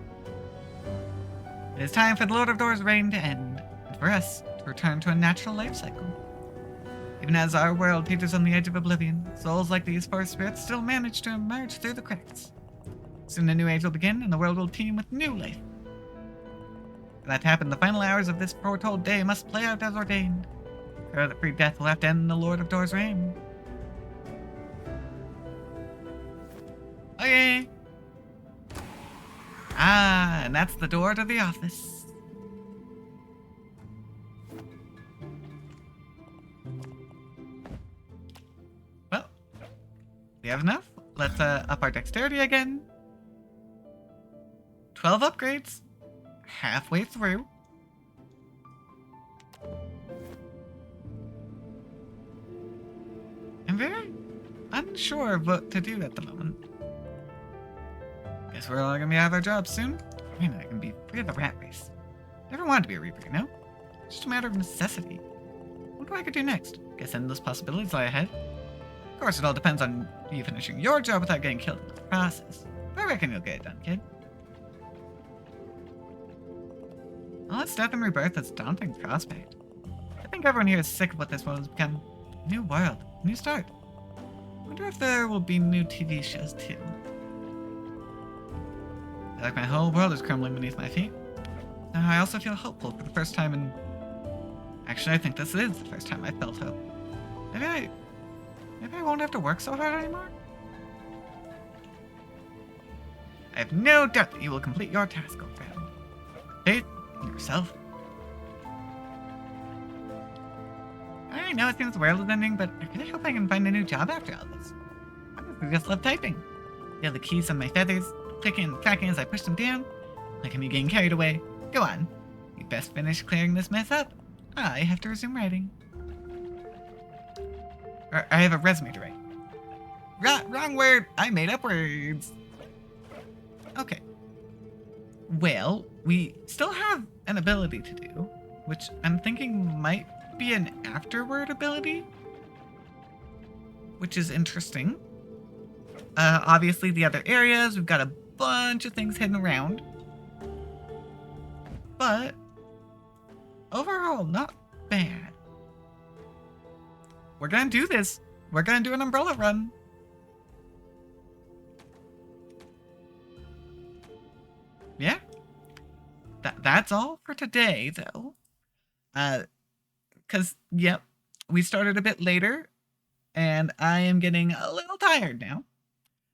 It is time for the Lord of Doors' reign to end, and for us to return to a natural life cycle. Even as our world teeters on the edge of oblivion, souls like these forest spirits still manage to emerge through the cracks. Soon a new age will begin, and the world will teem with new life. For that to happen, the final hours of this foretold day must play out as ordained. Or that free death will have to end in the Lord of Door's reign. Okay. Ah, and that's the door to the office. Well, we have enough. Let's up our dexterity again. 12 upgrades. Halfway through. I'm very unsure of what to do at the moment. Guess we're all gonna be out of our jobs soon. I mean, I can be free of the rat race. Never wanted to be a Reaper, you know? It's just a matter of necessity. What do I could do next? Guess endless possibilities lie ahead. Of course, it all depends on you finishing your job without getting killed in the process. But I reckon you'll get it done, kid. All its death and rebirth is a daunting prospect. I think everyone here is sick of what this world has become. A new world, a new start. I wonder if there will be new TV shows too. I feel like my whole world is crumbling beneath my feet. Now I also feel hopeful for the first time in... Actually, I think this is the first time I felt hope. Maybe I won't have to work so hard anymore? I have no doubt that you will complete your task, old friend. Faith in yourself. I know it seems the world is ending, but I really hope I can find a new job after all this. I honestly just love typing. Feel the keys on my feathers, clicking and cracking as I push them down. Like I'm getting carried away. Go on. We best finish clearing this mess up. I have to resume writing. Or I have a resume to write. Wrong word. I made up words. Okay. Well, we still have an ability to do, which I'm thinking might be an afterward ability, which is interesting. Obviously, the other areas, we've got a bunch of things hidden around. But overall, not bad. We're gonna do this. We're gonna do an umbrella run. Yeah. That's all for today, though. Because, yep, we started a bit later, and I am getting a little tired now.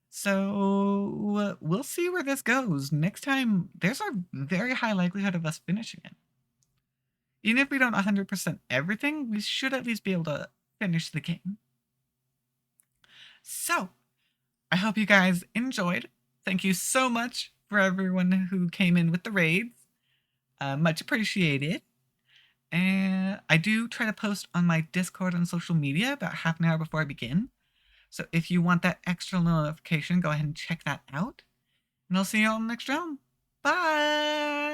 So, we'll see where this goes. Next time, there's a very high likelihood of us finishing it. Even if we don't 100% everything, we should at least be able to finish the game. So, I hope you guys enjoyed. Thank you so much for everyone who came in with the raids. Much appreciated. And I do try to post on my Discord and social media about half an hour before I begin. So if you want that extra notification, go ahead and check that out. And I'll see you all in the next round. Bye!